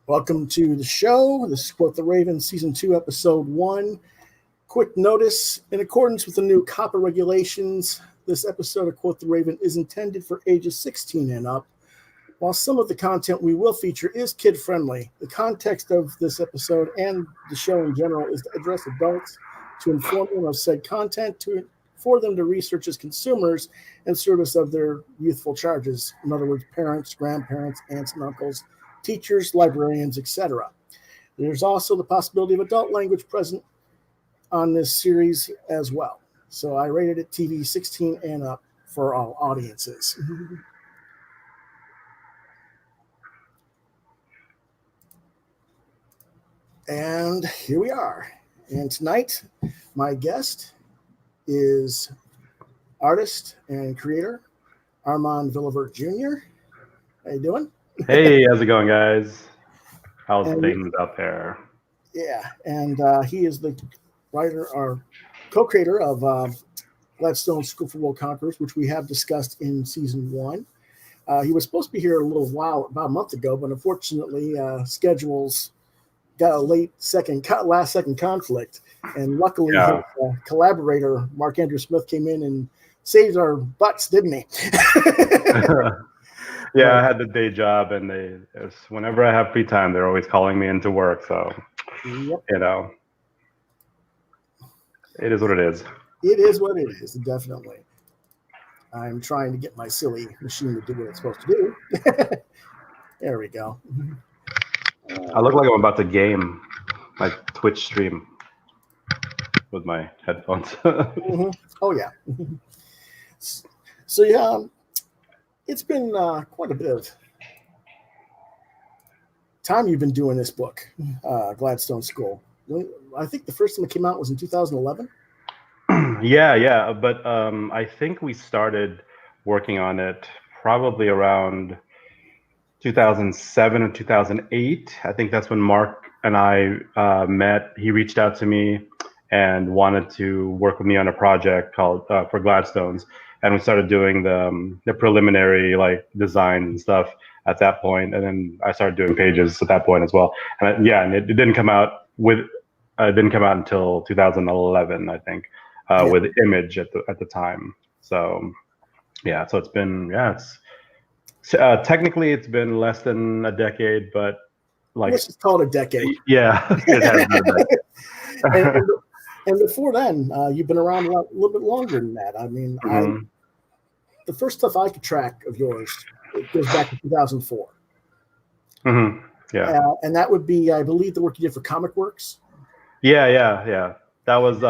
Welcome to the show. This is Quoth the Raven, Season 2, Episode 1. Quick notice, in accordance with the new COPPA regulations, this episode of Quoth the Raven is intended for ages 16 and up. While some of the content we will feature is kid-friendly, the context of this episode and the show in general is to address adults, to inform them of said content, for them to research as consumers in service of their youthful charges. In other words, parents, grandparents, aunts and uncles, teachers, librarians, etc. There's also the possibility of adult language present on this series as well. So I rated it TV 16 and up for all audiences. And here we are. And tonight, my guest is artist and creator Armand Villavert Jr. How you doing? Hey, how's it going, guys? How's things out there? Yeah, and he is the writer or co-creator of Gladstone School for World Conquerors, which we have discussed in Season 1. He was supposed to be here a little while, about a month ago, but unfortunately schedules got a last second conflict, and luckily his collaborator Mark Andrew Smith came in and saved our butts, didn't he? Yeah, I had the day job, and whenever I have free time, they're always calling me into work. So, yep. You know, it is what it is. It is what it is, definitely. I'm trying to get my silly machine to do what it's supposed to do. There we go. I look like I'm about to game my Twitch stream with my headphones. Mm-hmm. Oh, yeah. So, yeah, it's been quite a bit of time you've been doing this book, Gladstone School. I think the first time it came out was in 2011. Yeah, but I think we started working on it probably around 2007 or 2008. I think that's when Mark and I met. He reached out to me and wanted to work with me on a project called for Gladstone's. And we started doing the preliminary design and stuff at that point, and then I started doing pages at that point as well. And it didn't come out until 2011, I think, with Image at the time. So yeah, so it's been technically it's been less than a decade, but let's just call it a decade. Yeah, it has been. And before then, you've been around a little bit longer than that. I mean, the first stuff I could track of yours, it goes back to 2004. Mm-hmm. Yeah. And that would be, I believe, the work you did for Comic Works. Yeah. That was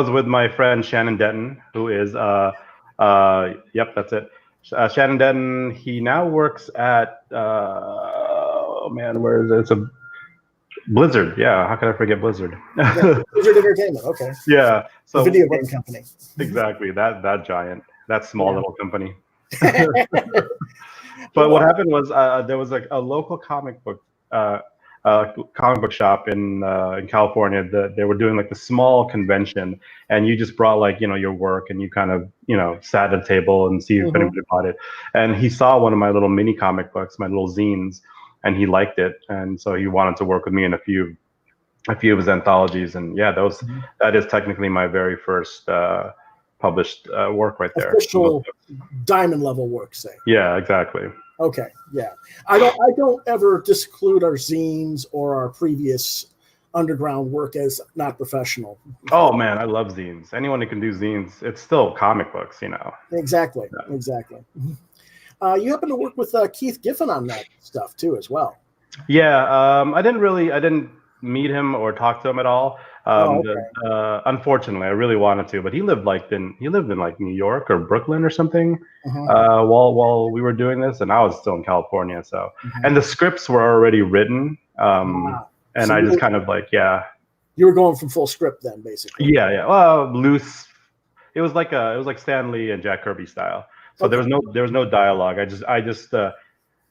with my friend Shannon Denton, who is yep, that's it. Shannon Denton. He now works at where is it? It's a Blizzard. Yeah, how can I forget Blizzard? Blizzard Entertainment. Okay. Yeah. So the video game company. Exactly. That giant, that small little company. But what happened was there was a local comic book shop in California that they were doing the small convention, and you just brought your work, and you kind of sat at a table and see if anybody bought it. And he saw one of my little mini comic books, my little zines, and he liked it, and so he wanted to work with me in a few of his anthologies. And that is technically my very first published work right there. Official diamond level work, say. Yeah, exactly. Okay, yeah. I don't ever disclude our zines or our previous underground work as not professional. Oh man, I love zines. Anyone who can do zines, it's still comic books, Exactly. You happen to work with Keith Giffen on that stuff too, as well. Yeah, I didn't meet him or talk to him at all. Unfortunately, I really wanted to, but he lived in New York or Brooklyn or something while we were doing this, and I was still in California. So, and the scripts were already written, and so I just kind of You were going from full script then, basically. Yeah. Well, loose. It was like Stan Lee and Jack Kirby style. So there was no dialogue.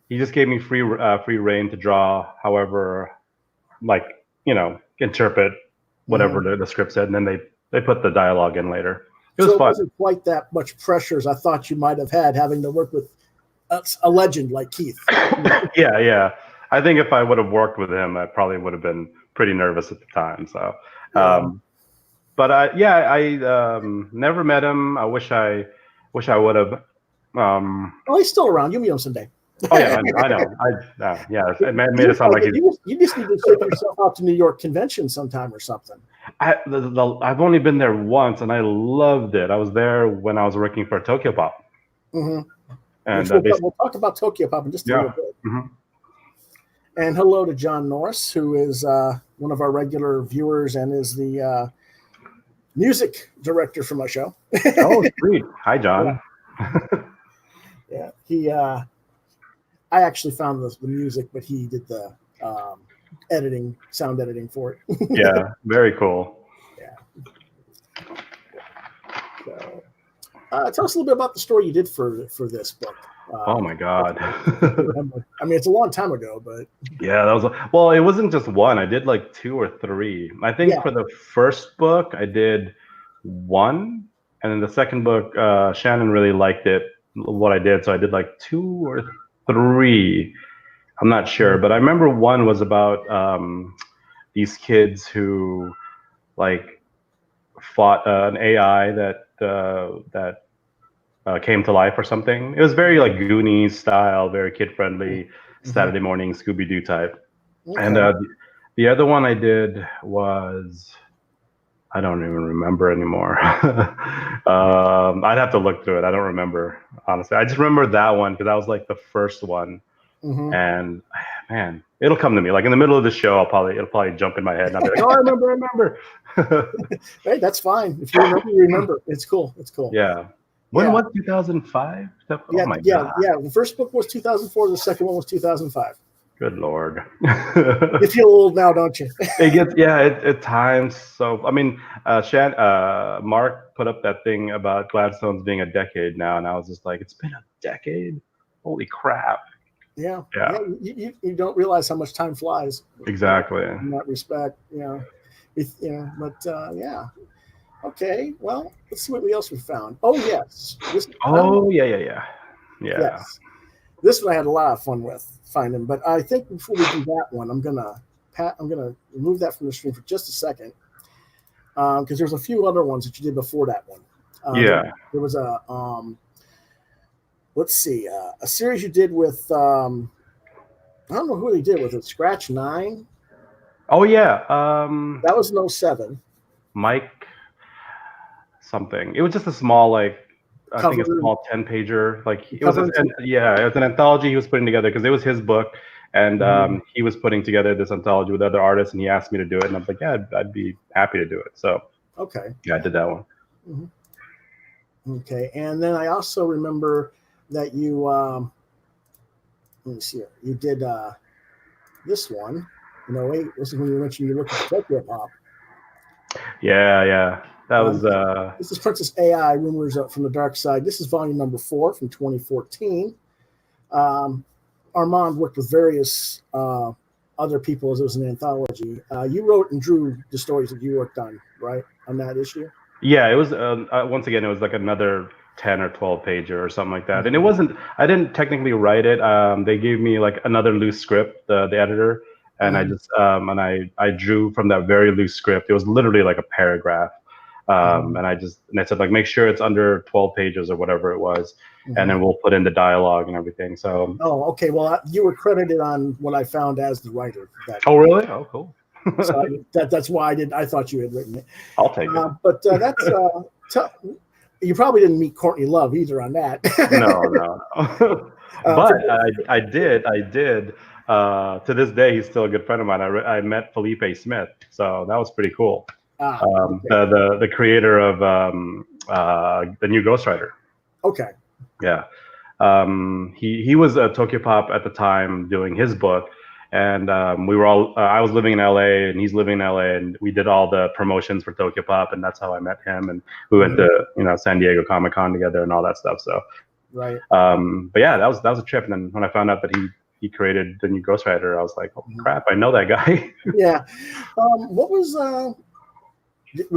He just gave me free reign to draw however, interpret whatever the script said, and then they put the dialogue in later. It was fun. It wasn't quite that much pressure as I thought you might have had having to work with a legend like Keith. Yeah. I think if I would have worked with him, I probably would have been pretty nervous at the time. So, but I never met him. I wish I would have. Oh, he's still around. You'll meet him someday. Oh yeah, I know. It made it sound like you just need to take yourself out to New York convention sometime or something. I've only been there once, and I loved it. I was there when I was working for Tokyo Pop. Mm-hmm. And we'll talk about Tokyo Pop in just a little bit. Mm-hmm. And hello to John Norris, who is one of our regular viewers and is the music director for my show. Oh, sweet. Hi, John. Yeah, he. I actually found the music, but he did the sound editing for it. Yeah, very cool. Yeah. So, tell us a little bit about the story you did for this book. Oh my God. I mean, it's a long time ago, but yeah, that was it wasn't just one. I did like 2 or 3. I think for the first book I did 1, and then the second book Shannon really liked what I did, so I did like 2 or 3. I'm not sure, but I remember 1 was about these kids who like fought an AI that came to life or something. It was very like Goonies style, very kid friendly, Saturday morning Scooby Doo type. Okay. And the other one I did was, I don't even remember anymore. I'd have to look through it. I don't remember, honestly. I just remember that one because that was like the first one. Mm-hmm. And man, it'll come to me. Like in the middle of the show, it'll probably jump in my head and I'll be like, oh, I remember. Hey, that's fine. If you remember, you remember. It's cool. Yeah. When was 2005? Oh my God. Yeah. The first book was 2004. The second one was 2005. Good Lord. You feel old now, don't you? It times. So, I mean, Mark put up that thing about Gladstone's being a decade now, and I was just like, it's been a decade? Holy crap. Yeah. You don't realize how much time flies. Exactly. In that respect, yeah. Okay, well, let's see what else we found. Oh, yes. Yeah. Yes. This one I had a lot of fun with finding, but I think before we do that one, I'm gonna remove that from the screen for just a second, because there's a few other ones that you did before that one. There was a let's see, a series you did with I don't know who they did with it. Scratch 9. Oh yeah, that was in 07. Mike something. It was just a small I think a small 10-pager. Like it was an anthology he was putting together because it was his book, and he was putting together this anthology with other artists, and he asked me to do it, and I was like, yeah, I'd be happy to do it. So yeah, I did that one. Mm-hmm. Okay, and then I also remember that you let me see here. You did this one in 08. This is when you mentioned you looked at Tokyo Pop. Yeah. That was this is Princess AI, Rumors from the Dark Side. This is volume number 4 from 2014. Armand worked with various other people as it was an anthology. You wrote and drew the stories that you worked on, right, on that issue? Yeah, it was once again, it was like another 10 or 12 pager or something like that. And it wasn't, I didn't technically write it. They gave me like another loose script, the editor, and I just I drew from that very loose script. It was literally like a paragraph. And I said, like, make sure it's under 12 pages or whatever it was, and then we'll put in the dialogue and everything. So okay, well, you were credited on what I found as the writer. Oh really? Oh cool. So that's why I thought you had written it. I'll take it. But that's you probably didn't meet Courtney Love either on that. No. But I did. To this day, he's still a good friend of mine. I met Felipe Smith, so that was pretty cool. The creator of the new Ghost Rider. Okay. Yeah. He was at Tokyo Pop at the time doing his book, and we were all I was living in LA and he's living in LA, and we did all the promotions for Tokyo Pop, and that's how I met him, and we went to San Diego Comic-Con together and all that stuff. So right. But yeah, that was a trip. And then when I found out that he created the new Ghost Rider, I was like, holy crap, I know that guy. Yeah. What was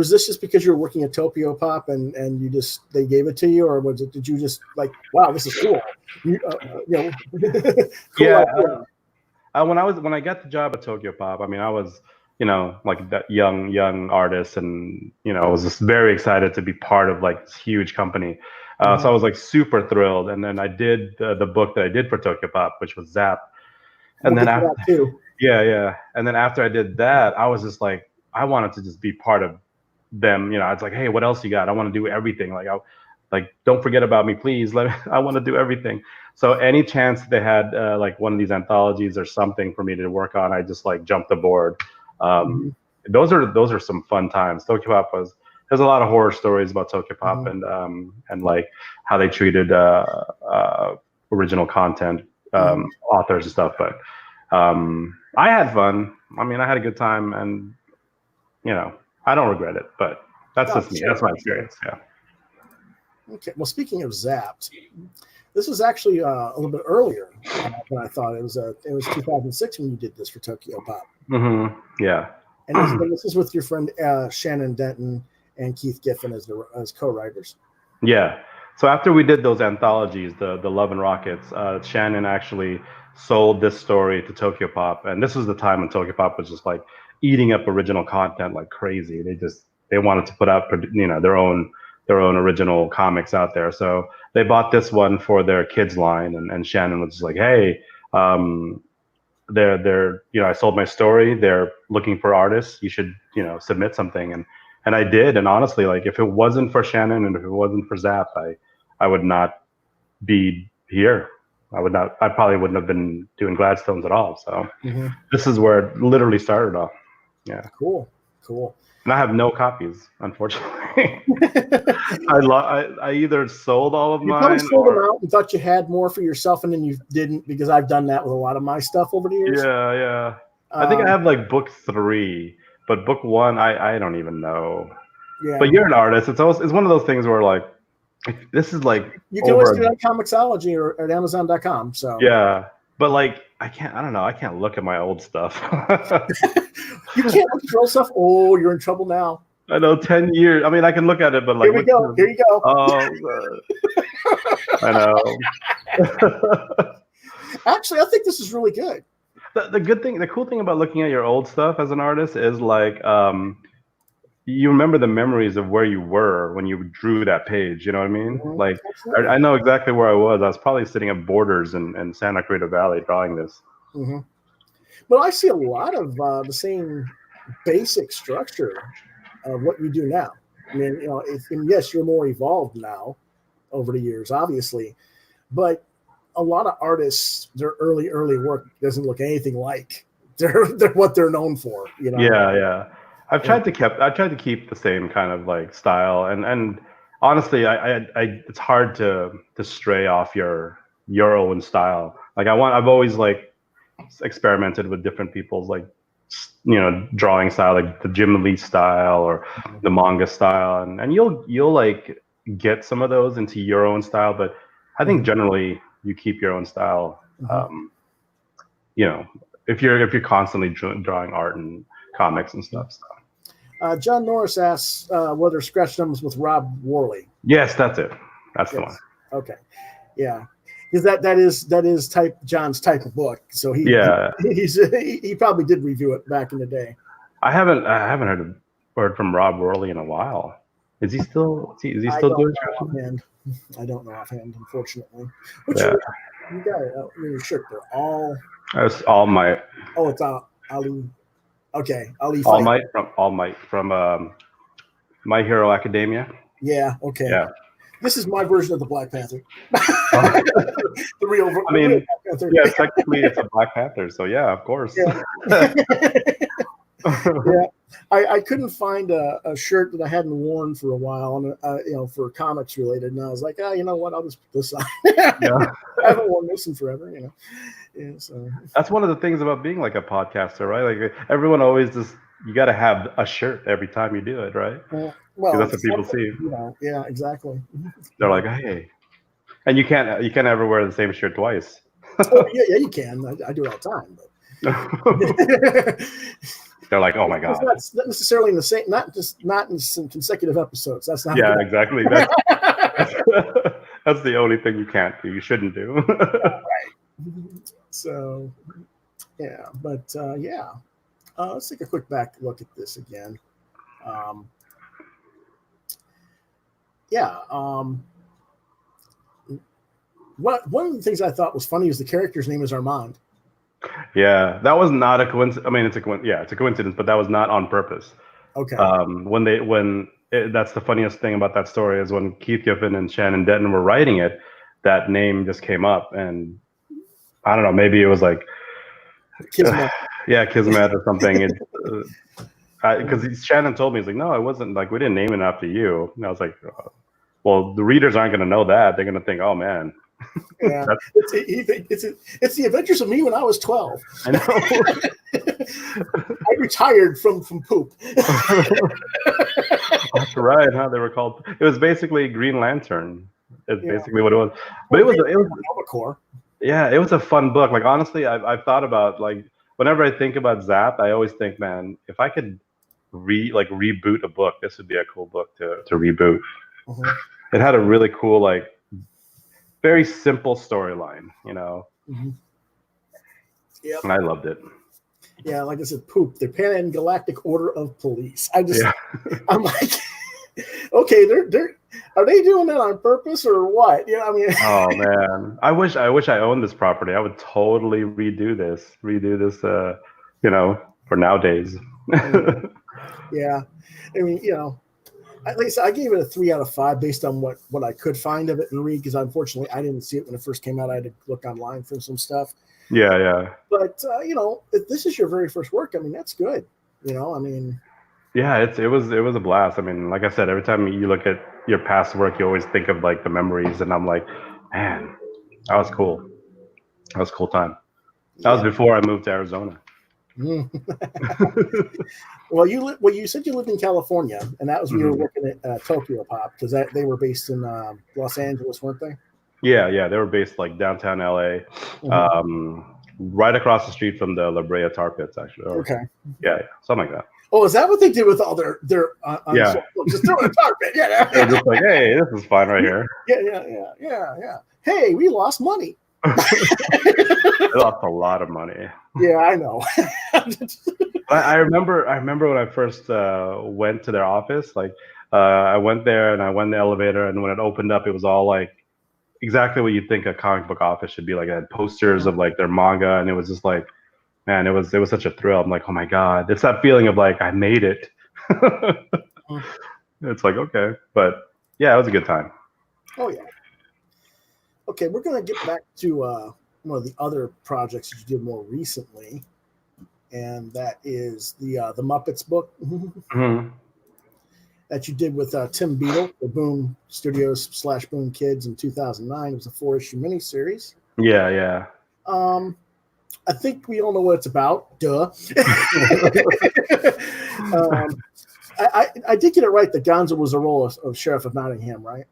this just because you were working at Tokyo Pop and they gave it to you, or did you just like, wow, this is cool? Cool. Yeah. when I got the job at Tokyo Pop, I mean, I was, like that young artist, and I was just very excited to be part of like this huge company. So I was like super thrilled, and then I did the book that I did for Tokyo Pop, which was Zapped, and then after, too. yeah, and then after I did that, I was just like, I wanted to just be part of them. I was like, hey, what else you got? I want to do everything. Like, don't forget about me, please. I want to do everything. So any chance they had like one of these anthologies or something for me to work on, I just like jumped aboard. Those are some fun times. Tokyo Pop there's a lot of horror stories about Tokyo Pop, and like how they treated original content authors and stuff. But I had fun. I mean, I had a good time, and I don't regret it. But that's just me. That's my experience. Yeah. Okay. Well, speaking of Zapped, this was actually a little bit earlier than I thought. It was 2006 when you did this for Tokyo Pop. Yeah. And this is with your friend Shannon Denton and Keith Giffen as co-writers. Yeah. So after we did those anthologies, the Love and Rockets, Shannon actually sold this story to Tokyo Pop, and this was the time when Tokyo Pop was just like eating up original content like crazy. They wanted to put out their own original comics out there. So they bought this one for their kids line, and Shannon was just like, hey, they're I sold my story. They're looking for artists. You should submit something, and I did. And honestly, like if it wasn't for Shannon and if it wasn't for Zap, I would not be here. I probably wouldn't have been doing Gladstone's at all. So this is where it literally started off. Yeah. Cool. And I have no copies, unfortunately. I either sold all of mine. You probably sold them out and thought you had more for yourself, and then you didn't, because I've done that with a lot of my stuff over the years. Yeah. I think I have like book 3, but book 1, I don't even know. Yeah. But you're an artist. It's one of those things where like this is like you can always do that on Comixology or at Amazon.com. So yeah, but like I don't know. I can't look at my old stuff. You can't look at your old stuff. Oh, you're in trouble now. I know, 10 years. I mean, I can look at it, but like here you go. Oh, I know. Actually, I think this is really good. The cool thing about looking at your old stuff as an artist is like you remember the memories of where you were when you drew that page. You know what I mean? Like I know exactly where I was. I was probably sitting at Borders in Santa Cruz Valley drawing this. But I see a lot of the same basic structure of what you do now. I mean, and yes, you're more evolved now over the years, obviously, but a lot of artists, their early work doesn't look anything like they're what they're known for. Yeah. I've tried to keep the same kind of like style, and honestly, I it's hard to stray off your own style. Like I've always like experimented with different people's like drawing style, like the Jim Lee style or the manga style, and you'll like get some of those into your own style, but I think generally you keep your own style. If you're constantly drawing art and comics and stuff. So. John Norris asks whether Scratch Numbers with Rob Worley. Yes, that's it. That's the one. Okay, yeah, because that is John's type of book. So he probably did review it back in the day. I haven't heard a word from Rob Worley in a while. Is he still doing Scratch Numbers? I don't know offhand, unfortunately. You got it. Your shirt. They're all. It's All Might. Oh, it's Ali. Okay, Ali. All Might from My Hero Academia. Yeah. Okay. Yeah. This is my version of the Black Panther. The real. I mean, Black Panther. Yeah, technically it's a Black Panther, so yeah, of course. Yeah. Yeah. I couldn't find a shirt that I hadn't worn for a while, and for comics related, and I was like, you know what? I'll just put this on. I haven't worn this in forever, Yeah, so that's one of the things about being like a podcaster, right? Like everyone always you got to have a shirt every time you do it, right? Well, that's what people see. Yeah, exactly. They're like, hey, and you can't ever wear the same shirt twice. Oh, yeah, you can. I do it all the time, but. They're like, oh my god! It's not necessarily in the same, not in some consecutive episodes. That's not. Yeah, exactly. That's the only thing you can't do. You shouldn't do. Right. So, Yeah, but yeah. Let's take a quick back look at this again. Yeah. One of the things I thought was funny is the character's name is Armand. Yeah, that was not a coincidence. I mean, it's a coincidence, but that was not on purpose. Okay. That's the funniest thing about that story is when Keith Giffen and Shannon Denton were writing it, that name just came up, and I don't know, maybe it was like, Kismet. yeah, Kismet or something. Because Shannon told me, he's like, no, it wasn't like we didn't name it after you. And I was like, well, the readers aren't going to know that. They're going to think, oh man. Yeah, it's the adventures of me when I was 12. I know. I retired from poop. That's right, huh? They were called. It was basically Green Lantern. It's basically what it was. But it was Core. Yeah, it was a fun book. Like honestly, I've thought about like whenever I think about Zapped, I always think, man, if I could reboot a book, this would be a cool book to reboot. Mm-hmm. It had a really cool, like, very simple storyline, you know. Mm-hmm. Yep. And I loved it. Yeah, like I said, poop. The Pan Galactic Order of Police. I'm like, okay, are they doing that on purpose or what? Yeah, I mean. Oh man, I wish I owned this property. I would totally redo this, you know, for nowadays. Yeah, I mean, you know, at least I gave it a 3 out of 5 based on what I could find of it and read, because unfortunately I didn't see it when it first came out. I had to look online for some stuff. Yeah. But you know, if this is your very first work, I mean, that's good. You know, I mean. Yeah, it was a blast. I mean, like I said, every time you look at your past work, you always think of like the memories, and I'm like, man, that was cool. That was a cool time. That was before I moved to Arizona. Well, you said you lived in California, and that was when you were working at Tokyo Pop, because they were based in Los Angeles, weren't they? Yeah, they were based like downtown LA, right across the street from the La Brea Tar Pits, actually. Okay. Yeah, something like that. Oh, is that what they did with all their just throw a tar pit? Yeah. They're just like, hey, this is fine right here. Yeah. Hey, we lost money. They lost a lot of money. Yeah, I know. I remember when I first went to their office. Like, I went there and I went in the elevator, and when it opened up, it was all like exactly what you think a comic book office should be like. It had posters of like their manga, and it was just like, man, it was such a thrill. I'm like, oh my god, it's that feeling of like I made it. It's like, okay, but yeah, it was a good time. Oh yeah. Okay, we're gonna get back to one of the other projects that you did more recently, and that is the Muppets book that you did with Tim Beadle for Boom Studios / Boom Kids in 2009. It was a 4-issue miniseries. Yeah. I think we all know what it's about. Duh. I did get it right that Gonzo was a role of Sheriff of Nottingham, right?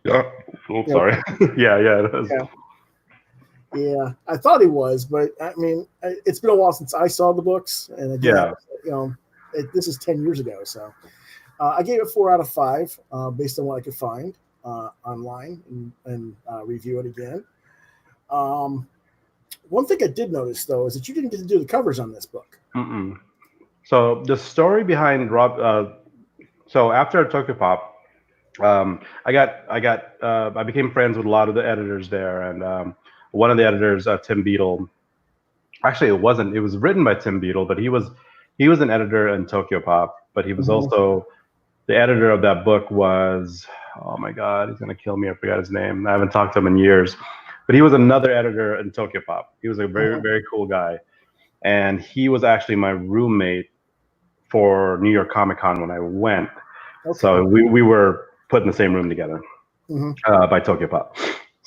Sorry. Yeah, it is. Yeah, I thought he was, but I mean, it's been a while since I saw the books, and again, you know, this is 10 years ago, so I gave it 4 out of 5 based on what I could find online and review it again. One thing I did notice though is that you didn't get to do the covers on this book. So the story behind so after Tokyo Pop, I became friends with a lot of the editors there, and one of the editors, Tim Beadle. Actually, it was written by Tim Beadle, but he was an editor in Tokyo Pop, but he was also the editor of that book was, oh my god, he's gonna kill me, I forgot his name. I haven't talked to him in years, but he was another editor in Tokyo Pop. He was a very very cool guy, and he was actually my roommate for New York Comic Con when I went. So we were put in the same room together by Tokyo Pop.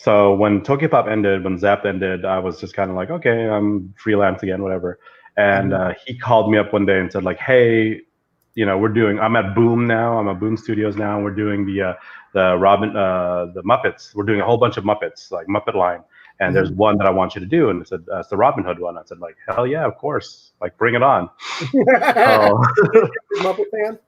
So when Tokyo Pop ended, when Zapped ended, I was just kind of like, okay, I'm freelance again, whatever. And he called me up one day and said like, hey, you know, I'm at Boom now. I'm at Boom Studios now, and we're doing the Muppets. We're doing a whole bunch of Muppets, like Muppet line. And there's one that I want you to do. And I said, it's the Robin Hood one. I said like, hell yeah, of course. Like, bring it on. Muppet fan?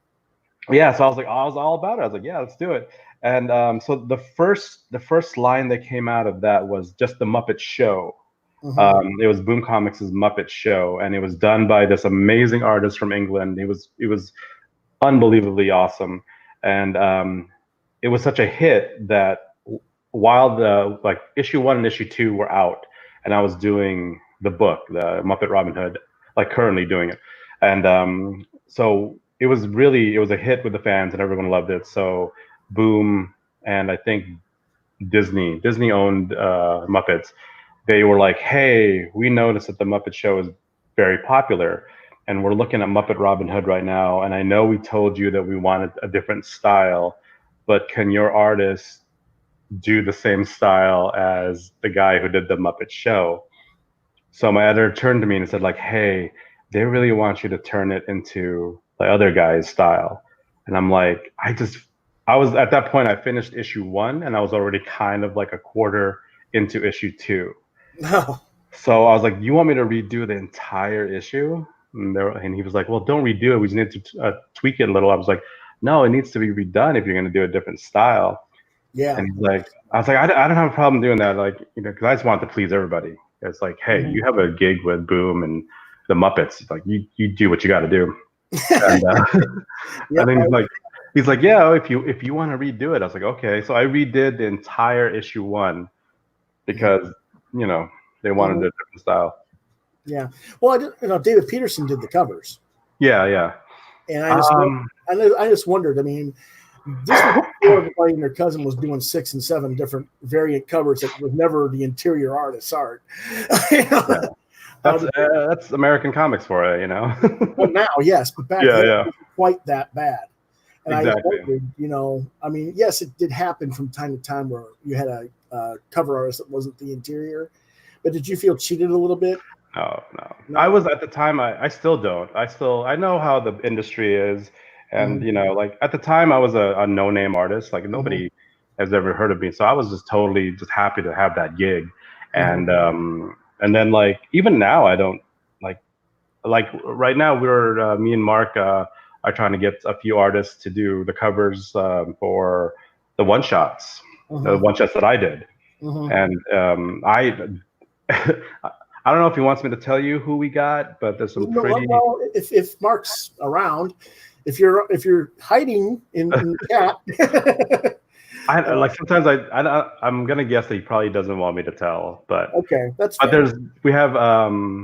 Yeah, so I was all about it. I was like, yeah, let's do it. And so the first line that came out of that was just the Muppet Show. It was Boom Comics' Muppet Show, and it was done by this amazing artist from England. It was unbelievably awesome, and it was such a hit that while the issue 1 and issue 2 were out, and I was doing the book, the Muppet Robin Hood, currently doing it, and so it was a hit with the fans, and everyone loved it. So Boom, and I think Disney owned Muppets. They were like, hey, we noticed that the Muppet Show is very popular, and we're looking at Muppet Robin Hood right now, and I know we told you that we wanted a different style, but can your artist do the same style as the guy who did the Muppet Show? So my editor turned to me and said, hey, they really want you to turn it into the other guy's style. And I'm like, I was at that point, I finished issue 1, and I was already kind of a quarter into issue 2. No. So I was like, you want me to redo the entire issue? And he was like, well, don't redo it. We just need to tweak it a little. I was like, no, it needs to be redone if you're going to do a different style. Yeah. And he's like, I was like, I don't have a problem doing that. Because I just want to please everybody. It's like, hey, you have a gig with Boom and the Muppets. It's like, you do what you got to do. And, and then he's like, yeah, if you want to redo it. I was like, okay. So I redid the entire issue 1 because, they wanted a different style. Yeah. Well, David Peterson did the covers. Yeah. And I just wondered. I mean, this was before everybody and their cousin was doing 6 and 7 different variant covers that was never the interior artist's art. Yeah. That's American comics for you, Well, now, yes, but back then it wasn't quite that bad. And exactly. I wondered, I mean, yes, it did happen from time to time where you had a cover artist that wasn't the interior. But did you feel cheated a little bit? No. I was at the time. I still don't. I know how the industry is, and at the time I was a no-name artist. Nobody has ever heard of me, so I was just totally happy to have that gig, and then even now I don't right now we're me and Mark are trying to get a few artists to do the covers for the one-shots, the one-shots that I did, and I don't know if he wants me to tell you who we got, but there's some pretty. Well, if Mark's around, if you're hiding in the cat. Sometimes I'm gonna guess that he probably doesn't want me to tell, but okay, that's fair. But we have well,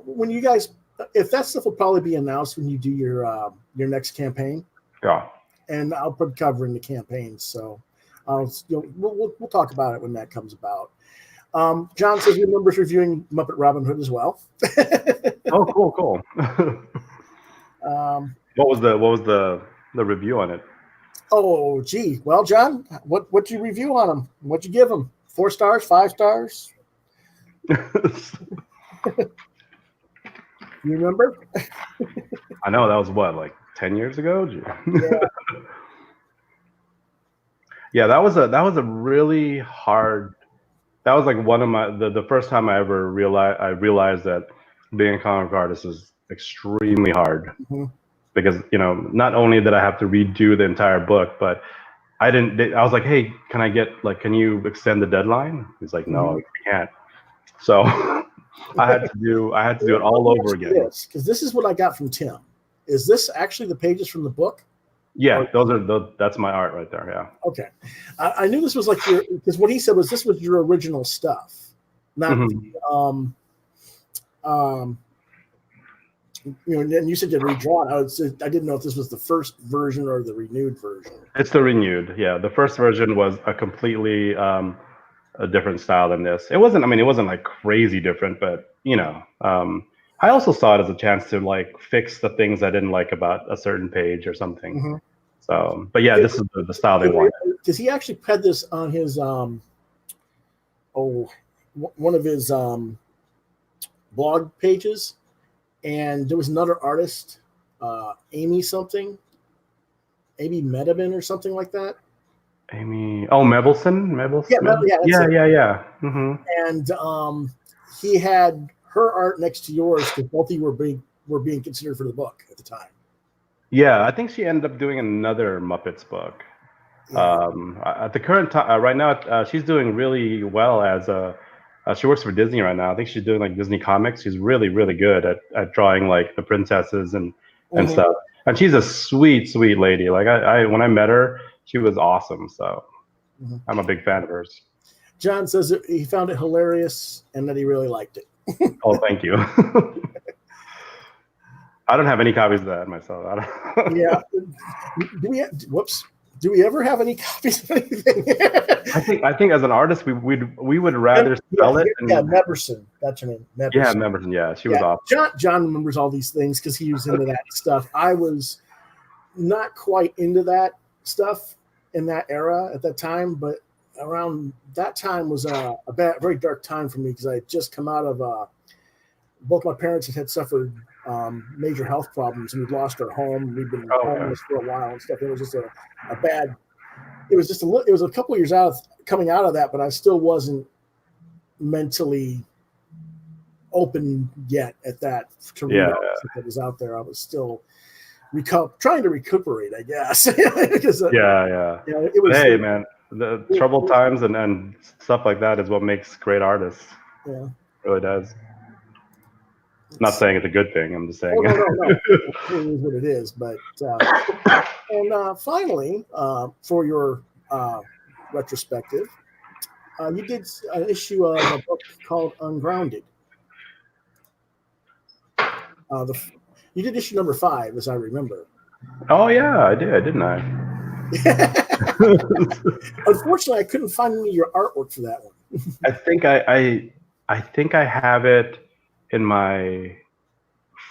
when you guys, if that stuff will probably be announced when you do your next campaign. Yeah. And I'll put cover in the campaign, so we'll talk about it when that comes about. John says he remembers reviewing Muppet Robin Hood as well. Oh, cool. What was the review on it? Oh, gee. Well, John, what'd you review on him? What'd you give him? 4 stars, 5 stars? You remember? I know that was what, 10 years ago? Yeah. Yeah, that was a really hard. That was one of my the first time I ever realized that being a comic artist is extremely hard, because not only did I have to redo the entire book, but I was like, hey, can I get can you extend the deadline? He's like, no, we can't. So I had to do it all over again. Because this is what I got from Tim. Is this actually the pages from the book? Yeah, that's my art right there. Yeah. Okay, I knew this was because what he said was this was your original stuff, not and you said you redrawn. I didn't know if this was the first version or the renewed version. It's the renewed. Yeah, the first version was a completely a different style than this. It wasn't. I mean, it wasn't crazy different, but I also saw it as a chance to fix the things I didn't like about a certain page or something. So, but yeah, this is the style they wanted. Because he actually had this on his one of his blog pages, and there was another artist, Amy Medabin or something like that. Amy, Mebelson. Yeah. And he had her art next to yours because both of you were being considered for the book at the time. Yeah, I think she ended up doing another Muppets book. Yeah. At the current time, right now, she's doing really well as a She works for Disney right now. I think she's doing like Disney comics. She's really, really good at drawing like the princesses and stuff. And she's a sweet, sweet lady. Like I when I met her, she was awesome. So I'm a big fan of hers. John says that he found it hilarious and that he really liked it. Oh, thank you. I don't have any copies of that myself. Yeah. Do we ever have any copies of anything? I think as an artist, we would rather sell it. Yeah, Meberson. That's her name. Meberson. Yeah, Meberson. Yeah, she was awesome. John remembers all these things because he was into that stuff. I was not quite into that stuff in that era at that time, but around that time was a very dark time for me because I had just come out of both my parents had suffered major health problems, and we'd lost our home. We'd been homeless for a while and stuff. It was just a bad. It was a couple of years coming out of that, but I still wasn't mentally open yet at that to read that was out there. I was still trying to recuperate, I guess. Because, it was. Hey, man, the troubled times and stuff like that is what makes great artists. Yeah, it really does. Not saying it's a good thing. I'm just saying. No. It is what it is. But and finally, for your retrospective, you did an issue of a book called Ungrounded. You did issue number 5, as I remember. Oh yeah, I did, didn't I? Unfortunately, I couldn't find any of your artwork for that one. I think I have it in my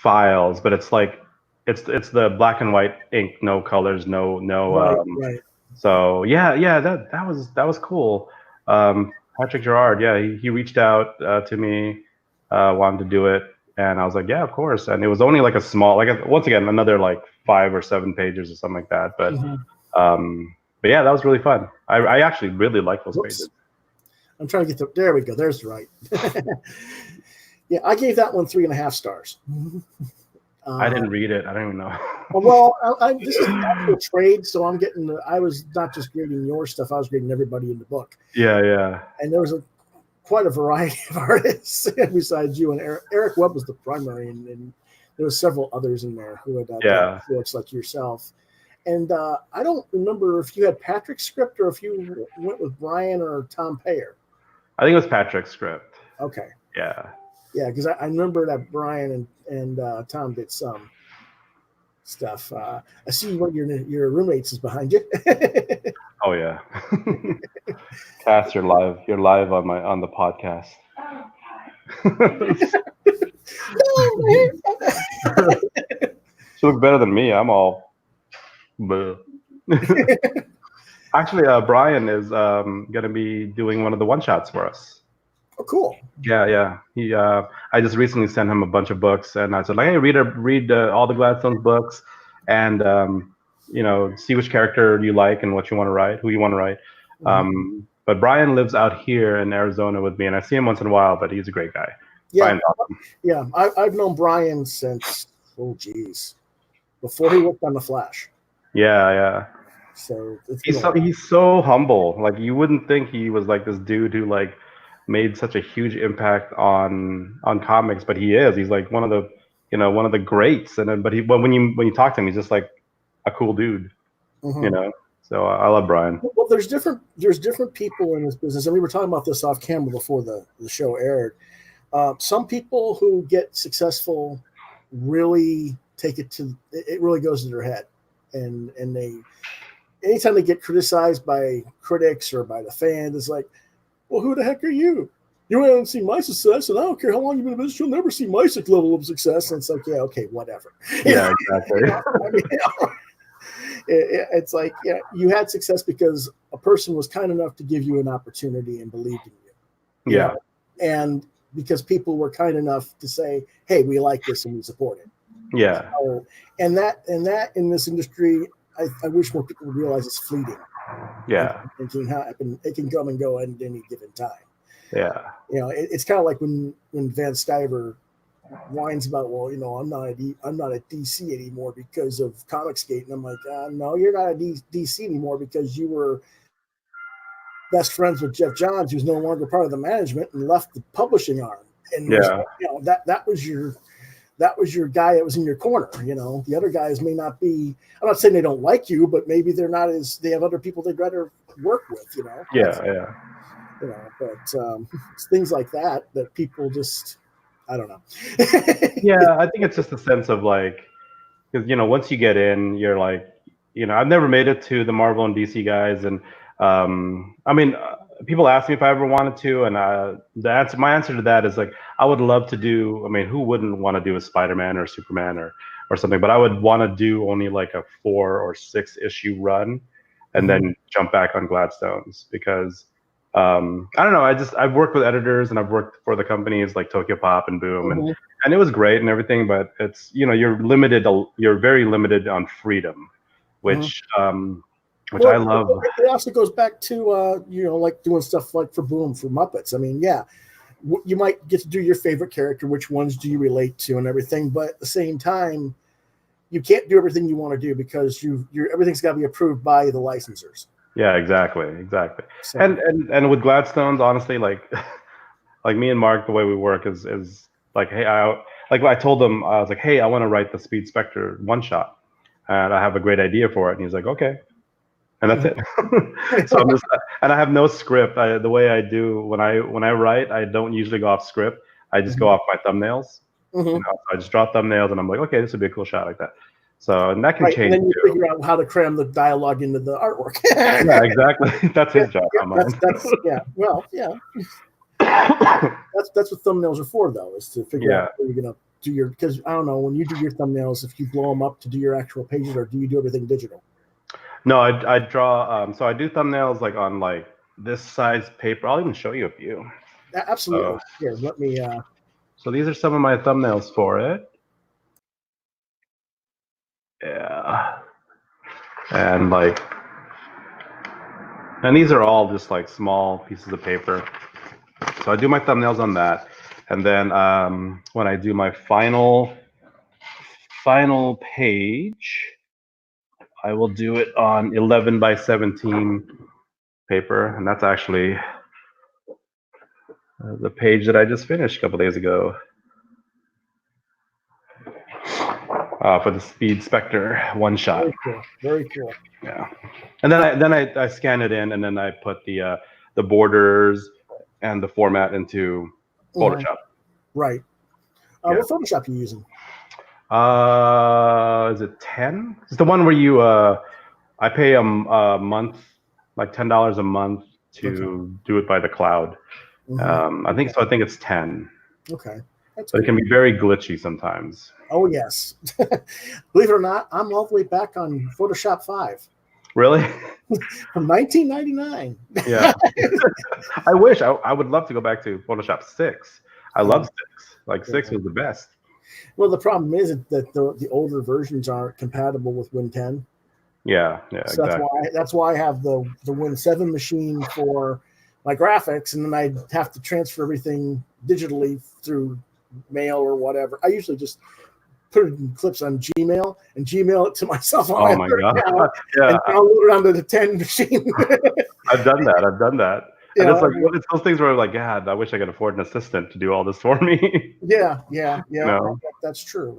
files, but it's like it's the black and white ink, no colors, no right. So that was cool. Patrick Gerard, he reached out to me, wanted to do it, and I was like, yeah, of course. And it was only like a small, once again, another like 5 or 7 pages or something like that. But but yeah, that was really fun. I actually really like those pages. I'm trying to get there we go. There's the right. Yeah, I gave that one 3.5 stars. I didn't read it. I don't even know. Well, this is an actual trade, so I'm getting. I was not just grading your stuff; I was grading everybody in the book. Yeah. And there was quite a variety of artists besides you and Eric. Eric Webb was the primary, and there was several others in there who had done works like yourself. And I don't remember if you had Patrick's script or if you went with Brian or Tom Payer. I think it was Patrick's script. Okay. Yeah. Yeah, because I remember that Brian and Tom did some stuff. I see one of your roommates is behind you. Oh yeah. Cass, you're live on the podcast. She looks better than me. I'm all. Actually, Brian is gonna be doing one of the one shots for us. Oh, cool. Yeah. He, I just recently sent him a bunch of books, and I said, like, hey, read all the Gladstone's books, and see which character you like and what you want to write, who you want to write. But Brian lives out here in Arizona with me, and I see him once in a while, but he's a great guy. Yeah, I've known Brian since before he worked on The Flash. Yeah. So he's so humble. Like, you wouldn't think he was like this dude who like made such a huge impact on comics, but he is. He's like one of the greats. And then, but when you talk to him, he's just like a cool dude. So I love Brian. Well, there's different people in this business, and we were talking about this off camera before the show aired. Some people who get successful really take it really goes to their head, and they, anytime they get criticized by critics or by the fans, it's like, well, who the heck are you? You haven't seen my success, and I don't care how long you've been in business, you'll never see my level of success. And it's like, yeah, okay, whatever. Yeah, exactly. It's like, you had success because a person was kind enough to give you an opportunity and believed in you. Yeah. And because people were kind enough to say, hey, we like this and we support it. Yeah. So, and that in this industry, I wish more people would realize it's fleeting. Yeah. It can come and go at any given time. Yeah. It's kind of like when Van Stiver whines about, well, I'm not at DC anymore because of Comicsgate, and I'm like, no, you're not at DC anymore because you were best friends with Jeff Johns, who's no longer part of the management and left the publishing arm. And that was your guy that was in your corner. The other guys may not be. I'm not saying they don't like you, but maybe they're not as. They have other people they'd rather work with. But it's things like that people just. I don't know. Yeah, I think it's just a sense of like, because once you get in, you're like, I've never made it to the Marvel and DC guys, and I mean, people ask me if I ever wanted to, and my answer to that is like, I would love to do. I mean, who wouldn't want to do a Spider-Man or Superman or something? But I would want to do only like a 4 or 6 issue run, and then jump back on Gladstone's because. I don't know. I've worked with editors and I've worked for the companies like Tokyo Pop and Boom, and it was great and everything. But it's you're limited. You're very limited on freedom, which I love. It also goes back to like doing stuff like for Boom for Muppets. I mean, yeah, you might get to do your favorite character. Which ones do you relate to and everything? But at the same time, you can't do everything you want to do because everything's got to be approved by the licensors. Yeah, exactly. So, and with Gladstone's, honestly, like me and Mark, the way we work is like, hey, I told them, I was like, hey, I want to write the Speed Spectre one shot, and I have a great idea for it, and he's like, okay, and that's it. So and I have no script. The way I do when I write, I don't usually go off script. I just go off my thumbnails. I just draw thumbnails, and I'm like, okay, this would be a cool shot like that. So, and that can change. And then you figure out how to cram the dialogue into the artwork. Yeah, exactly. That's his job. That's what thumbnails are for, though, is to figure out how you're gonna do your. Because I don't know, when you do your thumbnails, if you blow them up to do your actual pages, or do you do everything digital? No, I draw. So I do thumbnails like on like this size paper. I'll even show you a few. Absolutely. Here, let me. So these are some of my thumbnails for it. Yeah, and these are all just like small pieces of paper. So I do my thumbnails on that, and then when I do my final page, I will do it on 11 by 17 paper, and that's actually the page that I just finished a couple days ago. For the Speed Spectre one shot. Very cool. Yeah, and then I scan it in, and then I put the borders and the format into Photoshop. Right. What Photoshop are you using? Is it 10? It's the one where you I pay a month, like $10 a month to do it by the cloud. I think so. I think it's 10. Okay. But it can be very glitchy sometimes. Oh, yes. Believe it or not, I'm all the way back on Photoshop 5. Really? From 1999. Yeah. I wish. I would love to go back to Photoshop 6. I love 6. Like 6 was the best. Well, the problem is that the older versions aren't compatible with Win 10. Yeah, so exactly. That's why I have the Win 7 machine for my graphics, and then I have to transfer everything digitally through mail or whatever. I usually just put it in clips on Gmail and Gmail it to myself on my God. And download it onto the 10 machine. I've done that. And it's like it's those things where I'm like, God, I wish I could afford an assistant to do all this for me. Yeah. No. That's true.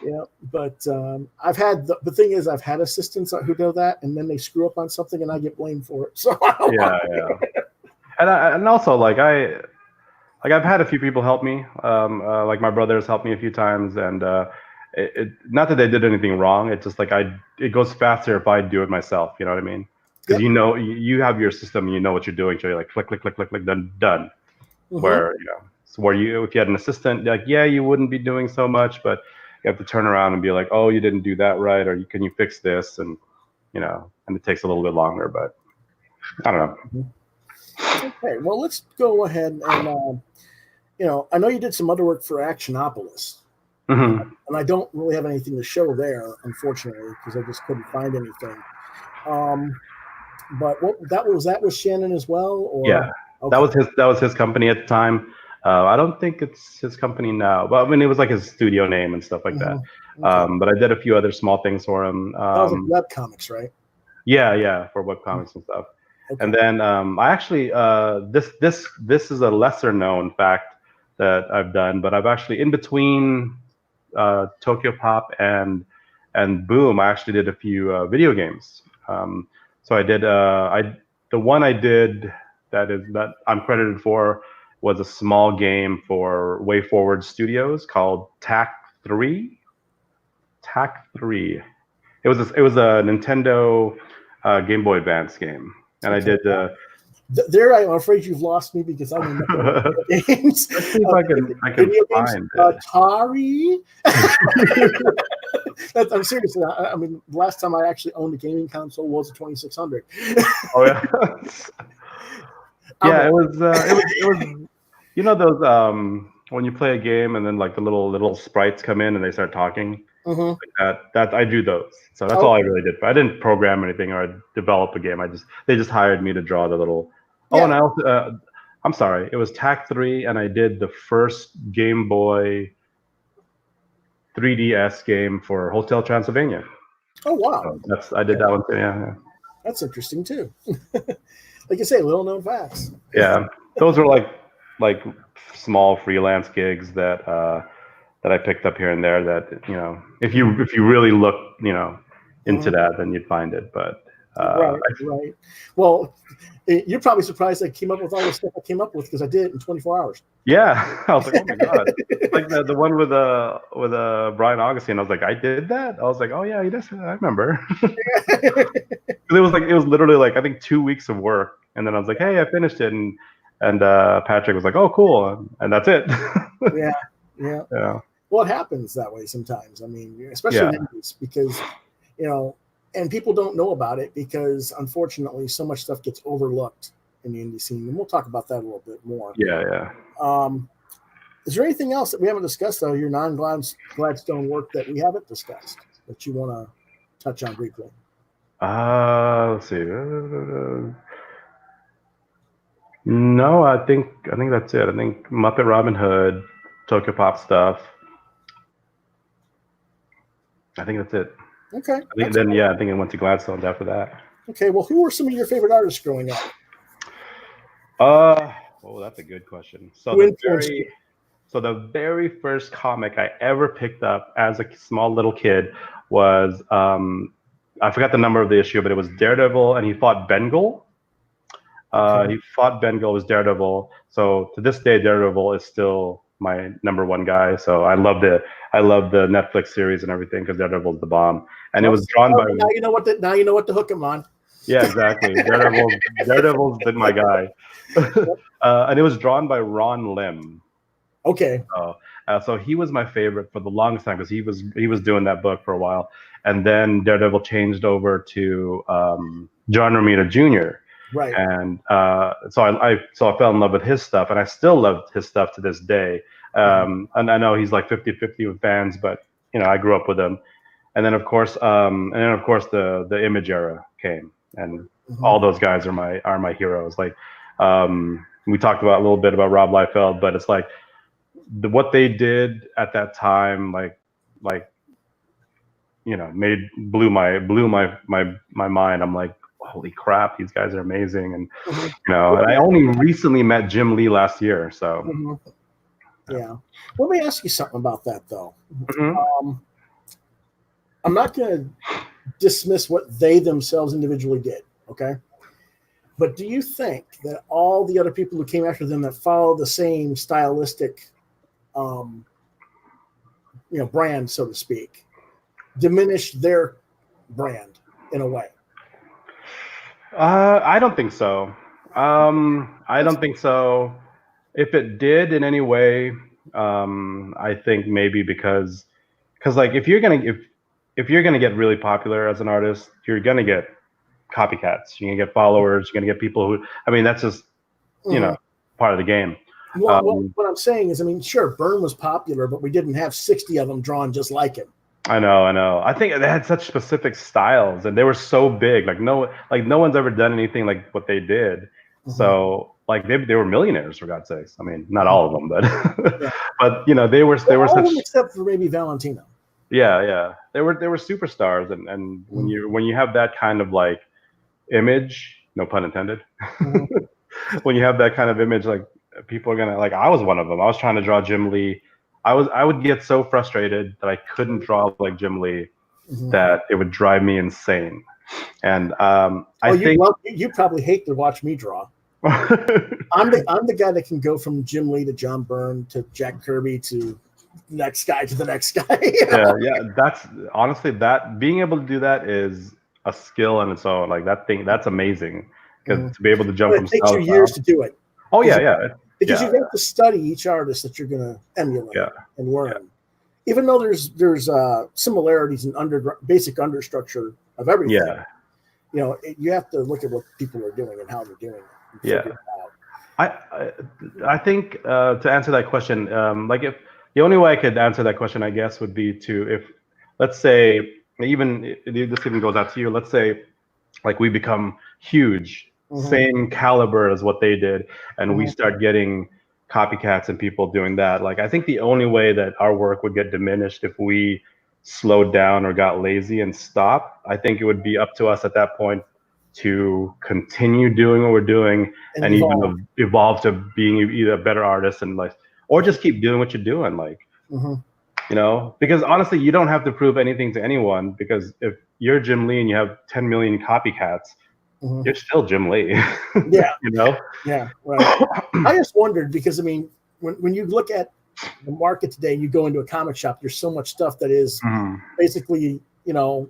Yeah, but I've had the thing is I've had assistants who do that, and then they screw up on something, and I get blamed for it. So yeah. And also I've had a few people help me. Like my brother has helped me a few times, and not that they did anything wrong. It's just like it goes faster if I do it myself. You know what I mean? Because you have your system, and you know what you're doing. So you're like click, done. Where if you had an assistant, like you wouldn't be doing so much, but you have to turn around and be like, oh, you didn't do that right, or can you fix this? And and it takes a little bit longer, but I don't know. Okay, well, let's go ahead and I know you did some other work for Actionopolis, and I don't really have anything to show there, unfortunately, because I just couldn't find anything. But that was Shannon as well, or okay. that was his company at the time. I don't think it's his company now, but I mean it was like his studio name and stuff like that. Okay. But I did a few other small things for him. That was like web comics, right? Yeah, for webcomics and stuff. Okay. And then I actually this is a lesser known fact that I've done, but I've actually in between Tokyo Pop and Boom, I actually did a few video games. So I did the one I did that I'm credited for was a small game for Way Forward Studios called TAC 3. TAC 3. It was a Nintendo Game Boy Advance game, and I did. There, I'm afraid you've lost me because I know nothing about video games. Let's see if I can find it. Atari. I'm serious. I mean, the last time I actually owned a gaming console was a 2600. Oh yeah. Yeah, it was. You know those when you play a game and then like the little sprites come in and they start talking. Mm-hmm. Like that I do those. So that's all I really did. I didn't program anything or develop a game. They just hired me to draw the little. Yeah. Oh, and I also I'm sorry, it was TAC 3, and I did the first Game Boy 3DS game for Hotel Transylvania. Oh wow! So I did that one too. Yeah. That's interesting too. Like you say, little known facts. Yeah, those were like small freelance gigs that I picked up here and there. That if you really look into that, then you'd find it. But right. Well, you're probably surprised I came up with all the stuff I came up with because I did it in 24 hours. Yeah, I was like, oh my god, like the one with Brian Augustine. I was like, I did that. I was like, oh yeah, I remember. It was literally like I think 2 weeks of work, and then I was like, hey, I finished it, and Patrick was like, oh cool, and that's it. Yeah. Well, it happens that way sometimes. I mean, especially in indies, because and people don't know about it because unfortunately so much stuff gets overlooked in the indie scene, and we'll talk about that a little bit more. Yeah. Is there anything else that we haven't discussed, though, your non-Gladstone work that we haven't discussed that you want to touch on briefly? Let's see. No, I think that's it. I think Muppet Robin Hood, Tokyo Pop stuff. I think that's it. Okay. I think it went to Gladstone after that. Okay. Well, who were some of your favorite artists growing up? That's a good question. So the very first comic I ever picked up as a small little kid was I forgot the number of the issue, but it was Daredevil, and he fought Bengal. He fought Bengal as Daredevil. So to this day, Daredevil is still my number one guy. So I love the Netflix series and everything because Daredevil's the bomb. And it was drawn by. Now you know what to hook him on. Yeah, exactly. Daredevil's been my guy. And it was drawn by Ron Lim. Okay. So he was my favorite for the longest time because he was doing that book for a while, and then Daredevil changed over to John Romita Jr. Right. And so I fell in love with his stuff, and I still love his stuff to this day. And I know he's like 50-50 with fans, but I grew up with him. And then of course the Image era came, and all those guys are my heroes. Like we talked about a little bit about Rob Liefeld, but it's like what they did at that time, blew my mind. I'm like, holy crap, these guys are amazing. And and I only recently met Jim Lee last year, so yeah. Let me ask you something about that though. I'm not going to dismiss what they themselves individually did, okay? But do you think that all the other people who came after them that followed the same stylistic brand, so to speak, diminished their brand in a way? I don't think so. I don't think so. If it did in any way, I think maybe because like if you're gonna get really popular as an artist, you're gonna get copycats. You're gonna get followers. You're gonna get people who. I mean, that's just part of the game. Well, what I'm saying is, I mean, sure, Byrne was popular, but we didn't have 60 of them drawn just like him. I know. I think they had such specific styles, and they were so big. Like no one's ever done anything like what they did. So like they were millionaires, for God's sakes. I mean, not all of them, but but they were all such, of them except for maybe Valentino. Yeah. They were superstars, and when you have that kind of like image, no pun intended. Mhm. When you have that kind of image, like people are gonna like. I was one of them. I was trying to draw Jim Lee. I would get so frustrated that I couldn't draw like Jim Lee that it would drive me insane. And I think you probably hate to watch me draw. I'm the guy that can go from Jim Lee to John Byrne to Jack Kirby to the next guy to the next guy. yeah. That's honestly that being able to do that is a skill in its own. Like that's amazing because to be able to jump But from it takes style you to years style. to do it. Oh yeah. Because you have to study each artist that you're going to emulate and learn. Yeah. Even though there's similarities in basic understructure of everything. Yeah. You know, you have to look at what people are doing and how they're doing it. And figure it out. I think to answer that question, like if the only way I could answer that question, I guess, would be to if let's say this even goes out to you. Let's say like we become huge, same caliber as what they did, and we start getting copycats and people doing that. Like I think the only way that our work would get diminished if we slowed down or got lazy and stopped. I think it would be up to us at that point to continue doing what we're doing and even evolve to being either a better artist and like, or just keep doing what you're doing. Like, you know, because honestly, you don't have to prove anything to anyone because if you're Jim Lee and you have 10 million copycats, you're still Jim Lee. Yeah. You know? Yeah. Right. I just wondered because, I mean, when you look at the market today, you go into a comic shop, there's so much stuff that is basically, you know,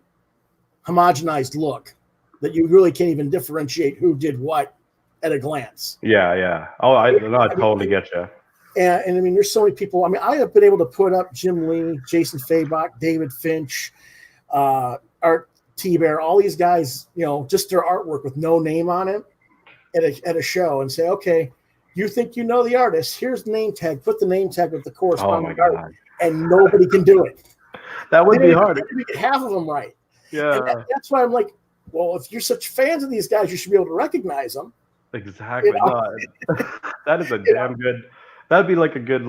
homogenized look that you really can't even differentiate who did what at a glance. Yeah. Oh, I totally get you. And I mean, there's so many people. I mean, I have been able to put up Jim Lee, Jason Fabok, David Finch, Art T-Bear, all these guys, you know, just their artwork with no name on it at a show and say, okay, you think you know the artist, here's the name tag, put the name tag with the corresponding art, and nobody can do it. That would be hard. You get half of them right. Yeah. And that's why I'm like, well, if you're such fans of these guys, you should be able to recognize them. Exactly. You know? No, that is a damn good. That'd be like a good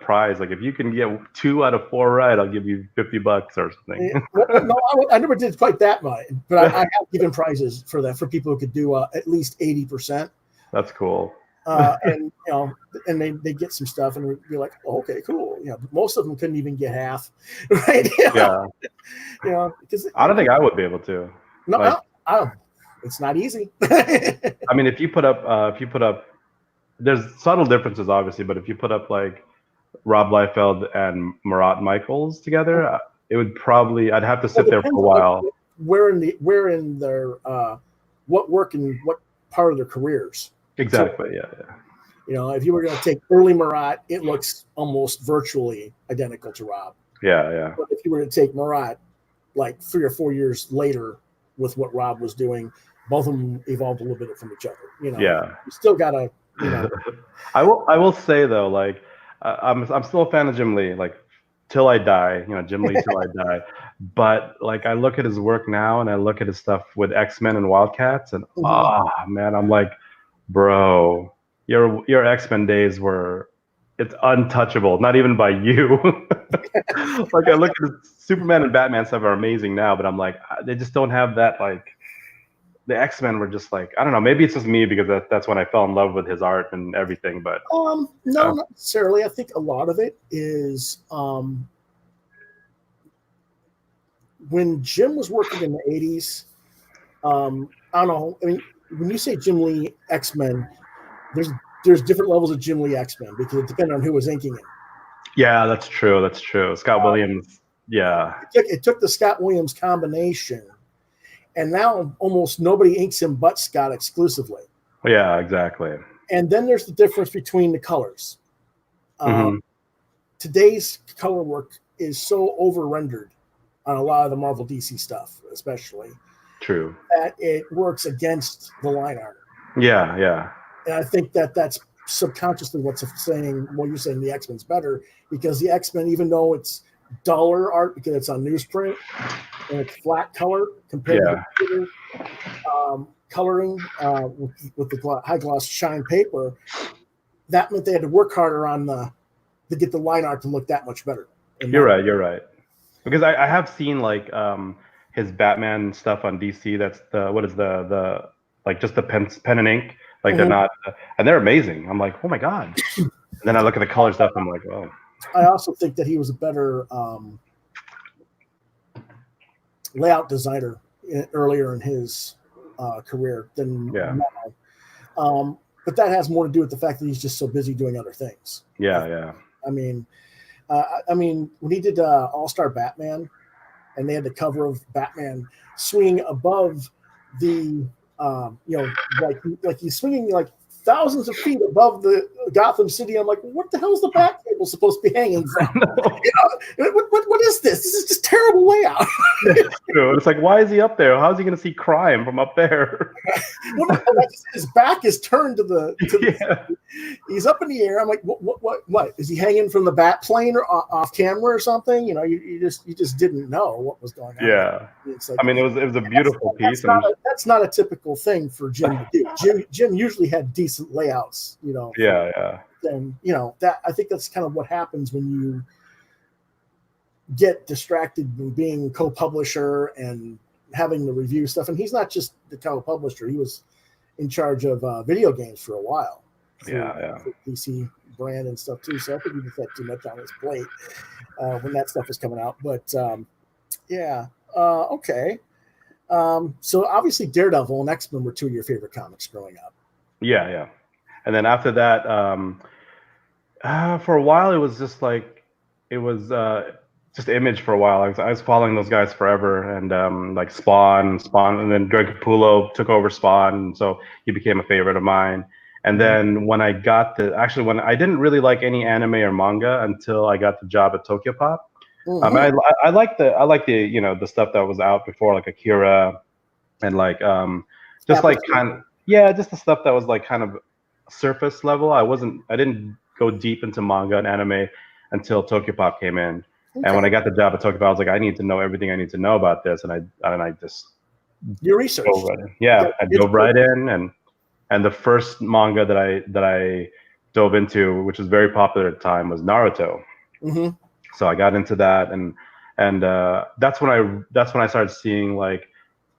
prize. Like if you can get 2 out of 4 right, I'll give you $50 or something. No, I never did quite that much, but I have given prizes for that for people who could do at least 80%. That's cool. And you know, and they get some stuff, and we'd be like, oh, okay, cool. You know, most of them couldn't even get half, right? Yeah. You know, because I don't think I would be able to. No, like, it's not easy. I mean, if you put up, there's subtle differences, obviously, but if you put up like Rob Liefeld and Marat Michaels together, it would probably I'd have to sit there for a while. Where in their what work in what part of their careers? Exactly. So, yeah. You know, if you were going to take early Marat, it looks almost virtually identical to Rob. Yeah. But if you were to take Marat, like 3 or 4 years later, with what Rob was doing, both of them evolved a little bit from each other. You know, you still gotta. You know. I will say though, like I'm still a fan of Jim Lee, like till I die. You know, Jim Lee till I die. But like I look at his work now, and I look at his stuff with X-Men and Wildcats, and man, I'm like, bro, your X-Men days were. It's untouchable, not even by you. Like I look at the Superman and Batman stuff are amazing now, but I'm like, they just don't have that. Like the X-Men were just like, I don't know, maybe it's just me because that's when I fell in love with his art and everything. But no, not necessarily. I think a lot of it is when Jim was working in the 80s. I don't know. I mean, when you say Jim Lee X-Men, there's different levels of Jim Lee X-Men because it depended on who was inking it. Yeah, that's true. Scott Williams. Yeah. It took the Scott Williams combination, and now almost nobody inks him but Scott exclusively. Yeah, exactly. And then there's the difference between the colors. Today's color work is so over-rendered on a lot of the Marvel DC stuff, especially. True. That it works against the line art. Yeah. And I think that's subconsciously what's saying, well, you're saying the X-Men's better because the X-Men, even though it's duller art because it's on newsprint and it's flat color compared to the coloring with the high gloss shine paper, that meant they had to work harder to get the line art to look that much better. You're right. Because I have seen like his Batman stuff on DC. That's what is the like just the pen and ink, like they're not, and they're amazing. I'm like, oh my god. And then I look at the color stuff. I'm like, oh. I also think that he was a better layout designer earlier in his career than now. But that has more to do with the fact that he's just so busy doing other things. Yeah. I mean, when he did All-Star Batman, and they had the cover of Batman swinging above the, like he's swinging like thousands of feet above the Gotham City. I'm like, what the hell is the bat cable supposed to be hanging from? What is this? This is just terrible layout. It's like, why is he up there? How's he going to see crime from up there? His back is turned to the he's up in the air. I'm like, what? Is he hanging from the bat plane or off camera or something? You just didn't know what was going on. Yeah. It's like, I mean, it was a beautiful piece. That's not a typical thing for Jim to do. Jim usually had decent layouts, Yeah. And that I think that's kind of what happens when you get distracted in being co-publisher and having the review stuff. And he's not just the co-publisher; he was in charge of video games for a while. For DC brand and stuff too. So I think he just had too much on his plate when that stuff was coming out. But okay. So obviously Daredevil and X-Men were two of your favorite comics growing up. Yeah. And then after that, for a while, it was just like, it was just Image for a while. I was following those guys forever, and like Spawn, and then Greg Capullo took over Spawn, and so he became a favorite of mine. And then when I didn't really like any anime or manga until I got the job at Tokyo Pop. I like the the stuff that was out before, like Akira, and like just like just the stuff that was like kind of surface level. I didn't go deep into manga and anime until Tokyo Pop came in. Okay. And when I got the job at Tokyo Pop, I was like, I need to know everything I need to know about this, and I just your research. I dove right in, and the first manga that I dove into, which was very popular at the time, was Naruto. So I got into that, and that's when I started seeing like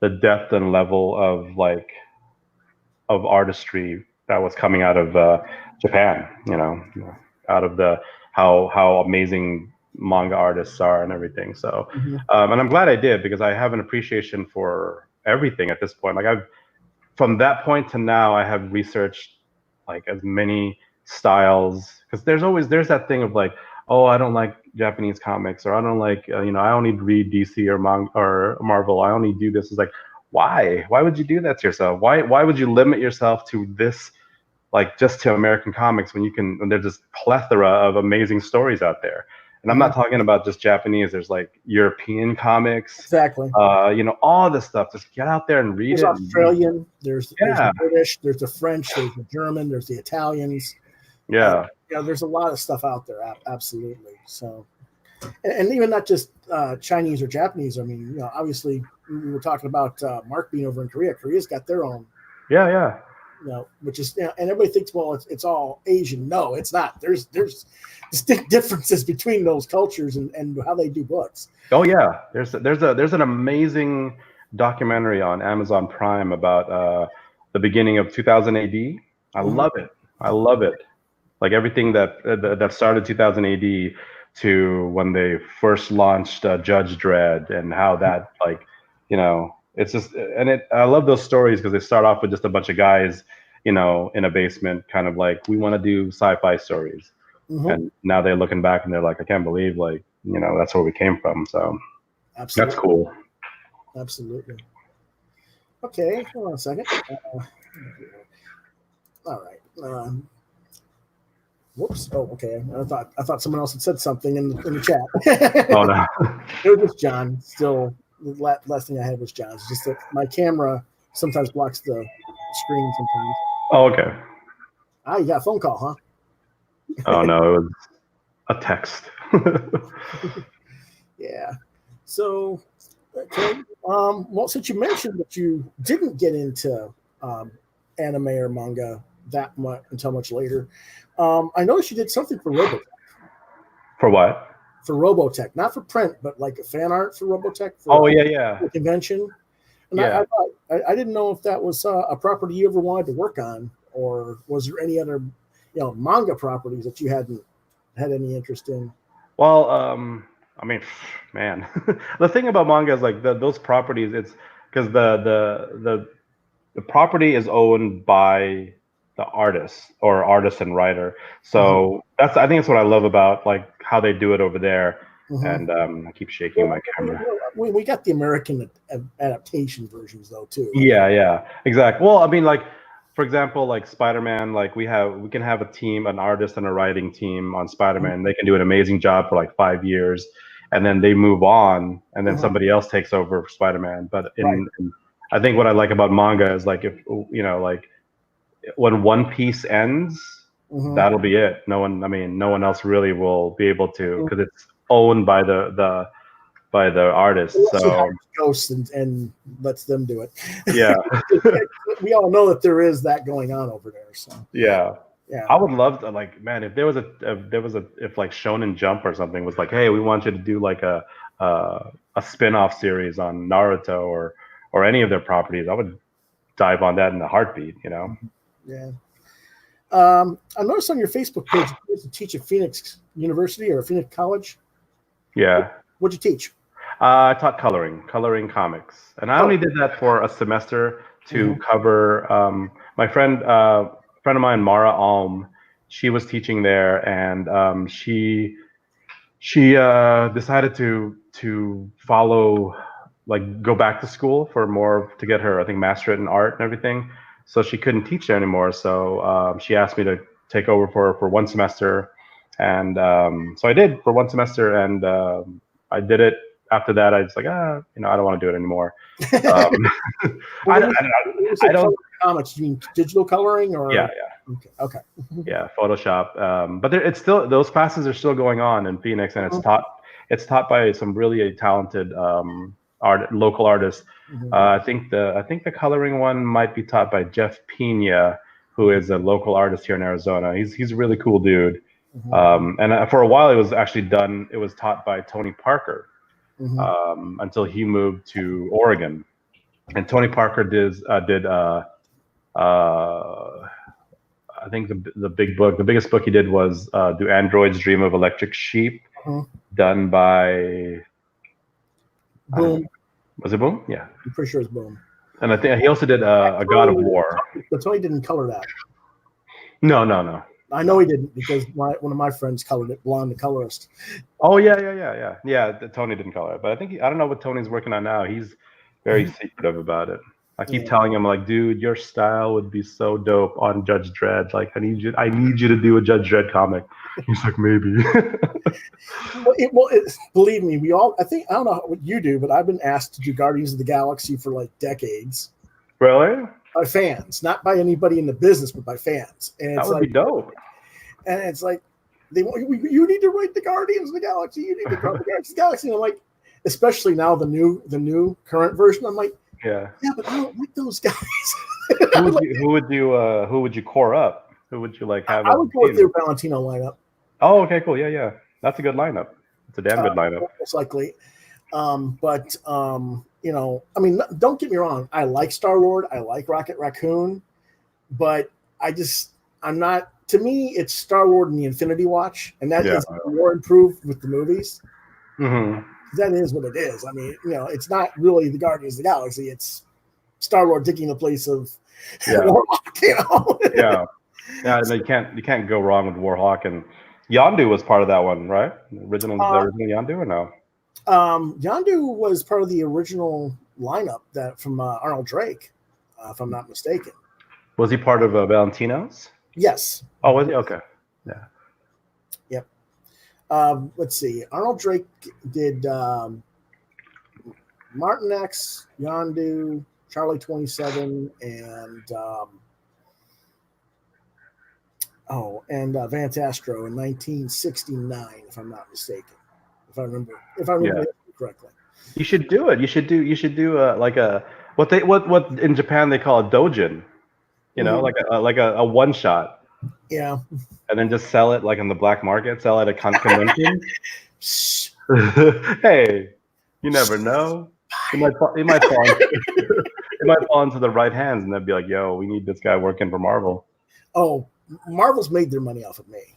the depth and level of artistry that was coming out of Japan. Out of how amazing manga artists are and everything. So, and I'm glad I did, because I have an appreciation for everything at this point. Like from that point to now, I have researched like as many styles, because there's that thing of like, oh, I don't like Japanese comics, or I don't like, I only read DC or manga or Marvel. I only do this. It's like, why? Why would you do that to yourself? Why would you limit yourself to this, like just to American comics, when there's this plethora of amazing stories out there? And I'm not talking about just Japanese. There's like European comics. Exactly. All this stuff. Just get out there and read it. There's Australian. There's the British. There's the French. There's the German. There's the Italians. Yeah. There's a lot of stuff out there. Absolutely. So, and even not just Chinese or Japanese. I mean, obviously we were talking about Mark being over in Korea. Korea's got their own. Yeah. Which is, and everybody thinks, well, it's all Asian. No, it's not. There's distinct differences between those cultures and how they do books. Oh yeah, there's an amazing documentary on Amazon Prime about the beginning of 2000 AD. I love it. Like everything that started 2000 AD to when they first launched Judge Dredd, and how that it's just, and I love those stories, because they start off with just a bunch of guys, in a basement, kind of like, we want to do sci-fi stories. And now they're looking back and they're like, I can't believe, that's where we came from. So Absolutely. That's cool. Absolutely. Okay, hold on a second. All right. Whoops. Oh, okay. I thought someone else had said something in the chat. Oh no. It was John. Still, the last thing I had was John. It's just that my camera sometimes blocks the screen sometimes. Oh, okay. You got a phone call, huh? Oh no, it was a text. Yeah. So, okay. Well, since you mentioned that you didn't get into anime or manga that much until much later, I noticed you did something for Robotech. For what? for Robotech, not for print, but like a fan art for Robotech. For, the convention. And I didn't know if that was a property you ever wanted to work on, or was there any other, manga properties that you hadn't had any interest in? Well, I mean, man, the thing about manga is like those properties. It's because the property is owned by the artist and writer. So I think that's what I love about like how they do it over there. And I keep shaking my camera. We got the American adaptation versions though too. Yeah, exactly. Well, I mean, like for example, like Spider-Man, like we can have a team, an artist and a writing team on Spider-Man. They can do an amazing job for like 5 years, and then they move on, and then somebody else takes over for Spider-Man. But I think what I like about manga is like if like when one piece ends, that'll be it. No one else really will be able to, because it's owned by the artist. So ghosts and lets them do it. Yeah. We all know that there is that going on over there. So yeah. I would love to, like, man, if like Shonen Jump or something was like, hey, we want you to do like a spin-off series on Naruto or any of their properties, I would dive on that in a heartbeat, Yeah. I noticed on your Facebook page you used to teach at Phoenix University or Phoenix College. Yeah. What'd you teach? I taught coloring comics, and I only did that for a semester to cover my friend of mine, Marat. She was teaching there, and she decided to follow, like, go back to school for more to get her, I think, masterate in art and everything. So she couldn't teach there anymore. So she asked me to take over for one semester, and so I did for one semester, and I did it. After that, I was like, I don't want to do it anymore. I don't. Comics, you mean digital coloring or? Yeah. Okay. Yeah, Photoshop. But it's still, those classes are still going on in Phoenix, and it's taught by some really talented local artists. I think the coloring one might be taught by Jeff Pena, who is a local artist here in Arizona. He's a really cool dude. And for a while, it was taught by Tony Parker. Until he moved to Oregon, and Tony Parker did I think the biggest book he did was Do Androids Dream of Electric Sheep, done by Boom. Was it Boom? Yeah, I'm pretty sure it's Boom. And I think he also did a God of War. But Tony didn't color that. No. I know he didn't, because one of my friends colored it, Blonde the colorist. Oh yeah. Tony didn't color it, but I don't know what Tony's working on now. He's very secretive about it. I keep telling him, like, dude, your style would be so dope on Judge Dredd. Like, I need you to do a Judge Dredd comic. He's like, maybe. Believe me, I don't know what you do, but I've been asked to do Guardians of the Galaxy for like decades. Really? By fans, not by anybody in the business, but by fans. And that would be dope. And it's like, you need to write the Guardians of the Galaxy. You need to write the Guardians of the Galaxy. And I'm like, especially now the new current version. I'm like, yeah, but I don't like those guys. Who would you core up? Who would you like have? I would go with their Valentino lineup. Oh, okay, cool. Yeah. That's a good lineup. It's a damn good lineup. Most likely. But I mean, don't get me wrong. I like Star-Lord. I like Rocket Raccoon. But I'm not. To me, it's Star-Lord and the Infinity Watch, and that is more improved with the movies. That is what it is. I mean, it's not really the Guardians of the Galaxy. It's Star-Lord taking the place of Warhawk. Yeah. No, you can't go wrong with Warhawk, and Yondu was part of that one, right? The original Yondu, or no? Yondu was part of the original lineup from Arnold Drake, if I'm not mistaken. Was he part of Valentino's? Yes. Oh, was he? Okay. Yeah. Yep. Let's see. Arnold Drake did Martin X, Yondu, Charlie 27, and Vance Astro in 1969, if I'm not mistaken. If I remember correctly. You should do it. You should do like a what in Japan they call a dojin. Like a one shot. Yeah. And then just sell it like on the black market, sell it at convention. Hey, you never know. It might fall into the right hands, and they'd be like, "Yo, we need this guy working for Marvel." Oh, Marvel's made their money off of me.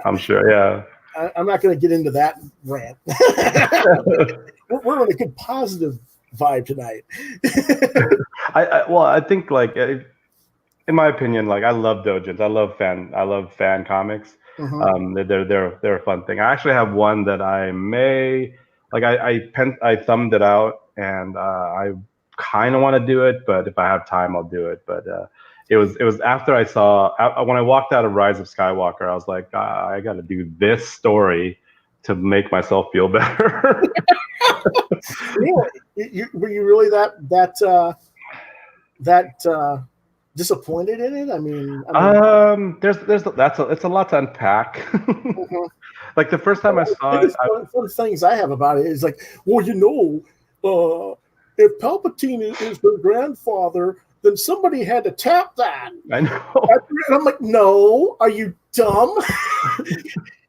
I'm sure. Yeah. I'm not going to get into that rant. We're on a good positive vibe tonight. I think like in my opinion, like I love doujins. I love fan comics. They're a fun thing. I actually have one that I may like. I thumbed it out, and I kind of want to do it, but if I have time, I'll do it. But it was after I saw when I walked out of Rise of Skywalker, I was like, I got to do this story to make myself feel better. Really? Were you really that disappointed in it? I mean, it's a lot to unpack. Like the first time I saw it, one of the things I have about it is like, well, if Palpatine is their grandfather, then somebody had to tap that. I know. And I'm like, no, are you dumb?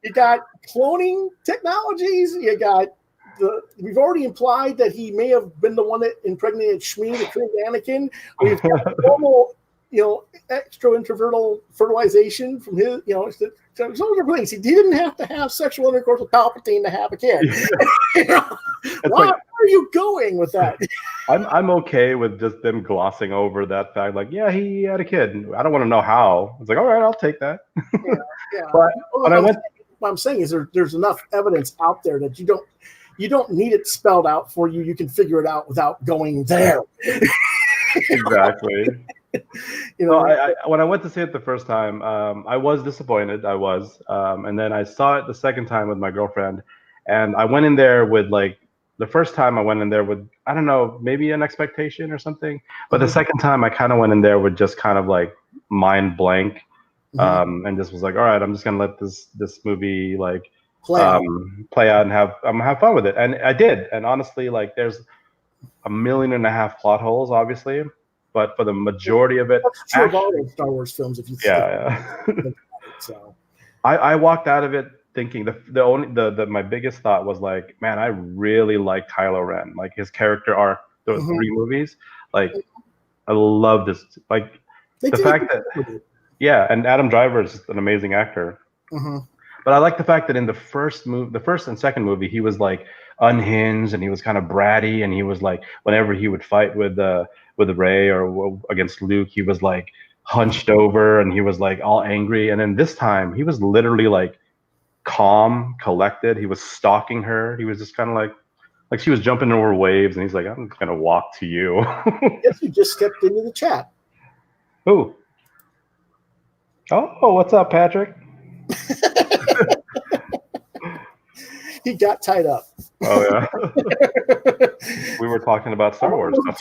You got cloning technologies. You got we've already implied that he may have been the one that impregnated Shmi to create Anakin. We've got normal, extra intravertal fertilization from his, some other things. He didn't have to have sexual intercourse with Palpatine to have a kid. Why are you going with that? I'm okay with just them glossing over that fact. Like, yeah, he had a kid. I don't want to know how. It's like, all right, I'll take that. Yeah. But what I'm saying is there's enough evidence out there that you don't need it spelled out for you. You can figure it out without going there. Exactly. When I went to see it the first time, I was disappointed. I was, and then I saw it the second time with my girlfriend, and I went in there with like the first time I went in there with, I don't know, maybe an expectation or something. But the second time I kind of went in there with just kind of like mind blank, and just was like, all right, I'm just gonna let this movie like play out and have fun with it. And I did. And honestly, like there's 1.5 million plot holes, obviously, but for the majority of it, that's true of all those Star Wars films. If you so I walked out of it thinking my biggest thought was like, man, I really like Kylo Ren, like his character arc, those 3 movies. Like, I love this. Like the fact that and Adam Driver is an amazing actor. But I like the fact that in the first and second movie, he was like unhinged and he was kind of bratty, and he was like, whenever he would fight with Rey or against Luke, he was like hunched over and he was like all angry. And then this time, he was literally like calm, collected. He was stalking her. He was just kind of like she was jumping over waves, and he's like, I'm gonna walk to you. Yes, you just stepped into the chat. Who? Oh, what's up, Patrick? He got tied up. Oh yeah. We were talking about Star Wars stuff.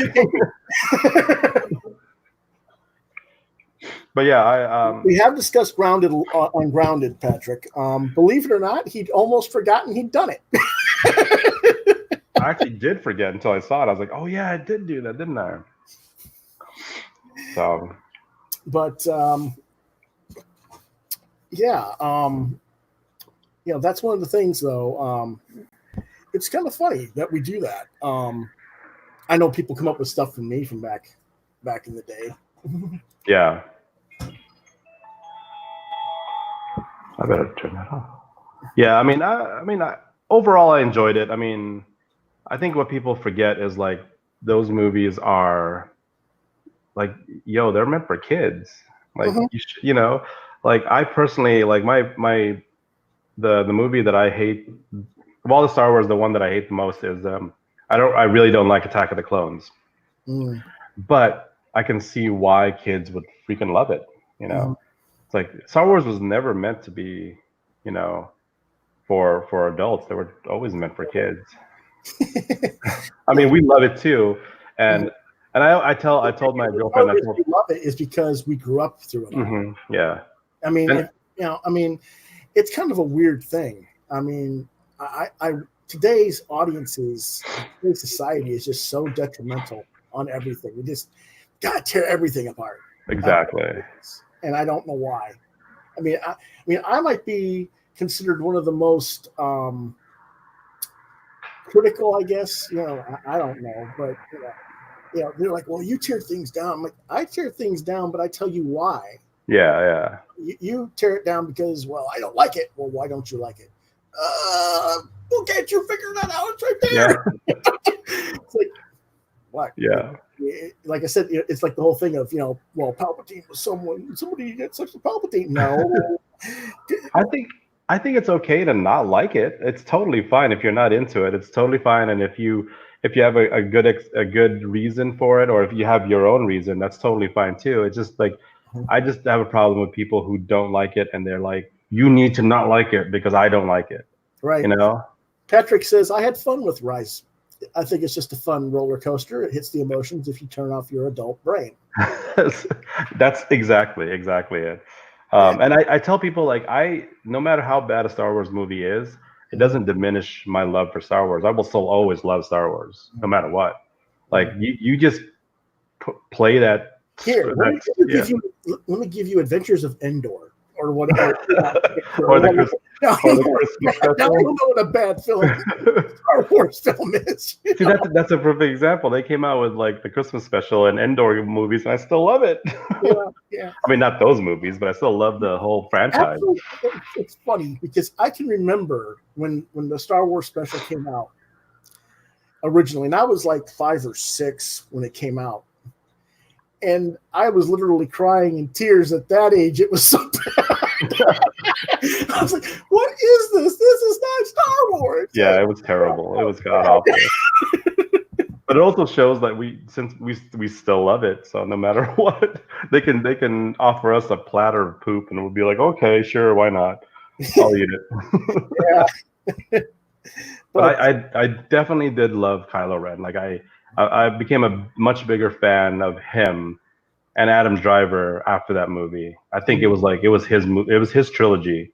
But yeah, we have discussed Ungrounded, Patrick. Believe it or not, he'd almost forgotten he'd done it. I actually did forget until I saw it. I was like, oh yeah, I did do that, didn't I? So, but that's one of the things, though. It's kind of funny that we do that. I know people come up with stuff from me from back in the day. Yeah. I better turn that off. Yeah, I mean, overall, I enjoyed it. I mean, I think what people forget is like those movies are like, they're meant for kids. Like, like I personally like the movie that I hate of all the Star Wars, the one that I hate the most is I really don't like Attack of the Clones. But I can see why kids would freaking love it. It's like Star Wars was never meant to be, for adults. They were always meant for kids. I mean, we love it too, and I told my girlfriend that we love it is because we grew up through it. Yeah. I mean, it's kind of a weird thing. I mean, today's audiences, today's society is just so detrimental on everything. We just gotta tear everything apart. Exactly. And I don't know why. I mean, I might be considered one of the most critical, I guess. I don't know, but they're like, well, you tear things down. I'm like, I tear things down, but I tell you why. Yeah. You tear it down because, well, I don't like it. Well, why don't you like it? Well, can't you figure that out? It's right there. Yeah. It's like, what? Yeah. Like I said, it's like the whole thing of, well, Palpatine was somebody gets such a Palpatine. No. I think it's okay to not like it. It's totally fine if you're not into it. It's totally fine, and if you have a good reason for it, or if you have your own reason, that's totally fine too. It's just like, I just have a problem with people who don't like it, and they're like, you need to not like it because I don't like it. Right. Patrick says, I had fun with Rise. I think it's just a fun roller coaster. It hits the emotions if you turn off your adult brain. That's exactly it. And I tell people, like, no matter how bad a Star Wars movie is, it doesn't diminish my love for Star Wars. I will still always love Star Wars, no matter what. Like, you just play that. Here, let me give you Adventures of Endor, or whatever. or the Christmas special. Now you know what a bad film, Star Wars film is. See, that's a perfect example. They came out with like the Christmas special and Endor movies, and I still love it. Yeah. I mean, not those movies, but I still love the whole franchise. Actually, it's funny because I can remember when the Star Wars special came out originally, and I was like 5 or 6 when it came out. And I was literally crying in tears at that age. It was so bad. I was like, what is this? This is not Star Wars. Yeah, it was terrible. It was god awful. But it also shows that we still love it. So no matter what, they can offer us a platter of poop and we'll be like, okay, sure, why not? I'll eat it. Yeah. But I definitely did love Kylo Ren. Like I became a much bigger fan of him and Adam Driver after that movie. I think it was his trilogy,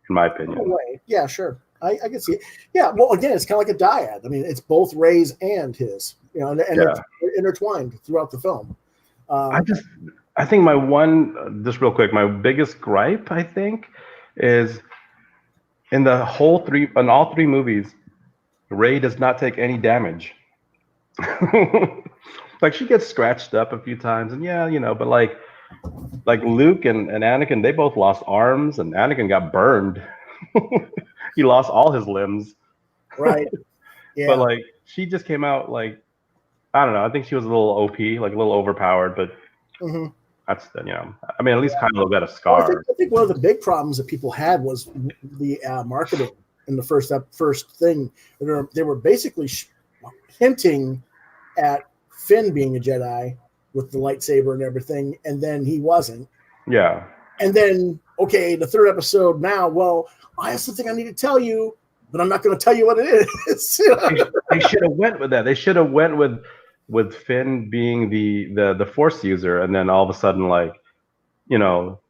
in my opinion. No way. Yeah, sure. I can see it. Yeah, well, again, it's kind of like a dyad. I mean, it's both Rey's and his, and they're intertwined throughout the film. I think my one, just real quick, my biggest gripe, I think, is in all 3 movies, Rey does not take any damage. Like, she gets scratched up a few times, and but like Luke and Anakin, they both lost arms, and Anakin got burned. He lost all his limbs. Right. Yeah. But like, she just came out like, I don't know. I think she was a little OP, like a little overpowered, but that's I mean, at least Kylo got a scar. Well, I think one of the big problems that people had was the marketing in the first thing. They were basically hinting at Finn being a Jedi with the lightsaber and everything, and then he wasn't. Yeah. And then, okay, the 3rd episode now, well, I have something I need to tell you, but I'm not going to tell you what it is. They should have went with that. They should have went with Finn being the Force user, and then all of a sudden, like,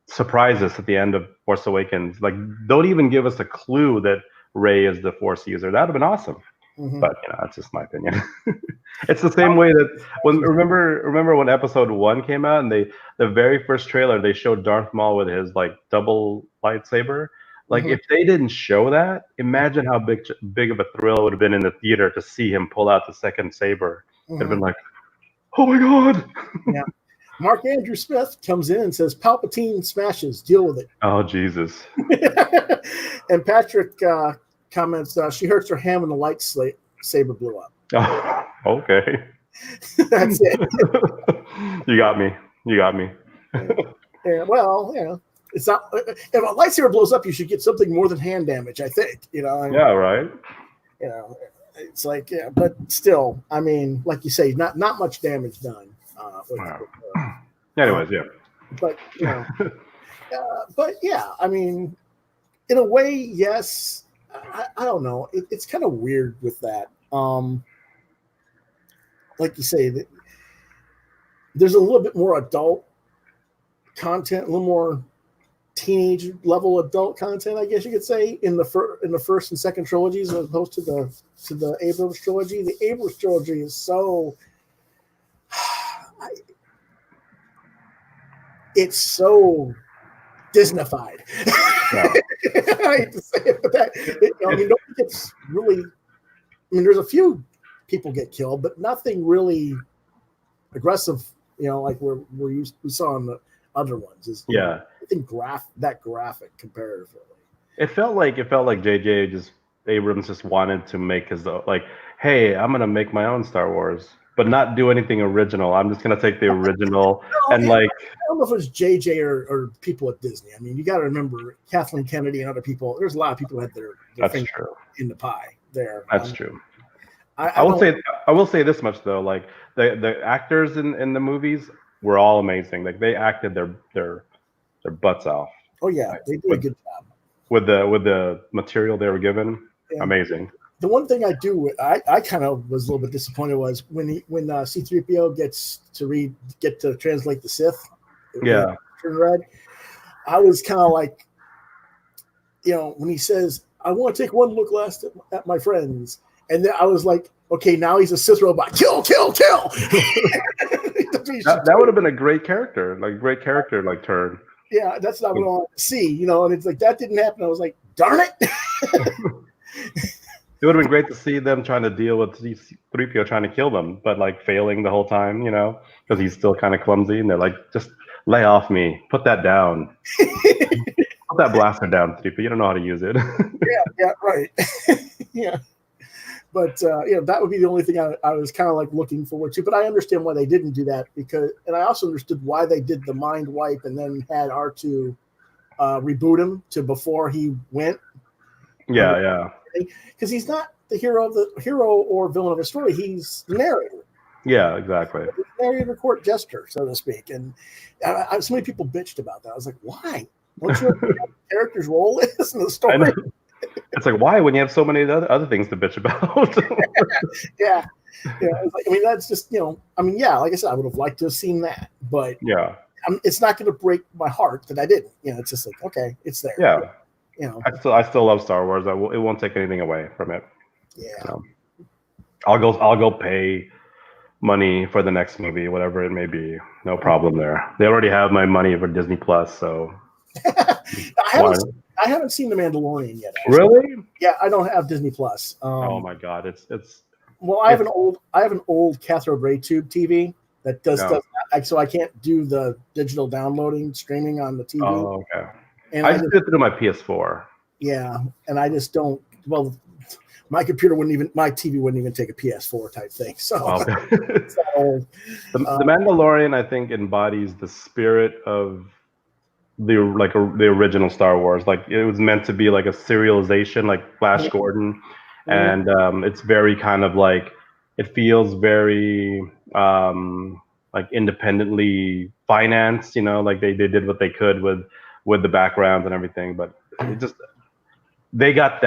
surprise us at the end of Force Awakens. Like, don't even give us a clue that Rey is the Force user. That would have been awesome. But that's just my opinion. It's the same way that remember when Episode 1 came out, and the very first trailer they showed Darth Maul with his like double lightsaber. Like, if they didn't show that, imagine how big of a thrill it would have been in the theater to see him pull out the second saber. It'd have been like, oh my god. Yeah. Mark Andrew Smith comes in and says, Palpatine smashes, deal with it. Oh, Jesus. And Patrick comments, she hurts her hand when the lightsaber blew up. Oh, okay. That's it. You got me. Yeah, well, it's not. If a lightsaber blows up, you should get something more than hand damage, I think. Yeah, right. It's like, but still, I mean, like you say, not much damage done. Anyways, yeah. But I mean, in a way, yes. I don't know. It's kind of weird with that. Like you say, there's a little bit more adult content, a little more teenage level adult content, I guess you could say, in the first and second trilogies, as opposed to the Abrams trilogy. The Abrams trilogy is so it's so Disneyfied. Yeah. I hate to say it, but nobody gets really. I mean, there's a few people get killed, but nothing really aggressive. Like we saw in the other ones. Is Yeah. I think that graphic comparatively. It felt like Abrams just wanted to make his like, hey, I'm gonna make my own Star Wars, but not do anything original. I'm just gonna take the original and like. I don't know if it was JJ or people at Disney. I mean, you got to remember Kathleen Kennedy and other people. There's a lot of people who had their finger in the pie there. That's true. I will say this much though, like the actors in the movies were all amazing. Like they acted their butts off. Oh yeah, they did a good job with the material they were given. Yeah. Amazing. The one thing I kind of was a little bit disappointed was when C-3PO gets to translate the Sith. Yeah. Turn red. I was kind of like, when he says, "I want to take one look last at my friends," and then I was like, okay, now he's a Sith robot. Kill, kill, kill. that would have been a great character, like turn. Yeah, that's not what I want to see, and it's like that didn't happen. I was like, darn it. It would have been great to see them trying to deal with C-3PO trying to kill them, but like failing the whole time, because he's still kind of clumsy, and they're like, just lay off me, put that down. Put that blaster down, 3PO. You don't know how to use it. yeah, right. Yeah. But that would be the only thing I was kind of like looking forward to. But I understand why they didn't do that and I also understood why they did the mind wipe and then had R2 reboot him to before he went. Yeah. Because he's not the hero or villain of a story. He's the narrator. Yeah, exactly. He's the narrator, court jester, so to speak. And so many people bitched about that. I was like, why? Don't you know what the character's role is in the story? It's like, why when you have so many other things to bitch about? Yeah. I mean, that's just, like I said, I would have liked to have seen that, but yeah, it's not going to break my heart that I didn't. It's just like, okay, it's there. Yeah. I still love Star Wars. It won't take anything away from it. Yeah. I'll go pay money for the next movie, whatever it may be. No problem there. They already have my money for Disney Plus, so. I haven't seen The Mandalorian yet. Actually. Really? Yeah, I don't have Disney Plus. Oh my God, it's. Well, I have an old Cathode Ray Tube TV that does so I can't do the digital downloading streaming on the TV. Oh, okay. And I just did it through my PS4. Yeah, and I just don't. Well, my TV wouldn't even take a PS4 type thing. So it's that old. The Mandalorian, I think, embodies the spirit of the original Star Wars. Like it was meant to be like a serialization, like Flash Gordon, and it's very kind of like it feels very like independently financed. Like they did what they could with the backgrounds and everything, but it just they got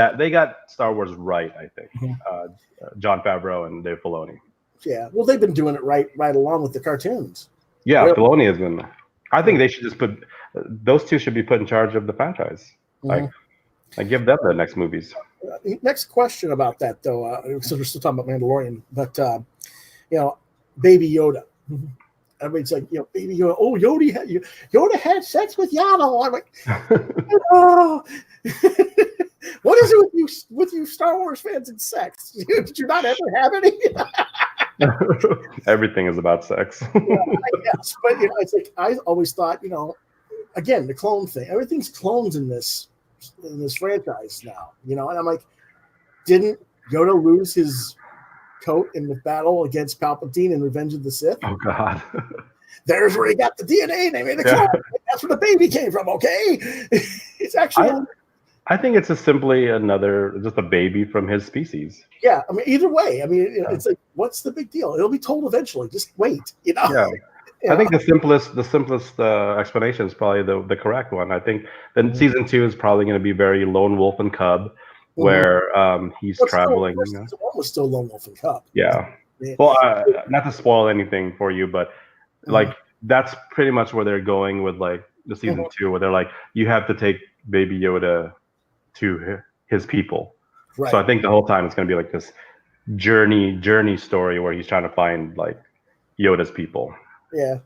Star Wars right, I think. Jon Favreau and Dave Filoni. Yeah, well, they've been doing it right along with the cartoons. Yeah, really? Filoni has been. I think they should just put those two should be put in charge of the franchise. Like give them the next movies. Next question about that though, so we're still talking about Mandalorian, but Baby Yoda. Everybody's like, Baby Yoda. Oh, Yoda had sex with Yaddle. I'm like, oh. What is it with you Star Wars fans and sex? Did you not ever have any? Everything is about sex. I guess, but it's like I always thought, again, the clone thing. Everything's clones in this franchise now, and I'm like, didn't Yoda lose his coat in the battle against Palpatine in Revenge of the Sith? Oh God. There's where he got the DNA. They made the clone. That's where the baby came from. Okay, it's actually. I think it's just simply just a baby from his species. Yeah, I mean, either way, it's like, what's the big deal? It'll be told eventually. Just wait, Yeah. I think the simplest explanation is probably the correct one. I think then season 2 is probably going to be very Lone Wolf and Cub, where he's traveling. Season 1 was still Lone Wolf and Cub. Yeah. Well, not to spoil anything for you, but like that's pretty much where they're going with like the season 2, where they're like, you have to take Baby Yoda to his people. Right. So I think the whole time it's going to be like this journey story where he's trying to find like Yoda's people. Yeah.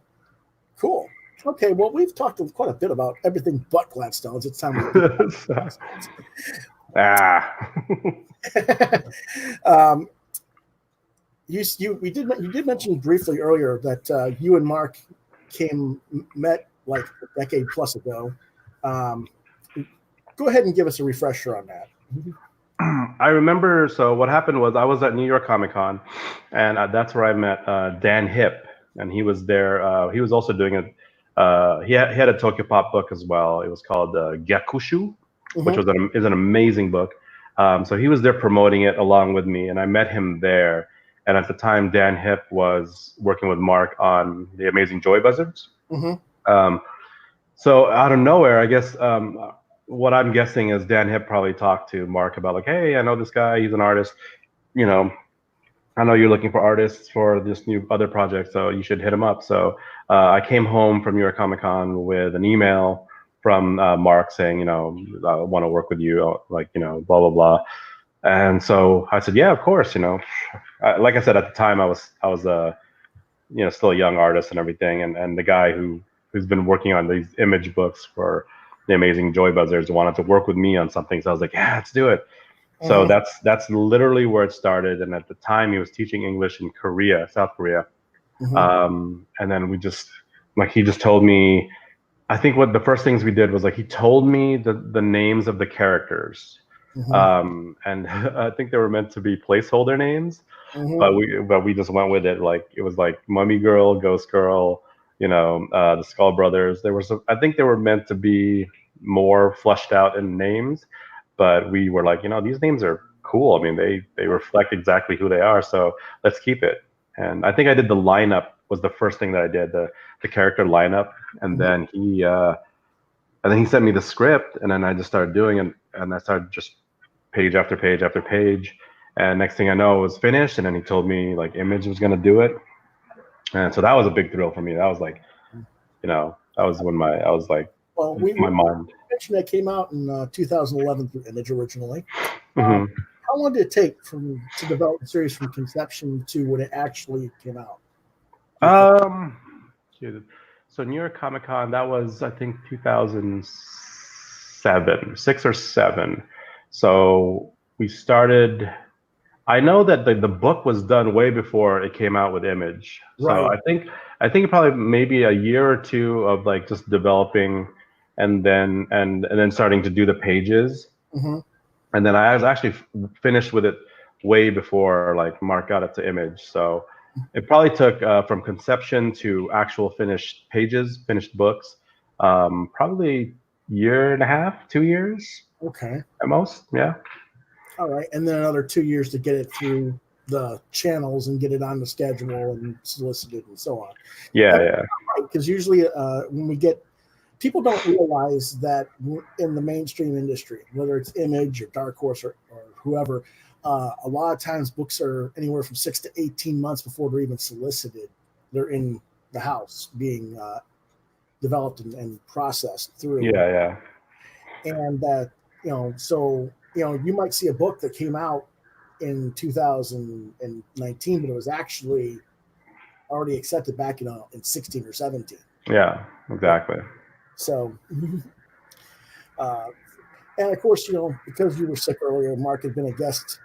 Cool. Okay, well, we've talked quite a bit about everything but Gladstones. It's time we um, you did mention briefly earlier that you and Mark met like a decade plus ago. Go ahead and give us a refresher on that. I remember. So what happened was I was at New York Comic Con, and that's where I met Dan Hipp, and he was there. He was also doing a. He had a Tokyo Pop book as well. It was called Gyakushu, which is an amazing book. So he was there promoting it along with me, and I met him there. And at the time, Dan Hipp was working with Mark on the Amazing Joy Buzzards. So out of nowhere, I guess what I'm guessing is Dan Hipp probably talked to Mark about like, hey, I know this guy, he's an artist, you know, I know you're looking for artists for this new other project, so you should hit him up. So I came home from New York Comic Con with an email from Mark saying, you know, I want to work with you, like, you know, blah blah blah. And so I said, yeah, of course, you know. Like I said at the time, I was you know, still a young artist and everything, and the guy who's been working on these image books for the Amazing Joy Buzzards wanted to work with me on something, so I was like, yeah, let's do it. So that's literally where it started. And at the time, he was teaching English in Korea, South Korea. And then he just told me, I think what the first things we did was like he told me the names of the characters. And I think they were meant to be placeholder names, but we just went with it. Like it was like Mummy Girl, Ghost Girl, you know, the Skull Brothers. I think they were meant to be more fleshed out in names. But we were like, you know, these names are cool. I mean, they reflect exactly who they are. So let's keep it. And I think I did the lineup was the first thing that I did, the character lineup. And then he sent me the script, and then I just started doing it, and I started just page after page after page. And next thing I know, it was finished. And then he told me like Image was gonna do it. And so that was a big thrill for me. That was like, you know, that was when I was like, well, my mind. Mentioned that came out in 2011 through Image originally. How long did it take to develop the series from conception to when it actually came out? So New York Comic Con, that was I think 2007, 6 or 7. So we started. I know that the book was done way before it came out with Image. Right. So I think probably maybe a year or two of like just developing, and then starting to do the pages. And then I was actually finished with it way before like Mark got it to Image. So it probably took from conception to actual finished pages, finished books, probably year and a half, 2 years. Okay. At most, yeah. All right, and then another 2 years to get it through the channels and get it on the schedule and solicited and so on. Yeah. Because usually when we get, people don't realize that in the mainstream industry, whether it's Image or Dark Horse or whoever, a lot of times books are anywhere from 6 to 18 months before they're even solicited. They're in the house being developed and processed through. Yeah. And that, you know, so, you know, you might see a book that came out in 2019, but it was actually already accepted back in 16 or 17. Yeah, exactly. So, and of course, you know, because you were sick earlier, Mark had been a guest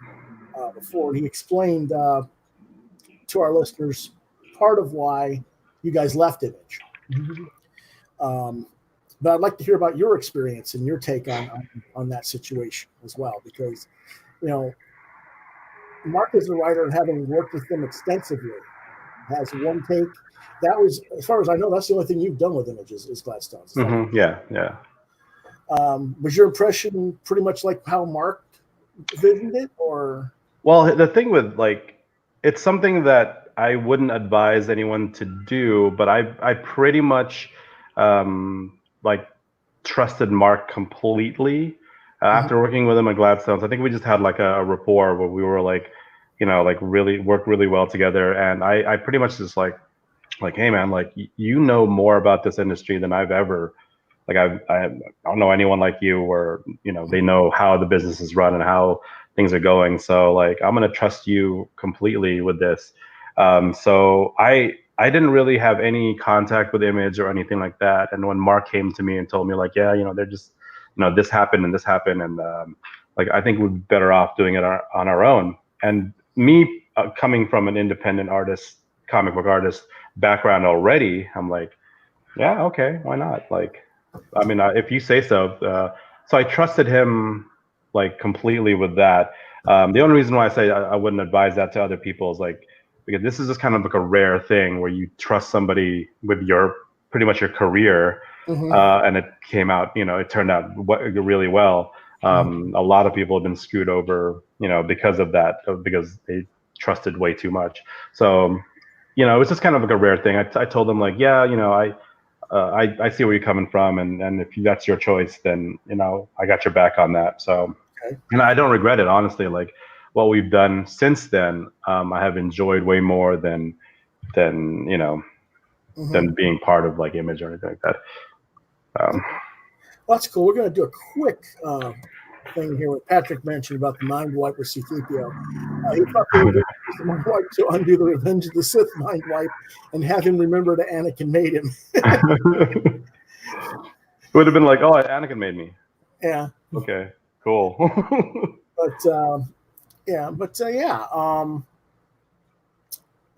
before, and he explained to our listeners part of why you guys left Image. But I'd like to hear about your experience and your take on that situation as well, because, you know, Mark is a writer, and having worked with them extensively, has one take. That was, as far as I know, that's the only thing you've done with Images is Gladstone's. Yeah. Was your impression pretty much like how Mark visioned it, or? Well, the thing with like, it's something that I wouldn't advise anyone to do, but I pretty much like trusted Mark completely after working with him at Gladstone's. I think we just had like a rapport where we were like, you know, like really worked really well together. And I pretty much just like, hey man, like you know more about this industry than I've ever. Like I don't know anyone like you, where, you know, they know how the business is run and how things are going. So like I'm gonna trust you completely with this. So I I didn't really have any contact with Image or anything like that. And when Mark came to me and told me like, yeah, they're just, this happened and this happened, and like I think we're better off doing it on our own. And me coming from an independent artist, comic book artist background already, I'm like, yeah, okay, why not? Like, I mean, if you say so. So I trusted him like completely with that. The only reason why I say I wouldn't advise that to other people is like, because this is just kind of like a rare thing where you trust somebody with pretty much your career, and it came out, it turned out really well. A lot of people have been screwed over, because of that, because they trusted way too much. So, it was just kind of like a rare thing. I told them like, yeah, I see where you're coming from, and if that's your choice, then I got your back on that. So, and I don't regret it, honestly. Like what we've done since then, I have enjoyed way more than than being part of like Image or anything like that. Well, that's cool. We're going to do a quick thing here. What Patrick mentioned about the mind wipe with C-3PO. He thought they would use the mind wipe to undo the Revenge of the Sith mind wipe and have him remember that Anakin made him. It would have been like, oh, Anakin made me. Yeah. Okay, cool.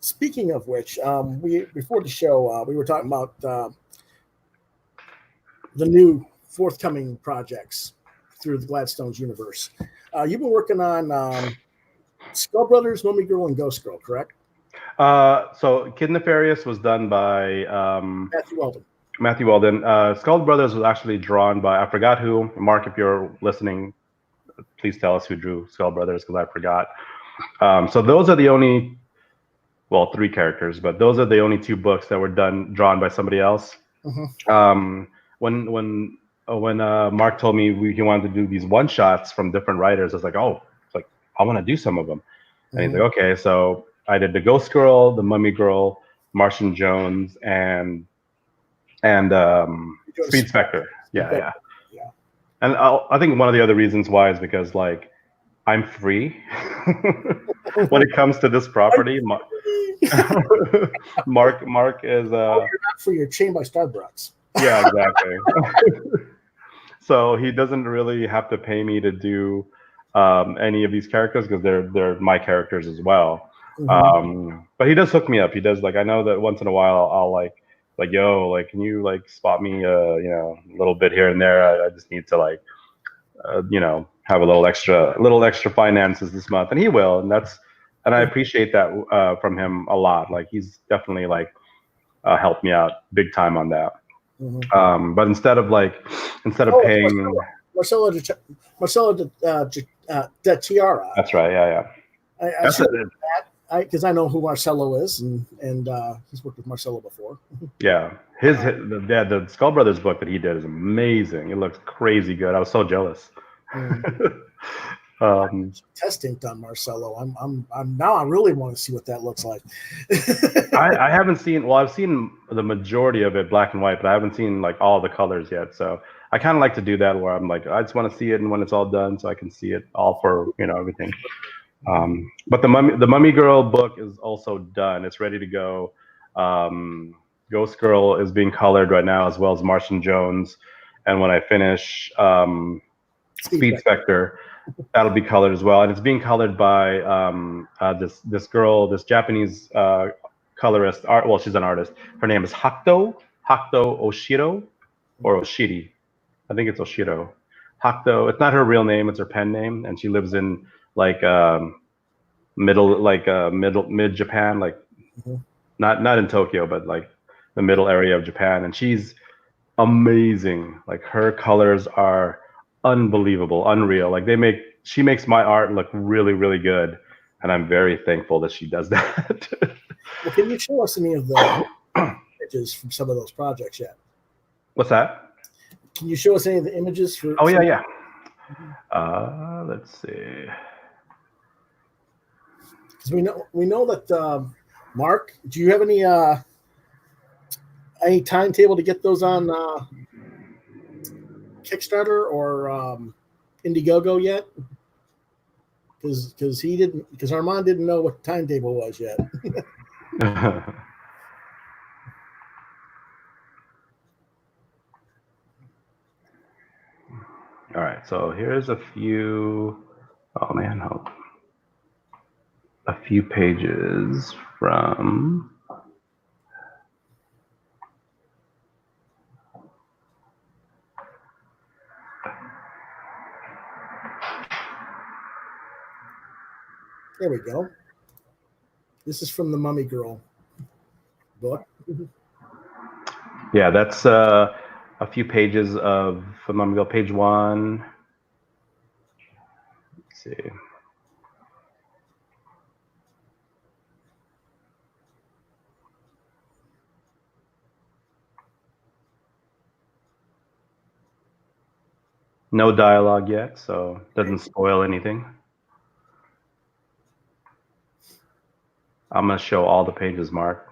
Speaking of which, before the show, we were talking about the new forthcoming projects through the Gladstone's universe. You've been working on Skull Brothers, Mummy Girl, and Ghost Girl, correct? So Kid Nefarious was done by Matthew Weldon. Skull Brothers was actually drawn by, I forgot who. Mark, if you're listening, please tell us who drew Skull Brothers, because I forgot. So those are the only, well, 3 characters, but those are the only 2 books that were drawn by somebody else. When Mark told me he wanted to do these one-shots from different writers, I was like, oh, it's like, I want to do some of them. And he's like, okay. So I did the Ghost Girl, the Mummy Girl, Martian Jones, and Speed Spectre. Yeah. And I think one of the other reasons why is because like I'm free when it comes to this property. Mark is you're not free, you're chained by Starbucks. Yeah, exactly. So he doesn't really have to pay me to do any of these characters, because they're my characters as well. But he does hook me up. He does, like, I know that once in a while I'll like yo, like, can you like spot me a little bit here and there? I just need to like have a little extra finances this month, and he will, and I appreciate that from him a lot. Like he's definitely like helped me out big time on that. But instead of paying Marcelo de Tiara. That's right. Yeah. Because I know who Marcelo is, and he's worked with Marcelo before. Yeah, the Skull Brothers book that he did is amazing. It looks crazy good. I was so jealous. Test inked on Marcelo. I'm now. I really want to see what that looks like. I haven't seen. Well, I've seen the majority of it black and white, but I haven't seen like all the colors yet. So I kind of like to do that, where I'm like, I just want to see it, and when it's all done, so I can see it all for everything. But the Mummy Girl book is also done. It's ready to go. Ghost Girl is being colored right now, as well as Martian Jones. And when I finish Speed Spectre, that'll be colored as well. And it's being colored by this Japanese colorist. Well, she's an artist. Her name is Hakuto Oshiro, or Oshiri. I think it's Oshiro. Hakuto. It's not her real name. It's her pen name, and she lives in like mid Japan, like not in Tokyo, but like the middle area of Japan. And she's amazing. Like her colors are unbelievable, unreal. Like she makes my art look really, really good, and I'm very thankful that she does that. Well, can you show us any of the images from some of those projects yet? What's that? Can you show us any of the images for? Oh yeah. Let's see. Because we know that Mark, do you have any timetable to get those on Kickstarter or Indiegogo yet? Because Armand didn't know what the timetable was yet. All right, so here's a few. Oh man, a few pages from. There we go. This is from the Mummy Girl book. Yeah, that's a few pages of from Manga, page 1. Let's see. No dialogue yet, so doesn't spoil anything. I'm gonna show all the pages, Mark.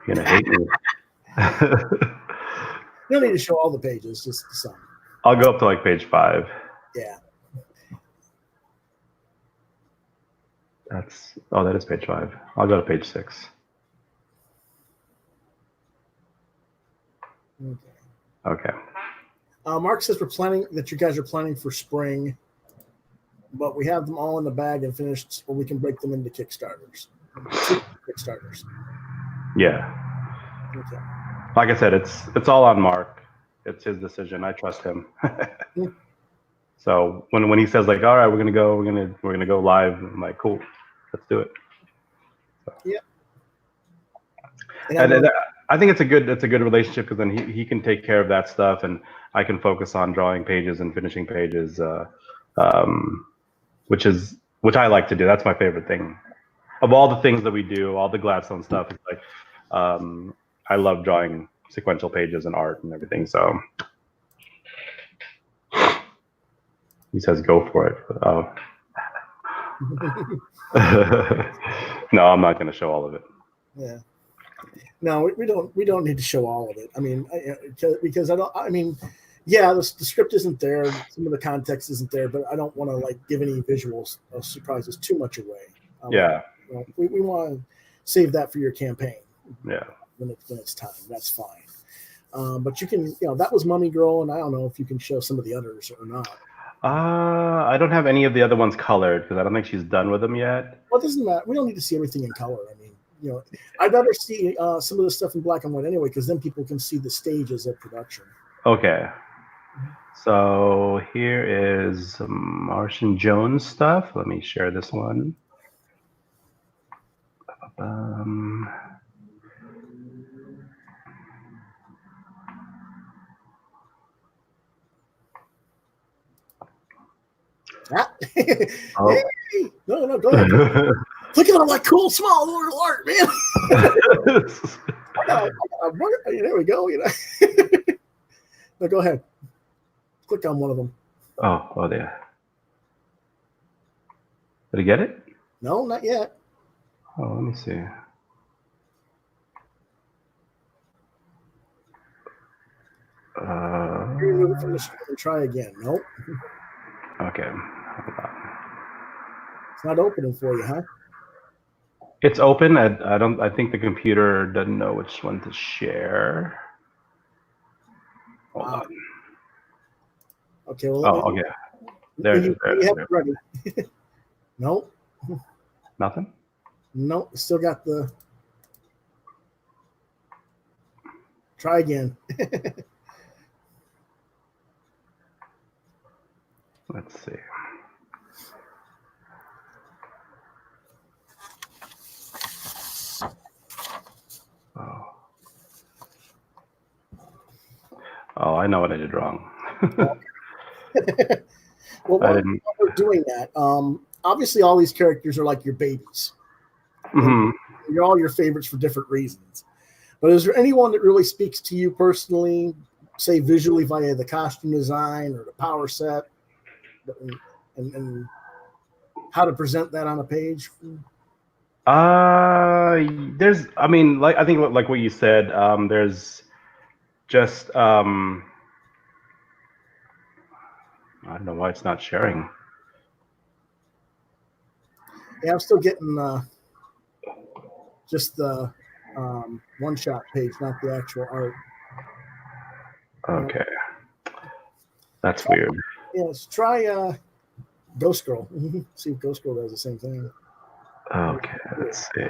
You're gonna hate me. You don't need to show all the pages, just some. I'll go up to like page 5. Yeah. That is page 5. I'll go to page 6. Okay. Mark says we're planning that you guys are planning for spring, but we have them all in the bag and finished, or we can break them into Kickstarters. Kickstarters. Yeah. Okay. Like I said, it's all on Mark. It's his decision. I trust him. So when he says like, all right, we're gonna go live, I'm like, cool, let's do it. So. Yeah. And I think it's a good relationship because then he can take care of that stuff and I can focus on drawing pages and finishing pages, which I like to do. That's my favorite thing. Of all the things that we do, all the Gladstone stuff, it's like I love drawing sequential pages and art and everything. So he says, "Go for it." Oh. No, I'm not going to show all of it. Yeah. No, we don't need to show all of it. I mean, because I don't. I mean, yeah, the script isn't there. Some of the context isn't there, but I don't want to like give any visuals surprises too much away. Yeah. We want to save that for your campaign. Yeah. When it's time, that's fine. But you can, that was Mummy Girl, and I don't know if you can show some of the others or not. I don't have any of the other ones colored because I don't think she's done with them yet. Well, it doesn't matter. We don't need to see everything in color. I mean, I'd rather see some of the stuff in black and white anyway, because then people can see the stages of production. Okay. So here is some Martian Jones stuff. Let me share this one. Oh. Hey, no, go ahead. Look at all that cool small little art, man. There we go. No, go ahead. Click on one of them. Oh, there. Did I get it? No, not yet. Oh, let me see. Remove it from the screen and try again. Nope. Okay. It's not opening for you, huh? It's open. I think the computer doesn't know which one to share. Hold on. Okay. Well. Okay. There it is. You have it ready. Nope. Nothing. Nope. Still got the. Try again. Let's see. Oh, I know what I did wrong. Well, while we're doing that, obviously all these characters are like your babies. Mm-hmm. You're all your favorites for different reasons. But is there anyone that really speaks to you personally, say visually via the costume design or the power set, and how to present that on a page? I think like what you said, there's just I don't know why it's not sharing. Yeah, I'm still getting just the one-shot page, not the actual art. Okay. That's weird. Let's try Ghost Girl. See if Ghost Girl does the same thing. Okay, let's see.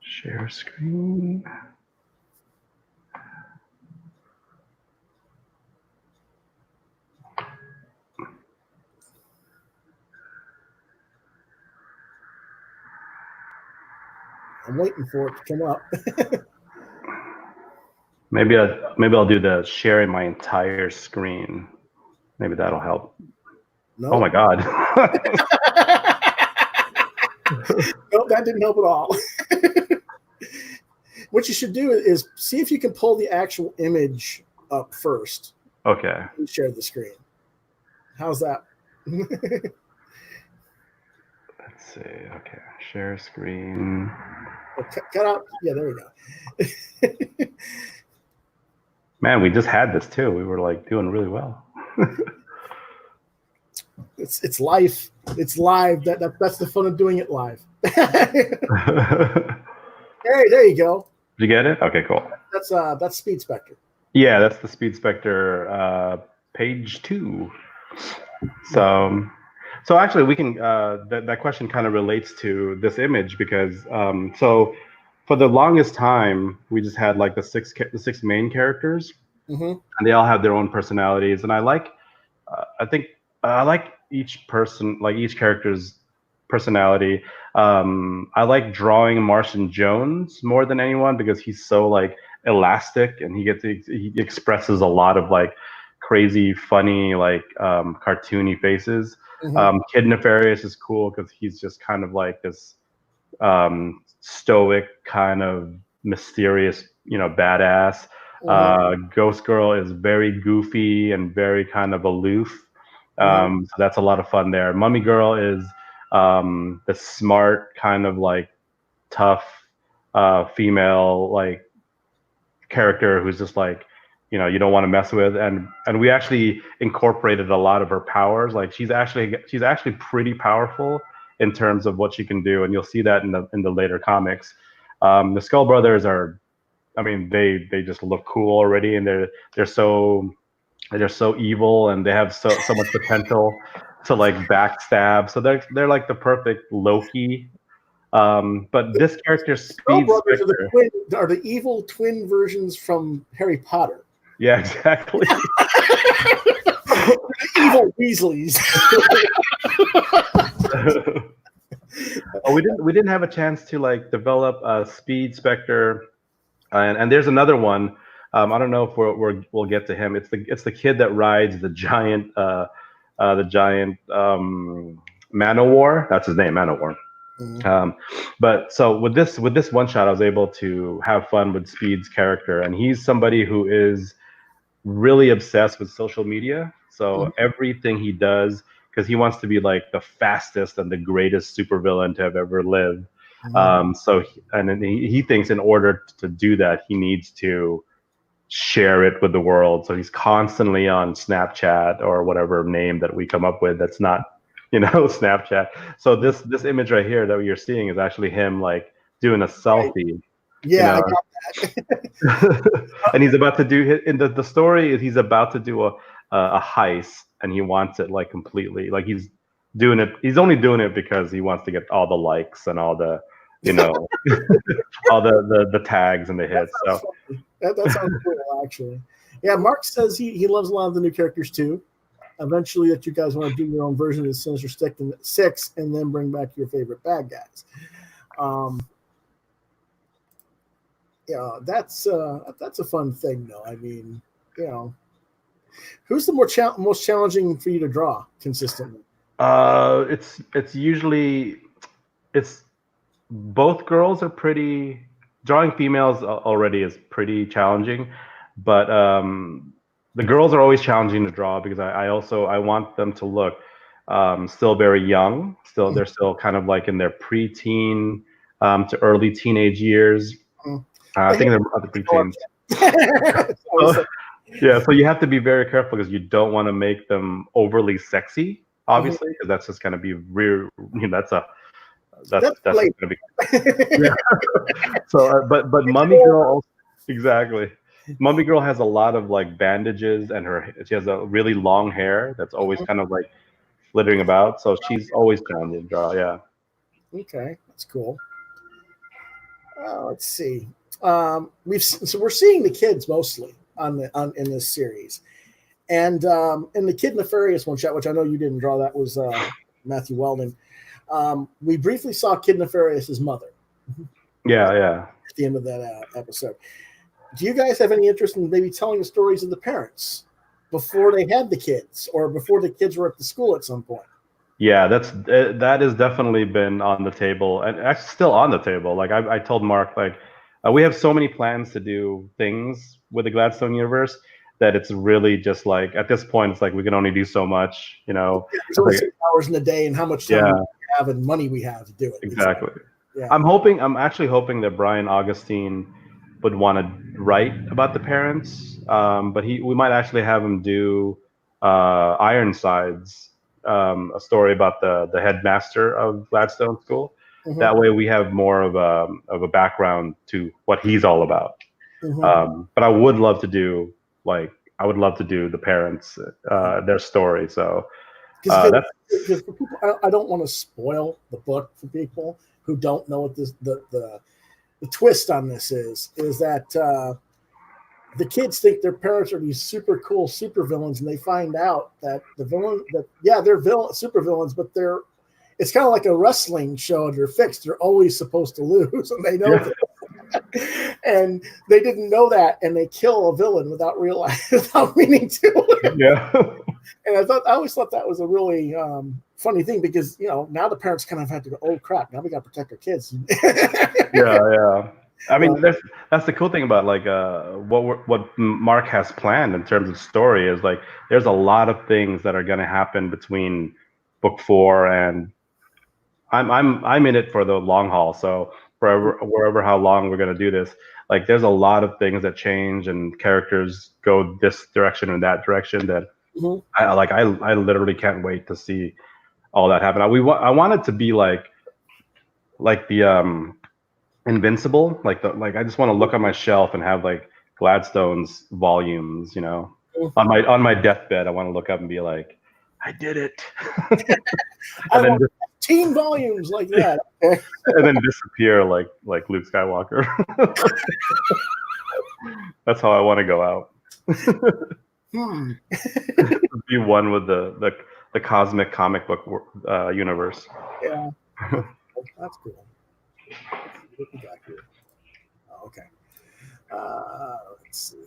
Share screen. I'm waiting for it to come up. Maybe I'll do the sharing my entire screen. Maybe that'll help. Nope. Oh my God. Nope, that didn't help at all. What you should do is see if you can pull the actual image up first. Okay. And share the screen. How's that? Let's see. Okay. Share screen. Oh, cut out. Yeah, there we go. Man, we just had this too. We were like doing really well. It's life. It's live. That's the fun of doing it live. Hey, there you go. Did you get it? Okay, cool. That's Speed Spectre. Yeah, that's the Speed Spectre page 2. So actually we can that question kind of relates to this image because so for the longest time we just had like the six main characters, and they all have their own personalities, and I like each person, like each character's personality. I like drawing Martian Jones more than anyone because he's so like elastic, and he expresses a lot of like crazy, funny, like cartoony faces. Kid Nefarious is cool because he's just kind of like this stoic, kind of mysterious, badass. Ghost Girl is very goofy and very kind of aloof. So that's a lot of fun there. Mummy Girl is the smart, kind of like tough female like character who's just like, you don't want to mess with, and we actually incorporated a lot of her powers. Like she's actually pretty powerful in terms of what she can do, and you'll see that in the later comics. The Skull Brothers are, I mean, they just look cool already, and they're so evil, and they have so much potential to like backstab. So they're like the perfect Loki. But this character, Speed Spectre, are the evil twin versions from Harry Potter. Yeah, exactly. Evil Weasleys. We didn't have a chance to like develop a Speed Spectre, and there's another one. I don't know if we'll get to him. It's the kid that rides the giant Manowar. That's his name, Manowar. But so with this one shot, I was able to have fun with Speed's character, and he's somebody who is really obsessed with social media. So everything he does, because he wants to be like the fastest and the greatest supervillain to have ever lived. So he thinks in order to do that, he needs to share it with the world. So he's constantly on Snapchat or whatever name that we come up with that's not, Snapchat. So this image right here that you're seeing is actually him like doing a selfie. Yeah, I got that. And he's about to do in the story is he's about to do a heist, and he wants it like completely, like he's doing it. He's only doing it because he wants to get all the likes and all the, all the tags and the hits. So that sounds cool, actually. Yeah, Mark says he loves a lot of the new characters too. Eventually, that you guys want to do your own version of Sinister Six, and then bring back your favorite bad guys. Yeah, that's a fun thing, though. I mean, who's the most challenging for you to draw consistently? It's usually both girls are pretty. Drawing females already is pretty challenging, but the girls are always challenging to draw because I want them to look still very young. They're still kind of like in their preteen to early teenage years. I think they're the preteens. Yeah, so you have to be very careful because you don't want to make them overly sexy, obviously, because that's just going to be real. That's a That's late. going to be. Yeah. So, but Mummy Girl, exactly. Mummy Girl has a lot of like bandages, and she has a really long hair that's always kind of like flittering about. So she's always challenging to draw. Yeah. Okay, that's cool. Let's see. We're seeing the kids mostly in this series, and in the Kid Nefarious one shot, which I know you didn't draw, that was Matthew Weldon. We briefly saw Kid Nefarious's mother. Yeah, yeah. At the end of that episode, do you guys have any interest in maybe telling the stories of the parents before they had the kids, or before the kids were at the school at some point? Yeah, that has definitely been on the table, and actually still on the table. Like I told Mark, like we have so many plans to do things with the Gladstone universe that it's really just like at this point it's like we can only do so much, you know. Yeah, there's only 6 hours in a day, and how much time we have and money we have to do it. Exactly. Yeah. I'm actually hoping that Brian Augustine would want to write about the parents, but we might actually have him do Ironsides. A story about the headmaster of Gladstone School. Mm-hmm. That way, we have more of a background to what he's all about. Mm-hmm. But I would love to do the parents, their story. So because for people, I don't want to spoil the book for people who don't know what the twist on this is that. The kids think their parents are these super cool supervillains, and they find out that they're super villains, but it's kind of like a wrestling show. They're fixed. They're always supposed to lose, and they know that. And they didn't know that, and they kill a villain without meaning to. Yeah. And I always thought that was a really funny thing, because now the parents kind of have to go, oh crap, now we got to protect our kids. Yeah. I mean, that's the cool thing about like what Mark has planned in terms of story is like there's a lot of things that are going to happen between book 4 and I'm in it for the long haul. So wherever how long we're going to do this, like there's a lot of things that change and characters go this direction and that direction that I literally can't wait to see all that happen. I want it to be like the Invincible, like I just want to look on my shelf and have like Gladstone's volumes, on my deathbed. I want to look up and be like, I did it. And then 15 volumes like that, and then disappear like Luke Skywalker. That's how I want to go out. Be one with the cosmic comic book universe. Yeah, that's cool. What we got here? Oh, okay. Let's see.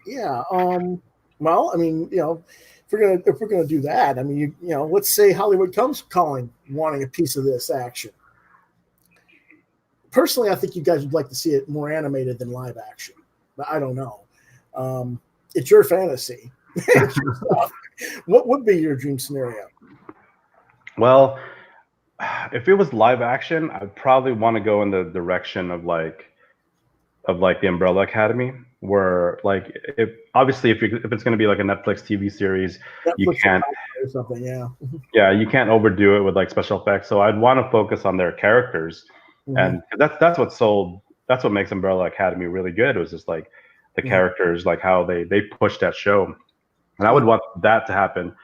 Yeah. Well, I mean, if we're gonna do that, I mean, let's say Hollywood comes calling, wanting a piece of this action. Personally, I think you guys would like to see it more animated than live action, but I don't know. It's your fantasy. It's your stuff. What would be your dream scenario? Well, if it was live action, I'd probably want to go in the direction of like the Umbrella Academy, where like if it's going to be like a Netflix TV series, you can't or something, you can't overdo it with like special effects. So I'd want to focus on their characters, and that's what makes Umbrella Academy really good. It was just like the characters, like how they pushed that show, and I would want that to happen.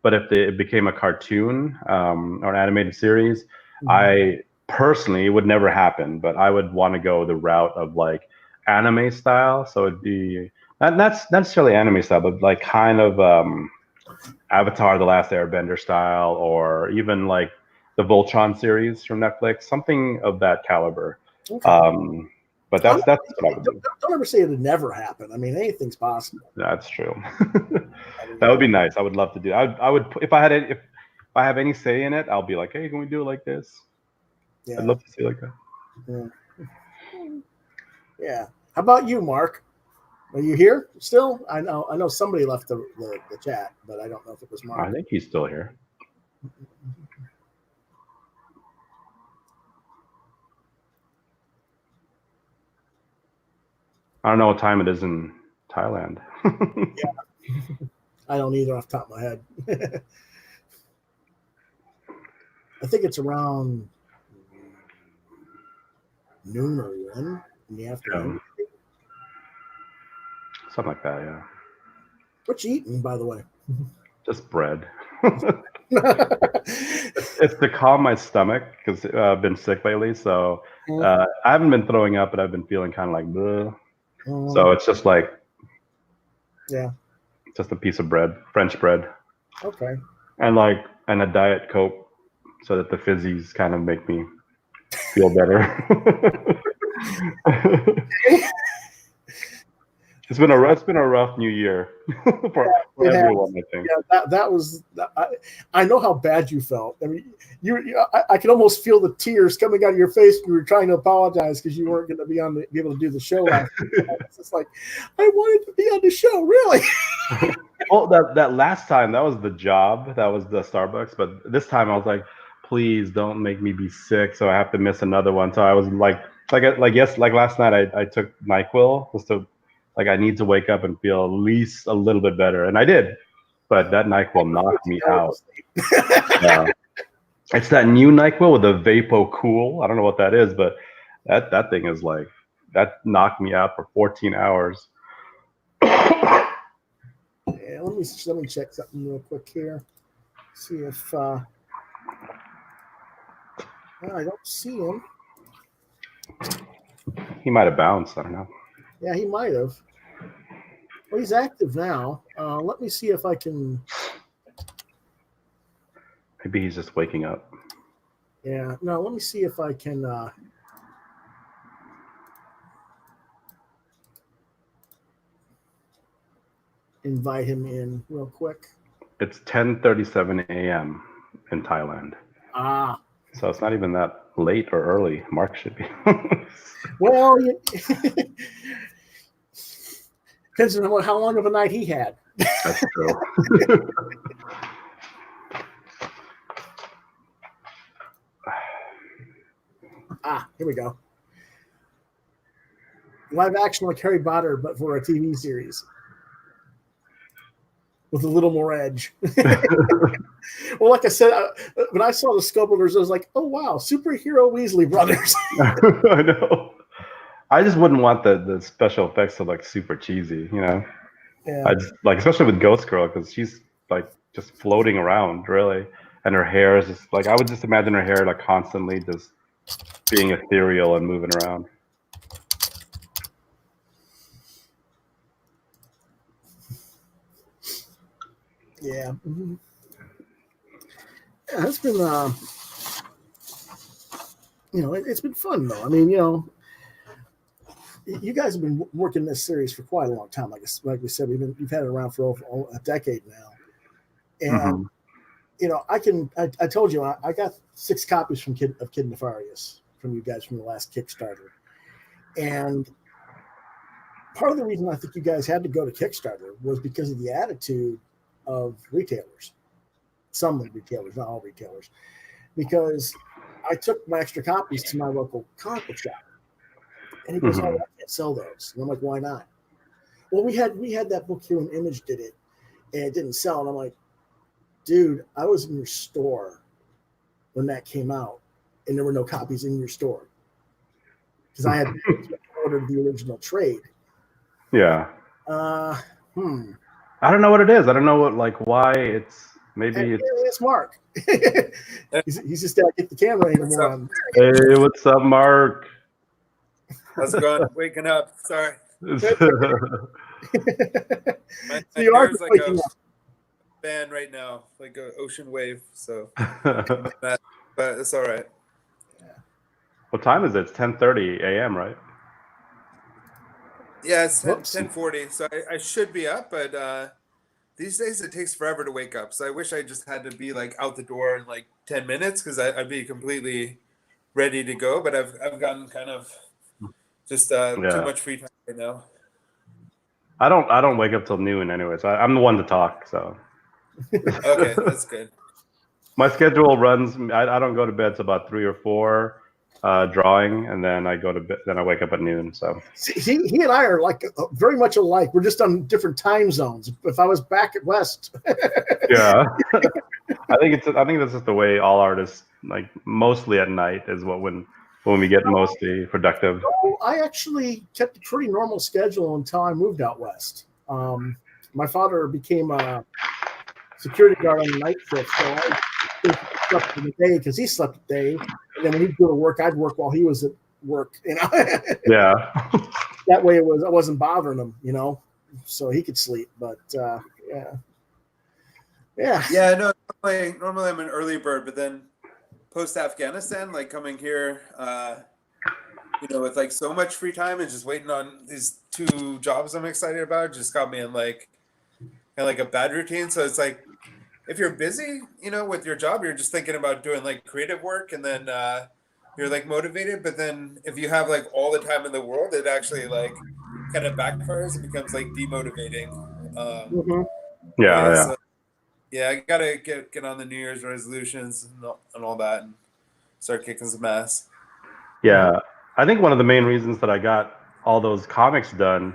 But if it became a cartoon or an animated series, I personally, it would never happen. But I would want to go the route of like anime style. So it'd be not necessarily anime style, but like kind of Avatar: The Last Airbender style, or even like the Voltron series from Netflix, something of that caliber. Okay. But that's what I would do. Don't ever say it would never happen. I mean, anything's possible. That's true. That would be nice. I would love to do. I would if I have any say in it, I'll be like, hey, can we do it like this? Yeah. I'd love to see it like that. Yeah. How about you, Mark? Are you here still? I know somebody left the chat, but I don't know if it was Mark. I think he's still here. I don't know what time it is in Thailand. Yeah. I don't either off the top of my head. I think it's around noon or 1 in the afternoon. Something like that, yeah. What you eating, by the way? Just bread. It's to calm my stomach because I've been sick lately. So I haven't been throwing up, but I've been feeling kind of like bleh. So it's just like, just a piece of bread, French bread. Okay. And a Diet Coke so that the fizzies kind of make me feel better. It's been a rough new year for everyone, I think. Yeah, that was. I know how bad you felt. I mean, I could almost feel the tears coming out of your face. You were trying to apologize because you weren't going to be able to do the show. It's just like, I wanted to be on the show, really. Well, that last time, that was the job. That was the Starbucks. But this time, I was like, please don't make me be sick, so I have to miss another one. So I was like last night, I took NyQuil just to. Like, I need to wake up and feel at least a little bit better. And I did. But that NyQuil knocked me out. It's that new NyQuil with the Vapo Cool. I don't know what that is, but that thing is like, that knocked me out for 14 hours. Yeah, let me check something real quick here. See if I don't see him. He might have bounced. I don't know. Yeah, he might have. Well, he's active now. Let me see if I can. Maybe he's just waking up. Yeah, no, let me see if I can invite him in real quick. It's 10:37 a.m. in Thailand. So it's not even that late or early. Mark should be. Well, depends on how long of a night he had. That's true. Here we go. Live action like Harry Potter, but for a TV series. With a little more edge. Well, like I said, when I saw the sculptors, I was like, oh, wow, superhero Weasley brothers. I know. I just wouldn't want the special effects to look super cheesy, you know? Yeah. I just, like, especially with Ghost Girl, because she's like just floating around, really. And her hair is just like, I would just imagine her hair like constantly just being ethereal and moving around. Yeah. Mm-hmm. Yeah, it's been, it's been fun, though. I mean, you guys have been working this series for quite a long time. Like we said, we've had it around for over a decade now. And, I told you, I got 6 copies of Kid Nefarious from you guys from the last Kickstarter. And part of the reason I think you guys had to go to Kickstarter was because of the attitude of retailers. Some retailers, not all retailers. Because I took my extra copies to my local comic book shop. And he goes, oh, I can't sell those. And I'm like, why not? Well, we had that book here when Image did it, and it didn't sell. And I'm like, dude, I was in your store when that came out, and there were no copies in your store. Because I had ordered the original trade. Yeah. I don't know what it is. I don't know why it's maybe it's Mark. he's just got to get the camera anymore on. Hey, what's up, Mark? How's it going? Waking up. Sorry. my you are like a fan right now, like an ocean wave. So, but it's all right. What time is it? It's 10:30 a.m., right? Yeah, it's 10:40. So I should be up, but these days it takes forever to wake up. So I wish I just had to be like out the door in like 10 minutes because I'd be completely ready to go. But I've gotten kind of just too much free time right now. I don't wake up till noon anyway, so I'm the one to talk. So okay, that's good. My schedule runs. I don't go to bed till about 3 or 4, drawing, and then I go to bed. Then I wake up at noon. So he and I are like very much alike. We're just on different time zones. If I was back at West, yeah. I think that's just the way all artists, like mostly at night, is when we get mostly productive. So I actually kept a pretty normal schedule until I moved out west. My father became a security guard on the night shift, so I basically slept in the day because he slept at day, and then when he'd go to work, I'd work while he was at work. Yeah. That way I wasn't bothering him, so he could sleep. But yeah. Yeah, no, normally I'm an early bird, but then post Afghanistan, like coming here, with like so much free time and just waiting on these 2 jobs I'm excited about, just got me in like kind of like a bad routine. So it's like if you're busy, with your job, you're just thinking about doing like creative work, and then you're like motivated. But then if you have like all the time in the world, it actually like kind of backfires and becomes like demotivating. Yeah. So, yeah, I gotta get on the New Year's resolutions and all that, and start kicking some ass. Yeah, I think one of the main reasons that I got all those comics done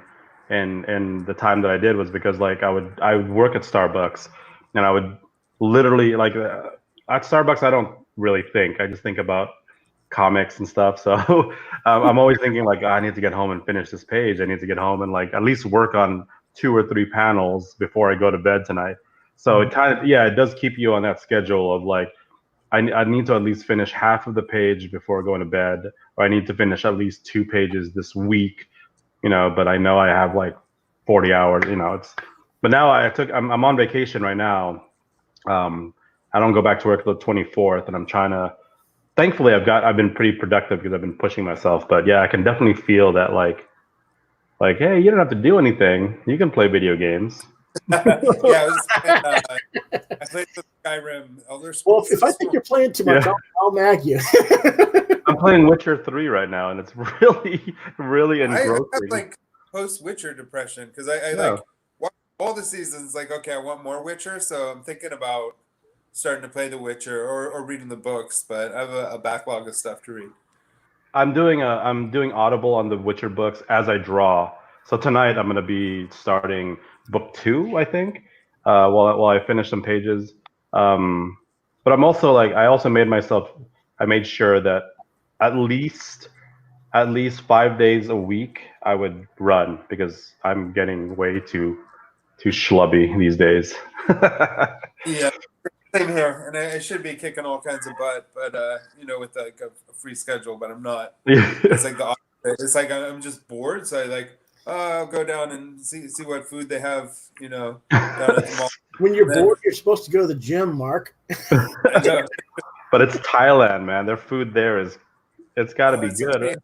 in the time that I did was because like I would work at Starbucks, and I would literally like at Starbucks I don't really think, I just think about comics and stuff. So I'm always thinking like, I need to get home and finish this page. I need to get home and like at least work on 2 or 3 panels before I go to bed tonight. So it kind of, it does keep you on that schedule of like, I need to at least finish half of the page before going to bed, or I need to finish at least 2 pages this week, but I know I have like 40 hours, but now I'm on vacation right now. I don't go back to work till the 24th, and I'm trying to, thankfully I've been pretty productive because I've been pushing myself, but yeah, I can definitely feel that like, hey, you don't have to do anything. You can play video games. I played the Skyrim Elder Scrolls. Well, if I think you're playing too much, I'll mag you. I'm playing Witcher 3 right now, and it's really, really engrossing. I have like post-Witcher depression because I like watch all the seasons. Like, okay, I want more Witcher, so I'm thinking about starting to play The Witcher or reading the books. But I have a backlog of stuff to read. I'm doing Audible on the Witcher books as I draw. So tonight I'm going to be starting book 2, I think, while I finish some pages. But I'm also like, I made sure that at least 5 days a week I would run, because I'm getting way too schlubby these days. Yeah, same here, and I should be kicking all kinds of butt, but with like a free schedule, but I'm not. It's like the opposite. It's like I'm just bored, so I like, I'll go down and see what food they have, down at the mall. When you're bored, you're supposed to go to the gym, Mark. But it's Thailand, man. Their food there it's got to be good. Right?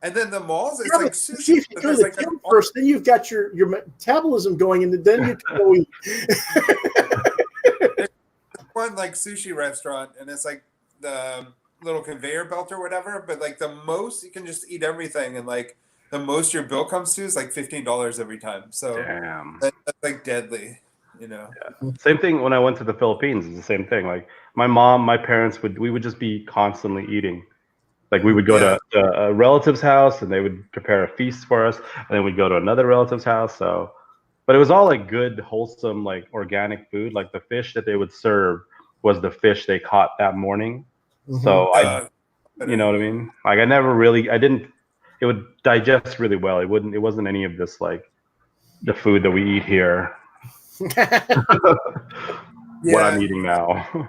And then the malls, it's like see, if you go to the gym first, then you've got your metabolism going, and then you can go eat. One like sushi restaurant, and it's like the little conveyor belt or whatever, but like the most you can just eat everything, and like the most your bill comes to is like $15 every time. So damn, that's like deadly, Yeah. Same thing when I went to the Philippines. It's the same thing. Like my parents we would just be constantly eating. Like we would go to a relative's house, and they would prepare a feast for us, and then we'd go to another relative's house. So, but it was all like good, wholesome, like organic food. Like the fish that they would serve was the fish they caught that morning. So you know what I mean? Like it would digest really well. It wasn't any of this like the food that we eat here. What I'm eating now.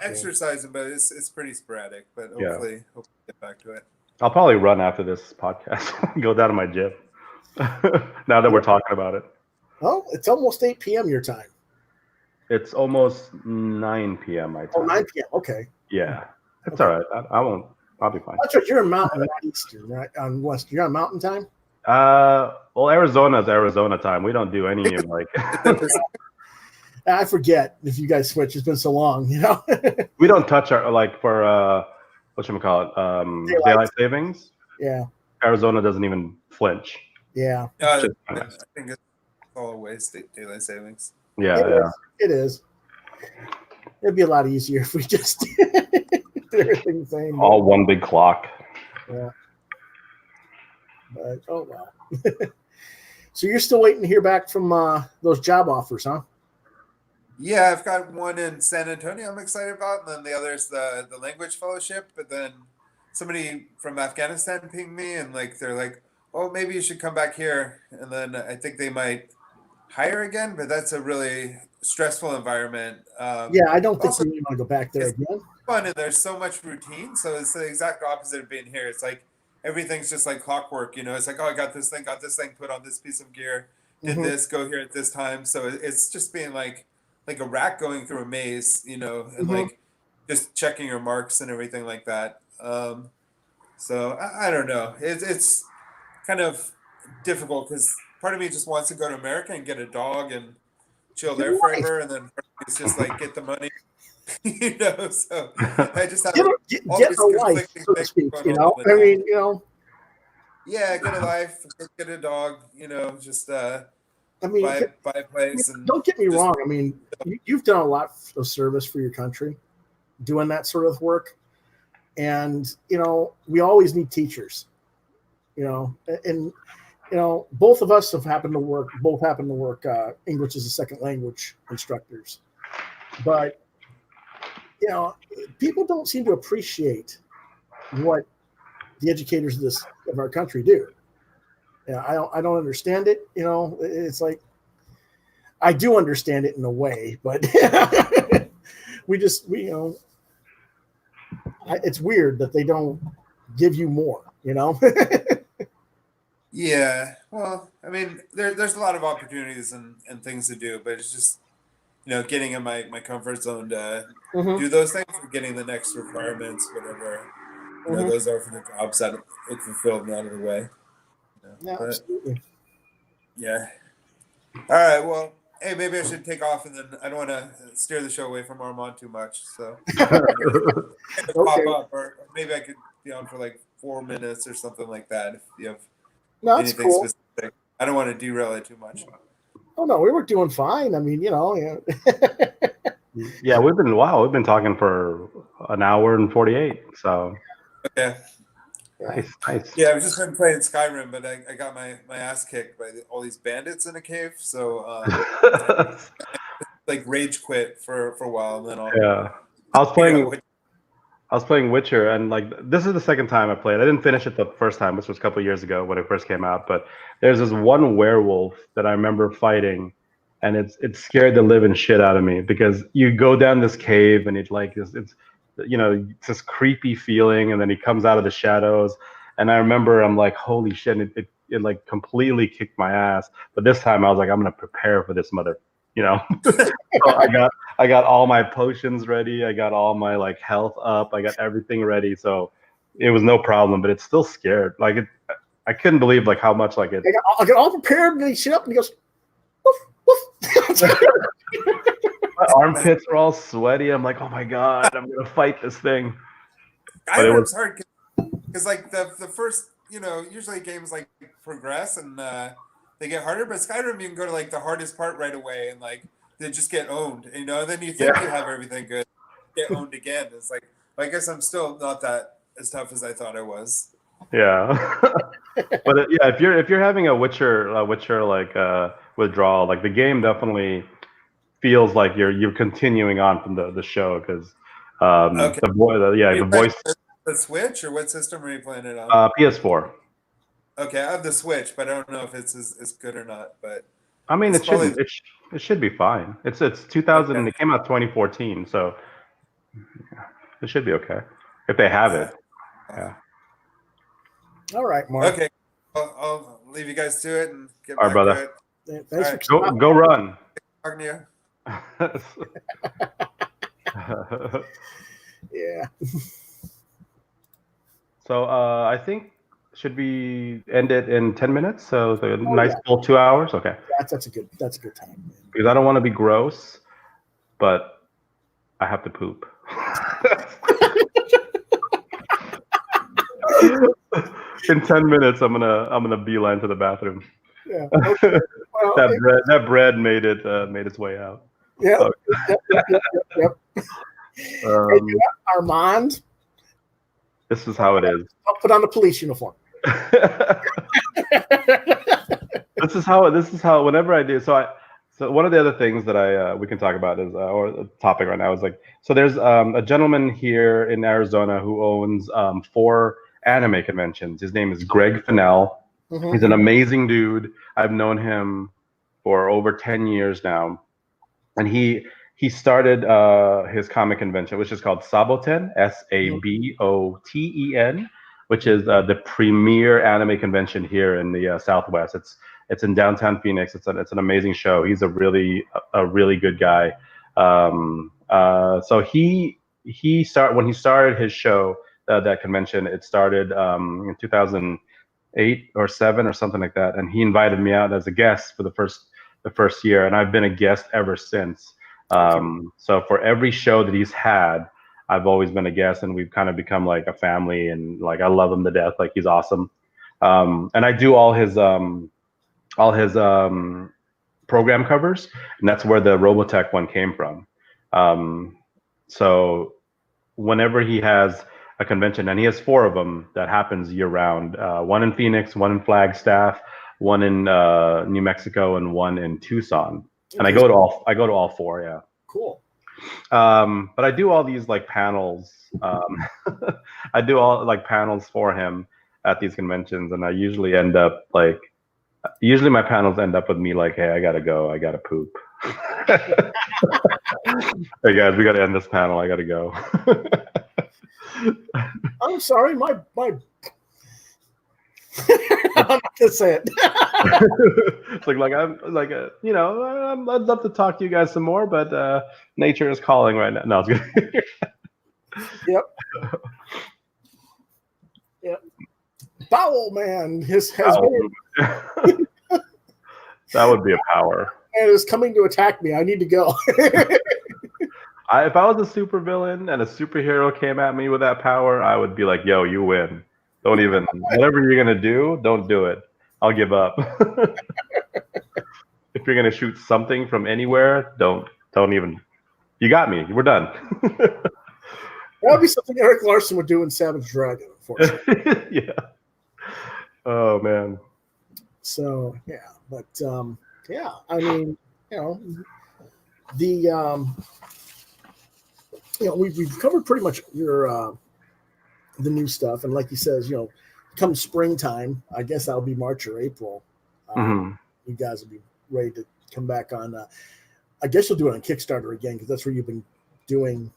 Exercising, but it's pretty sporadic. But hopefully get back to it. I'll probably run after this podcast. Go down to my gym. Now that we're talking about it. Oh, it's almost 8 p.m. your time. It's almost 9 p.m. my time. Oh, 9 p.m. Okay. Yeah, it's all right. I'll be fine. That's right. You're in Mountain, not Eastern, right? On West. You're on Mountain time. Well, Arizona's Arizona time. We don't do any of like. I forget if you guys switch. It's been so long, We don't touch our for whatchamacallit, daylight savings. Yeah. Arizona doesn't even flinch. Yeah. I think it's all a waste, daylight savings. Yeah, it is. It'd be a lot easier if we just did everything the same. All one big clock. Yeah. But oh well. So you're still waiting to hear back from those job offers, huh? Yeah, I've got one in San Antonio I'm excited about, and then the other is the language fellowship. But then somebody from Afghanistan pinged me, and like they're like, "Oh, maybe you should come back here." And then I think they might hire again, but that's a really stressful environment. Yeah, I don't think Also, we want to go back there it's again. fun, and there's so much routine. So it's the exact opposite of being here. It's like everything's just like clockwork. It's like, oh, I got this thing, put on this piece of gear, did Mhm. this, go here at this time. So it's just being like a rat going through a maze, and Mhm. like just checking your marks and everything like that. So I don't know. It's kind of difficult because part of me just wants to go to America and get a dog and chill Get there a life. forever, and then part of me is just like get the money, So I just have all Get these a life, conflicting so to things speak. going on all the I time. mean, Yeah, get a life, get a dog, just I mean, buy a place and don't get me just wrong. I mean, you've done a lot of service for your country, doing that sort of work, and we always need teachers. And both of us happen to work English as a second language instructors, but people don't seem to appreciate what the educators of our country do. Yeah, I don't understand it. It's like I do understand it in a way, but it's weird that they don't give you more. Yeah. Well, I mean, there's a lot of opportunities and things to do, but it's just getting in my comfort zone to Mhm, do those things and getting the next requirements, whatever mhm. those are for the jobs that look fulfilled and out of the way. Yeah, But absolutely. yeah. All right. Well, hey, maybe I should take off, and then I don't want to steer the show away from Armand too much. So pop Okay. up, or maybe I could be on for like 4 minutes or something like that. If you have No, it's anything cool. specific, I don't want to derail it too much. Oh no, we were doing fine. I mean, yeah. Yeah, we've been talking for an hour and 48. So Okay. nice. Yeah, I've just been playing Skyrim, but I got my ass kicked by all these bandits in a cave. So like rage quit for a while, and then I'll Yeah, I was figure out playing. what. I was playing Witcher, and like this is the second time I played. I didn't finish it the first time, which was a couple of years ago when it first came out. But there's this one werewolf that I remember fighting, and it scared the living shit out of me because you go down this cave and it's this creepy feeling, and then he comes out of the shadows, and I remember I'm like, holy shit! And it like completely kicked my ass. But this time I was like, I'm gonna prepare for this mother, you know. So I got all my potions ready. I got all my like health up. I got everything ready. So it was no problem, but it's still scared. Like I couldn't believe like how much like it. I got all prepared, and he shit up, and he goes, woof, woof. My armpits are all sweaty. I'm like, oh my god, I'm gonna fight this thing. But it was Skyrim's hard because like the first usually games like progress and they get harder, but Skyrim you can go to like the hardest part right away and like they just get owned, and then you think you have everything good, get owned again. It's like I guess I'm still not that as tough as I thought I was. yeah. But yeah, if you're having a Witcher like withdrawal, like the game definitely feels like you're continuing on from the show because Okay, are you the playing voice the Switch or what system are you playing it on? PS4. Okay, I have the Switch, but I don't know if it's as good or not. But I mean, it's probably it should be fine. It's 2000. okay. It came out 2014, so it should be okay if they have it. Yeah. All right, Mark. Okay, I'll leave you guys to it and get All right, back to brother. it. Thanks All for right. Go run. Talking to you. Yeah. So I think should we end it in 10 minutes? So it's a nice yeah. full 2 hours. Okay. That's a good time. Because I don't want to be gross, but I have to poop. In 10 minutes, I'm gonna beeline to the bathroom. Yeah. Okay. Well, That bread made its way out. yeah. So, Yep. Hey, Armand, this is how it is. I'll put on the police uniform. This is how whenever I do So one of the other things that we can talk about is, or the topic right now is like, so there's a gentleman here in Arizona who owns 4 anime conventions. His name is Greg Fennell. Mhm. He's an amazing dude. I've known him for over 10 years now, and he started his comic convention, which is called Saboten, Saboten, which is the premier anime convention here in the Southwest. It's in downtown Phoenix. It's an amazing show. He's a really good guy. So when he started his show, that convention, it started in 2008 or 7 or something like that, and he invited me out as a guest for the first year, and I've been a guest ever since. So for every show that he's had, I've always been a guest, and we've kind of become like a family, and like I love him to death. Like he's awesome. And I do all his program covers, and that's where the Robotech one came from. So whenever he has a convention, and he has 4 of them that happens year round, one in Phoenix, one in Flagstaff, one in New Mexico, and one in Tucson. And I go to all 4, yeah. Cool. But I do all these like panels. I do all like panels for him at these conventions, and I usually end up like, my panels end up with me like, hey, I gotta go, I gotta poop. Hey guys, we gotta end this panel. I gotta go. I'm sorry, my I'm not gonna say it. It's like I'm like you know, I'd love to talk to you guys some more, but nature is calling right now. No, it's good. Yep. Yep. Bowel man has been, that would be a power. and is coming to attack me. I need to go. If I was a supervillain and a superhero came at me with that power, I would be like, yo, you win. Don't even, whatever you're gonna do, don't do it. I'll give up. If you're gonna shoot something from anywhere, don't even. You got me. We're done. That would be something Eric Larson would do in Savage Dragon, unfortunately. Yeah. Oh man. So yeah, but yeah, I mean, you know, the we've covered pretty much your the new stuff, and like he says, you know, come springtime, I guess that'll be March or April. You guys will be ready to come back on. I guess you'll do it on Kickstarter again, because that's where you've been doing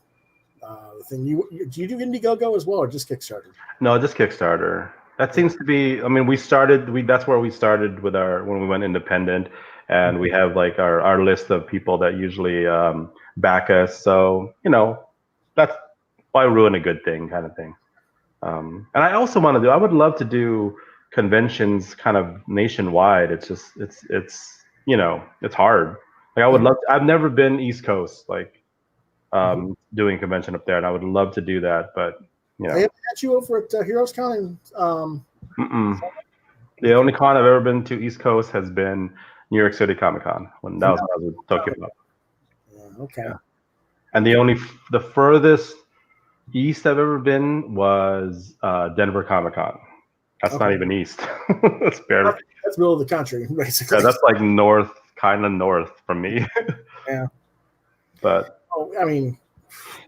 the thing. Do you do Indiegogo as well, or just Kickstarter? No, just Kickstarter. That seems to be. I mean, that's where we started with when we went independent, and we have like our list of people that usually back us. So you know, that's why ruin a good thing, kind of thing. And I also want to do. I would love to do conventions kind of nationwide. It's just it's you know, it's hard. Like I would love. I've never been East Coast, like doing a convention up there, and I would love to do that, but you know. I haven't had you over at Heroes Con. The only con I've ever been to East Coast has been New York City Comic Con, when that was what I was talking about. Yeah, okay. Yeah. And the furthest east I've ever been was Denver Comic Con. That's not even east. That's barely. That's middle of the country, basically. Yeah, that's like north, kind of north from me. Yeah. But I mean,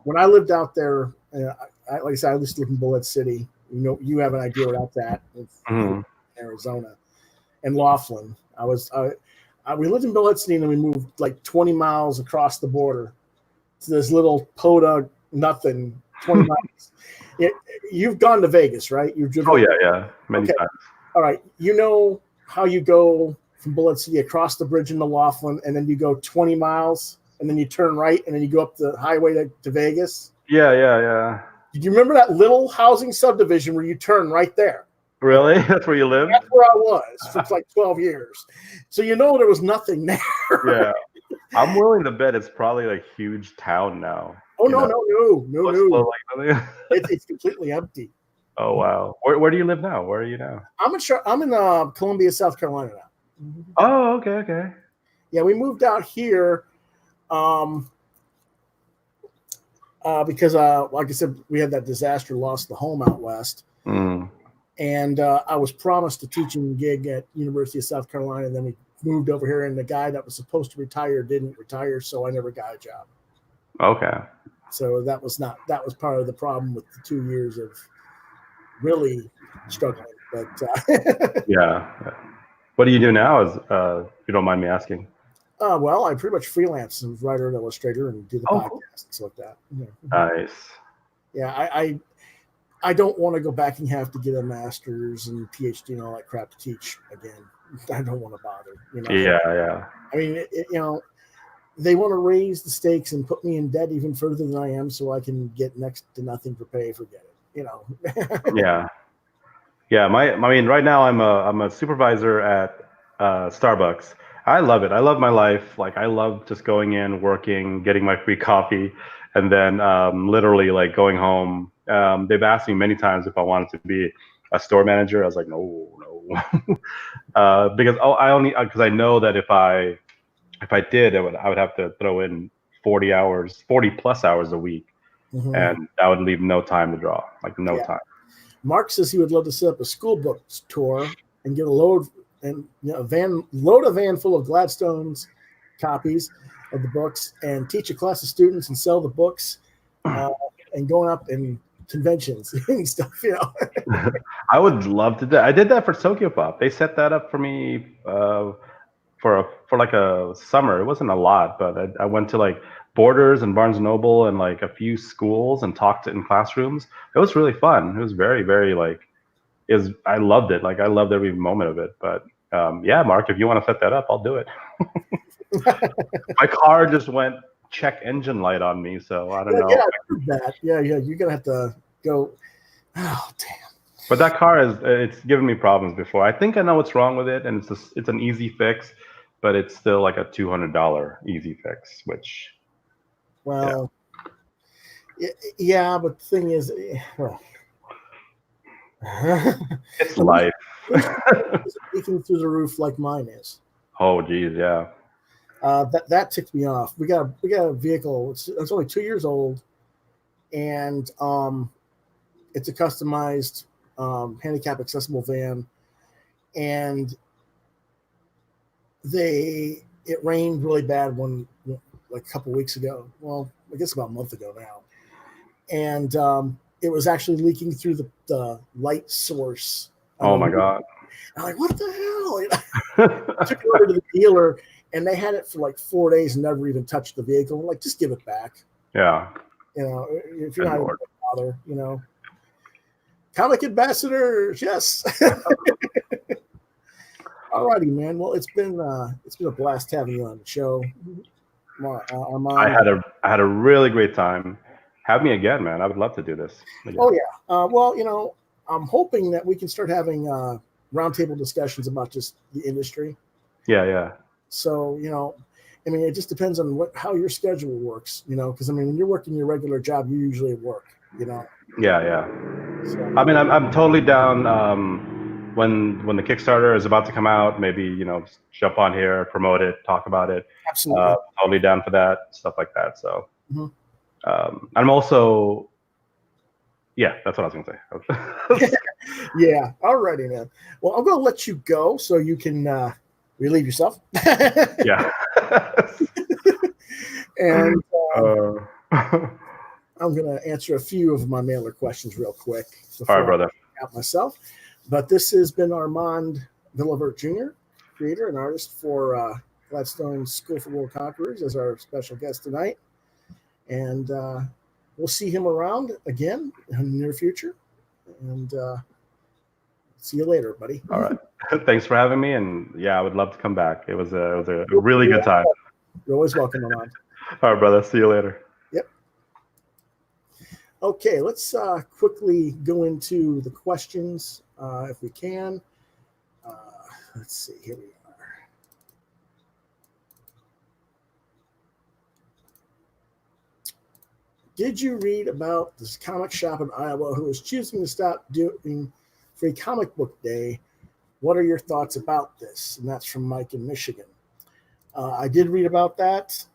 when I lived out there, like I said, I used to live in Bullet City. You know, you have an idea where that's at. It's Arizona and Laughlin. We lived in Bullet City, and then we moved like 20 miles across the border to this little podunk nothing. 20 miles. You've gone to Vegas, right? You've driven. Oh yeah, many times. All right, you know how you go from Bullet City across the bridge into Laughlin, and then you go 20 miles, and then you turn right, and then you go up the highway to Vegas. Yeah. Did you remember that little housing subdivision where you turn right there? Really? That's where you live? That's where I was for like 12 years. So you know there was nothing there. Yeah. I'm willing to bet it's probably like a huge town now. Oh, no. It's completely empty. Oh, wow. Where do you live now? Where are you now? I'm in Columbia, South Carolina now. Oh, okay. Yeah, we moved out here because, like I said, we had that disaster, lost the home out west. And I was promised a teaching gig at University of South Carolina. And then moved over here, and the guy that was supposed to retire didn't retire, so I never got a job. Okay. So that was part of the problem with the 2 years of really struggling. But Yeah. What do you do now? If you don't mind me asking. well, I pretty much freelance as writer and illustrator and do the podcast and stuff like that. Yeah. Nice. Yeah, I don't want to go back and have to get a master's and PhD and all that crap to teach again. I don't want to bother. Yeah. I mean, they want to raise the stakes and put me in debt even further than I am, so I can get next to nothing for pay. Forget it. Yeah. Yeah. I mean, right now I'm a supervisor at Starbucks. I love it. I love my life. Like, I love just going in, working, getting my free coffee, and then literally like going home. They've asked me many times if I wanted to be a store manager. I was like, no. Because I know that if I did, I would have to throw in 40 plus hours a week, and that would leave no time to draw, like no time. Mark says he would love to set up a school book tour and get a load a van full of Gladstone's copies of the books and teach a class of students and sell the books and going up in conventions and stuff. I would love to do that. I did that for Tokyo Pop. They set that up for me for like a summer. It wasn't a lot, but I went to like Borders and Barnes & Noble and like a few schools and talked in classrooms. It was really fun. It was very, very I loved it. Like, I loved every moment of it. But yeah, Mark, if you want to set that up, I'll do it. My car just went check engine light on me, so I don't know. Yeah, I heard that. Yeah, you're gonna have to go. Oh, damn. But that car it's given me problems before. I think I know what's wrong with it, and it's an easy fix, but it's still like a $200 easy fix, which. Well, yeah, but the thing is, it's life. It's leaking through the roof like mine is. Oh, geez, yeah. That ticked me off. We got a vehicle. It's only 2 years old, and it's a customized handicap accessible van, and it rained really bad like a couple weeks ago. Well, I guess about a month ago now, and it was actually leaking through the light source. Oh my God! I'm like, what the hell? I took it over to the dealer, and they had it for like 4 days and never even touched the vehicle. I'm like, just give it back. Yeah. If you're not going to bother, Comic ambassadors, yes. All righty, man. Well, it's been a blast having you on the show. Armand. I had a really great time. Have me again, man. I would love to do this again. Oh yeah. Well, I'm hoping that we can start having roundtable discussions about just the industry. Yeah. So, it just depends on how your schedule works, because when you're working your regular job, you usually work, Yeah. So, I'm totally down. When the Kickstarter is about to come out, maybe, jump on here, promote it, talk about it. Absolutely. Totally down for that, stuff like that. So, I'm also, yeah, that's what I was going to say. Yeah. All righty, man. Well, I'm going to let you go so you can relieve yourself. Yeah. And I'm going to answer a few of my mailer questions real quick. All right, brother. Out myself. But this has been Armand Villavert Jr., creator and artist for Gladstone School for World Conquerors, as our special guest tonight. And we'll see him around again in the near future. And see you later, buddy. All right. Thanks for having me. And yeah, I would love to come back. It was a really good time. You're always welcome, Armand. All right, brother. See you later. Yep. Okay, let's quickly go into the questions if we can. Let's see. Here we are. Did you read about this comic shop in Iowa who is choosing to stop doing Free Comic Book Day? What are your thoughts about this? And that's from Mike in Michigan. I did read about that.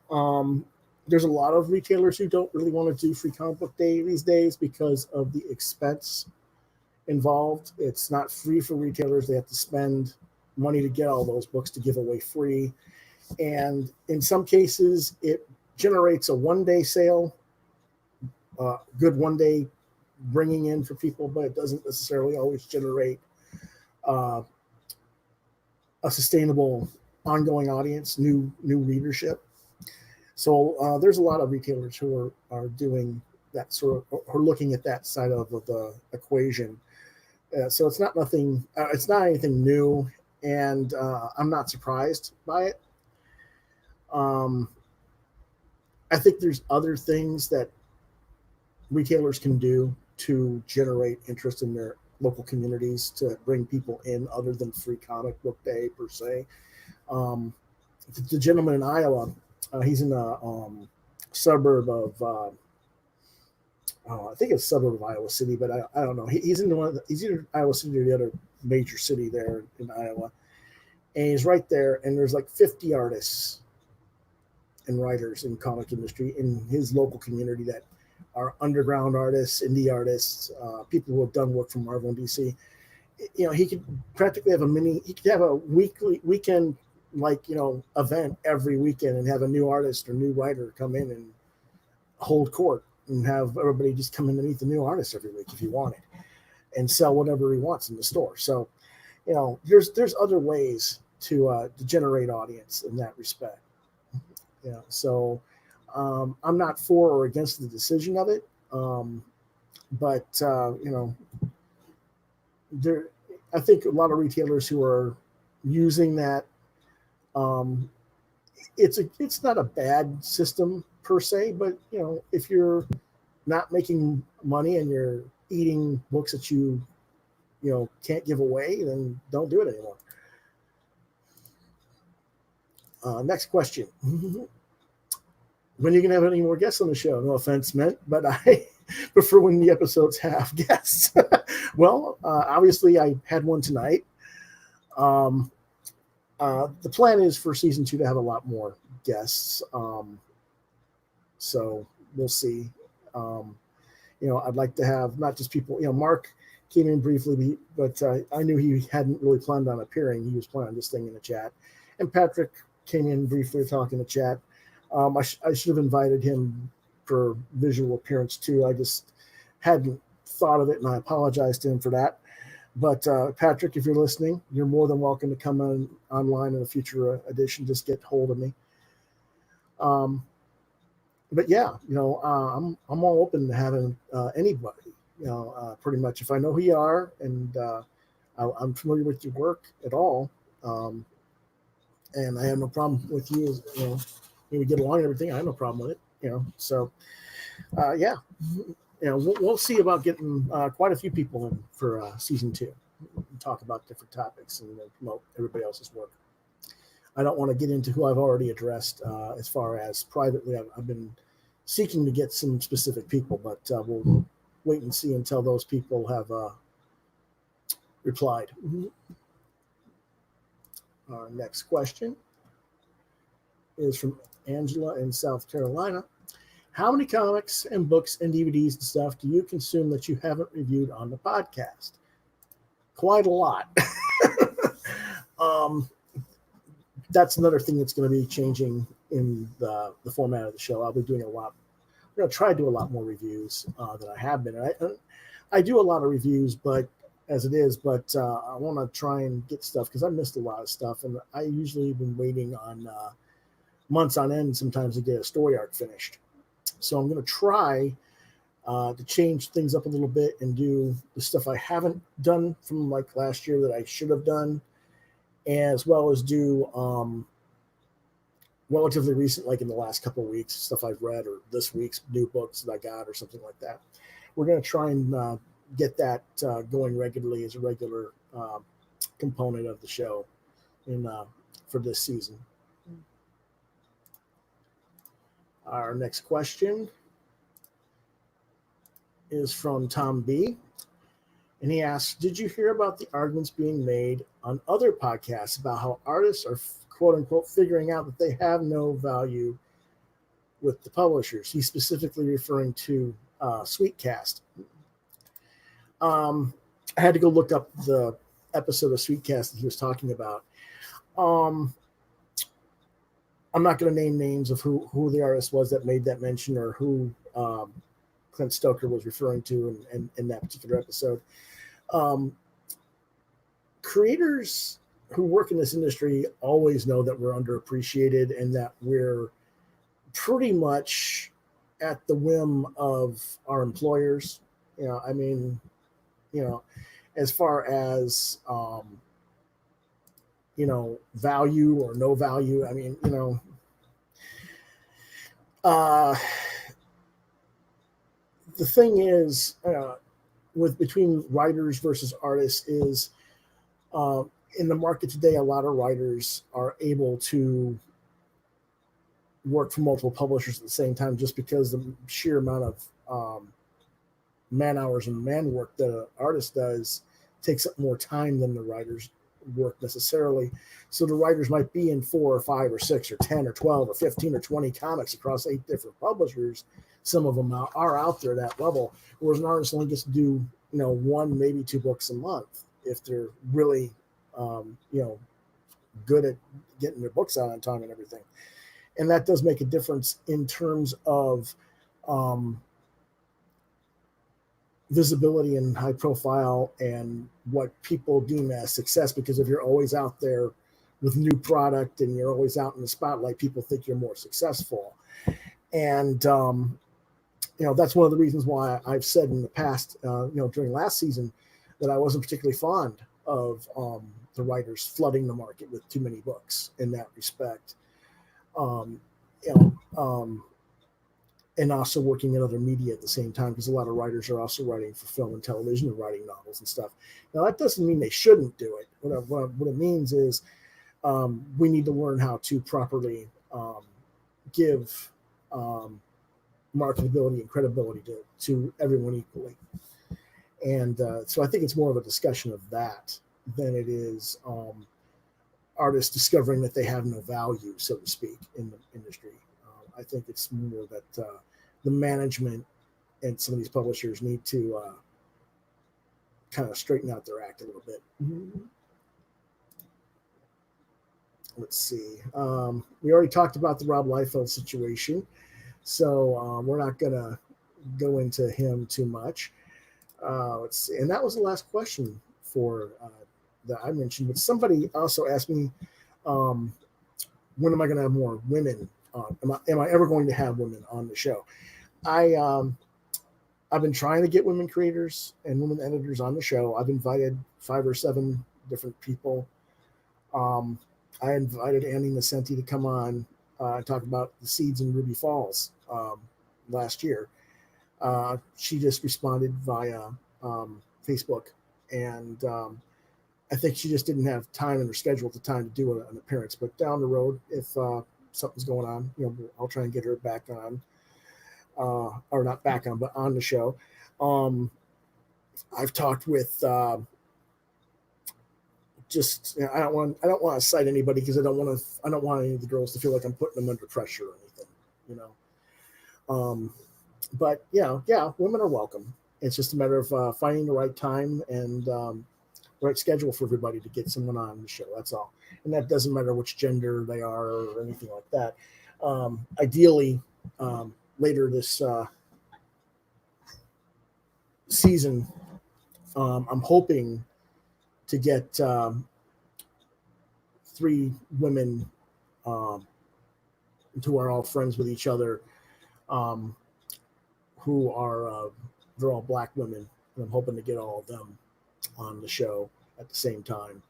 There's a lot of retailers who don't really want to do Free Comic Book Day these days because of the expense involved. It's not free for retailers. They have to spend money to get all those books to give away free. And in some cases, it generates a one-day sale, good one-day bringing in for people, but it doesn't necessarily always generate a sustainable ongoing audience, new readership. So there's a lot of retailers who are doing that sort of, or looking at that side of the equation. So it's not anything new, and I'm not surprised by it. I think there's other things that retailers can do to generate interest in their local communities to bring people in other than free comic book day per se. The gentleman in Iowa, he's in a suburb of, I think it's a suburb of Iowa City, but I don't know. He's in he's either Iowa City or the other major city there in Iowa. And he's right there, and there's like 50 artists and writers in comic industry in his local community that are underground artists, indie artists, people who have done work from Marvel and DC. You know, he could practically have he could have a weekend, like, you know, event every weekend and have a new artist or new writer come in and hold court and have everybody just come in and meet the new artist every week if he wanted and sell whatever he wants in the store. So, you know, there's other ways to generate audience in that respect. You know, so I'm not for or against the decision of it, but you know, I think a lot of retailers who are using that, it's not a bad system per se, but you know, if you're not making money and you're eating books that you know can't give away, then don't do it anymore. Next question. When are you going to have any more guests on the show? No offense meant, but I prefer when the episodes have guests. Well, obviously I had one tonight. The plan is for season 2 to have a lot more guests. So we'll see. You know, I'd like to have not just people, you know, Mark came in briefly, but I knew he hadn't really planned on appearing. He was planning on just staying in the chat. And Patrick came in briefly to talk in the chat. I should have invited him for visual appearance too. I just hadn't thought of it, and I apologize to him for that. But Patrick, if you're listening, you're more than welcome to come online in a future edition. Just get hold of me. But yeah, you know, I'm all open to having anybody. You know, pretty much if I know who you are and I'm familiar with your work at all, and I have no problem with you. You know, we get along and everything. I have no problem with it. You know, so yeah, you know, we'll see about getting quite a few people in for season 2. Talk about different topics and promote everybody else's work. I don't want to get into who I've already addressed as far as privately. I've been seeking to get some specific people, but we'll wait and see until those people have replied. Our next question is from Angela in South Carolina. How many comics and books and DVDs and stuff do you consume that you haven't reviewed on the podcast? Quite a lot. That's another thing that's going to be changing in the format of the show. I'll be doing a lot. I'm going to try to do a lot more reviews than I have been. I do a lot of reviews, but as it is, but I want to try and get stuff because I missed a lot of stuff, and I usually have been waiting on months on end sometimes to get a story arc finished. So I'm going to try to change things up a little bit and do the stuff I haven't done from like last year that I should have done, as well as do relatively recent, like in the last couple of weeks, stuff I've read or this week's new books that I got or something like that. We're going to try and get that going regularly as a regular component of the show for this season. Our next question is from Tom B. And he asks, did you hear about the arguments being made on other podcasts about how artists are, quote unquote, figuring out that they have no value with the publishers? He's specifically referring to Sweetcast. I had to go look up the episode of Sweetcast that he was talking about. I'm not going to name names of who the artist was that made that mention or who Clint Stoker was referring to in that particular episode. Creators who work in this industry always know that we're underappreciated and that we're pretty much at the whim of our employers. I mean, as far as value or no value. I mean, the thing is, between writers versus artists is in the market today, a lot of writers are able to work for multiple publishers at the same time just because the sheer amount of man hours and man work that an artist does takes up more time than the writer's work necessarily. So the writers might be in 4 or 5 or 6 or 10 or 12 or 15 or 20 comics across 8 different publishers. Some of them are out there at that level, whereas an artist only gets to do 1, maybe 2 books a month if they're really good at getting their books out on time and everything. And that does make a difference in terms of visibility and high profile and what people deem as success, because if you're always out there with new product and you're always out in the spotlight, people think you're more successful. And that's one of the reasons why I've said in the past, during last season, that I wasn't particularly fond of the writers flooding the market with too many books in that respect. And also working in other media at the same time, because a lot of writers are also writing for film and television and writing novels and stuff. Now, that doesn't mean they shouldn't do it. What it means is we need to learn how to properly give marketability and credibility to everyone equally. And so I think it's more of a discussion of that than it is artists discovering that they have no value, so to speak, in the industry. I think it's more that the management and some of these publishers need to kind of straighten out their act a little bit. Mm-hmm. Let's see. We already talked about the Rob Liefeld situation, so we're not going to go into him too much. Let's see. And that was the last question for that I mentioned. But somebody also asked me, when am I going to have more women? Am I ever going to have women on the show? I've been trying to get women creators and women editors on the show. I've invited 5 or 7 different people. I invited Annie Nascenti to come on and talk about the seeds in Ruby Falls last year. She just responded via Facebook, and I think she just didn't have time in her schedule at the time to do an appearance. But down the road, if something's going on, I'll try and get her back on, or not back on, but on the show. I've talked with I don't want to cite anybody because I don't want any of the girls to feel like I'm putting them under pressure or anything, But yeah, women are welcome. It's just a matter of finding the right time and right schedule for everybody to get someone on the show. That's all. And that doesn't matter which gender they are or anything like that. Ideally, later this season, I'm hoping to get 3 women who are all friends with each other, who are they're all Black women, and I'm hoping to get all of them on the show at the same time.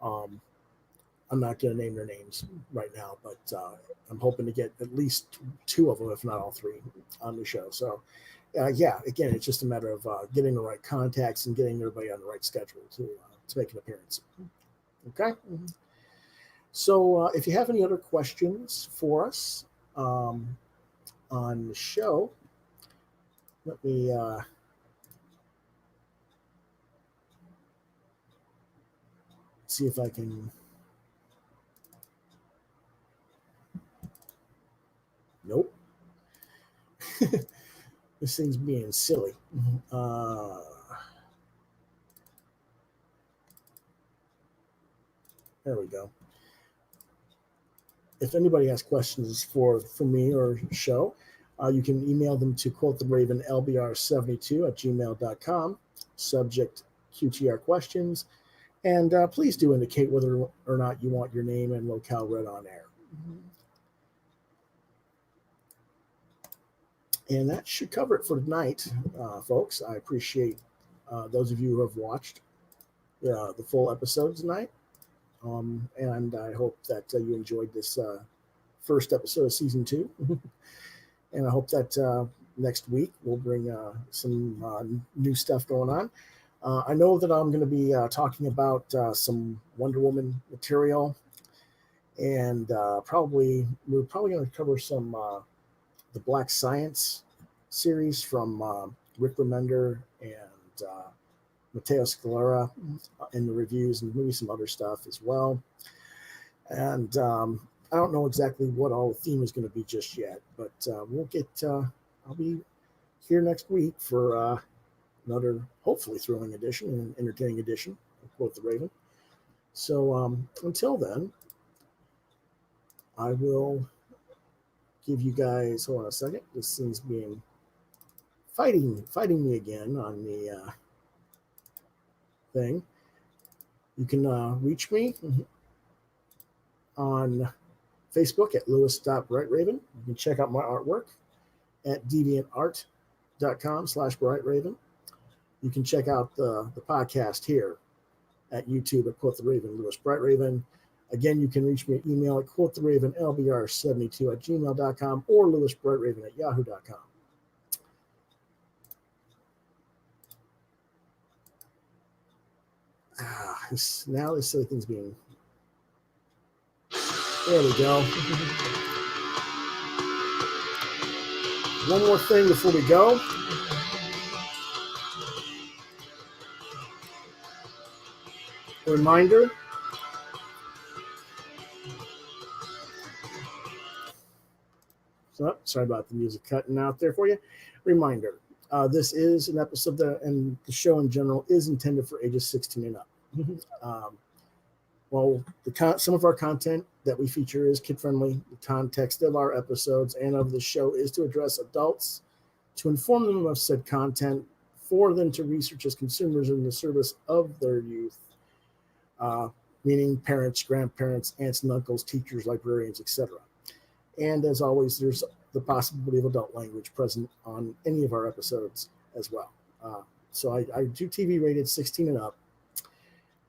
I'm not going to name their names right now, but I'm hoping to get at least 2 of them, if not all 3, on the show. So, again, it's just a matter of getting the right contacts and getting everybody on the right schedule to make an appearance. Okay? So if you have any other questions for us on the show, let me see if I can. Nope. This thing's being silly. There we go. If anybody has questions for me or show, you can email them to quotheravenlbr72@gmail.com. Subject QTR questions. And please do indicate whether or not you want your name and locale read on air. And that should cover it for tonight, folks. I appreciate those of you who have watched the full episode tonight. And I hope that you enjoyed this first episode of season 2. And I hope that next week we'll bring some new stuff going on. I know that I'm going to be talking about some Wonder Woman material, and we're probably going to cover some the Black Science series from Rick Remender and Matteo Scalera in the reviews, and maybe some other stuff as well. And I don't know exactly what all the theme is going to be just yet, but we'll get. I'll be here next week for another hopefully thrilling edition and entertaining edition of Quoth the Raven. So until then, I will give you guys. Hold on a second. This thing's being fighting me again on the thing. You can reach me on Facebook at Lewis.BrightRaven. You can check out my artwork at deviantart.com/BrightRaven. You can check out the podcast here at YouTube at Quoth the Raven, Lewis Brightraven. Again, you can reach me at email at quotheravenlbr72@gmail.com or lewisbrightraven@yahoo.com. Now this silly thing's being. There we go. One more thing before we go. A reminder. So, sorry about the music cutting out there for you. Reminder. This is an episode and the show in general is intended for ages 16 and up. Well, some of our content that we feature is kid-friendly. The context of our episodes and of the show is to address adults, to inform them of said content, for them to research as consumers in the service of their youth, meaning parents, grandparents, aunts and uncles, teachers, librarians, etc. And as always, there's the possibility of adult language present on any of our episodes as well. So I do TV rated 16 and up.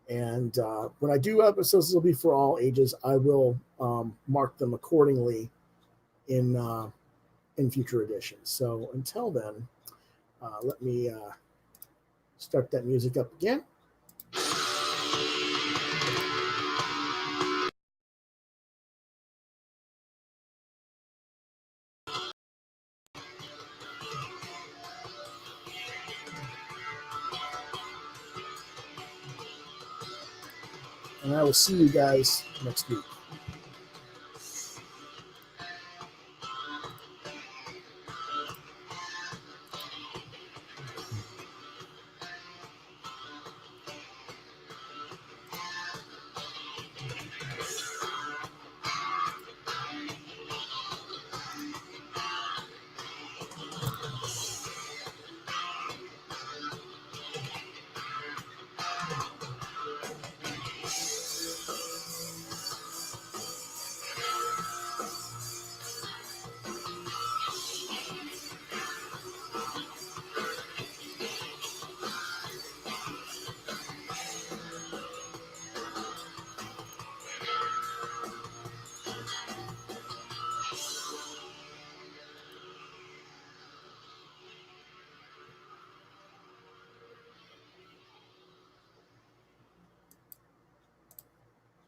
And when I do episodes, it'll be for all ages. I will mark them accordingly in future editions. So until then, let me start that music up again. And I will see you guys next week.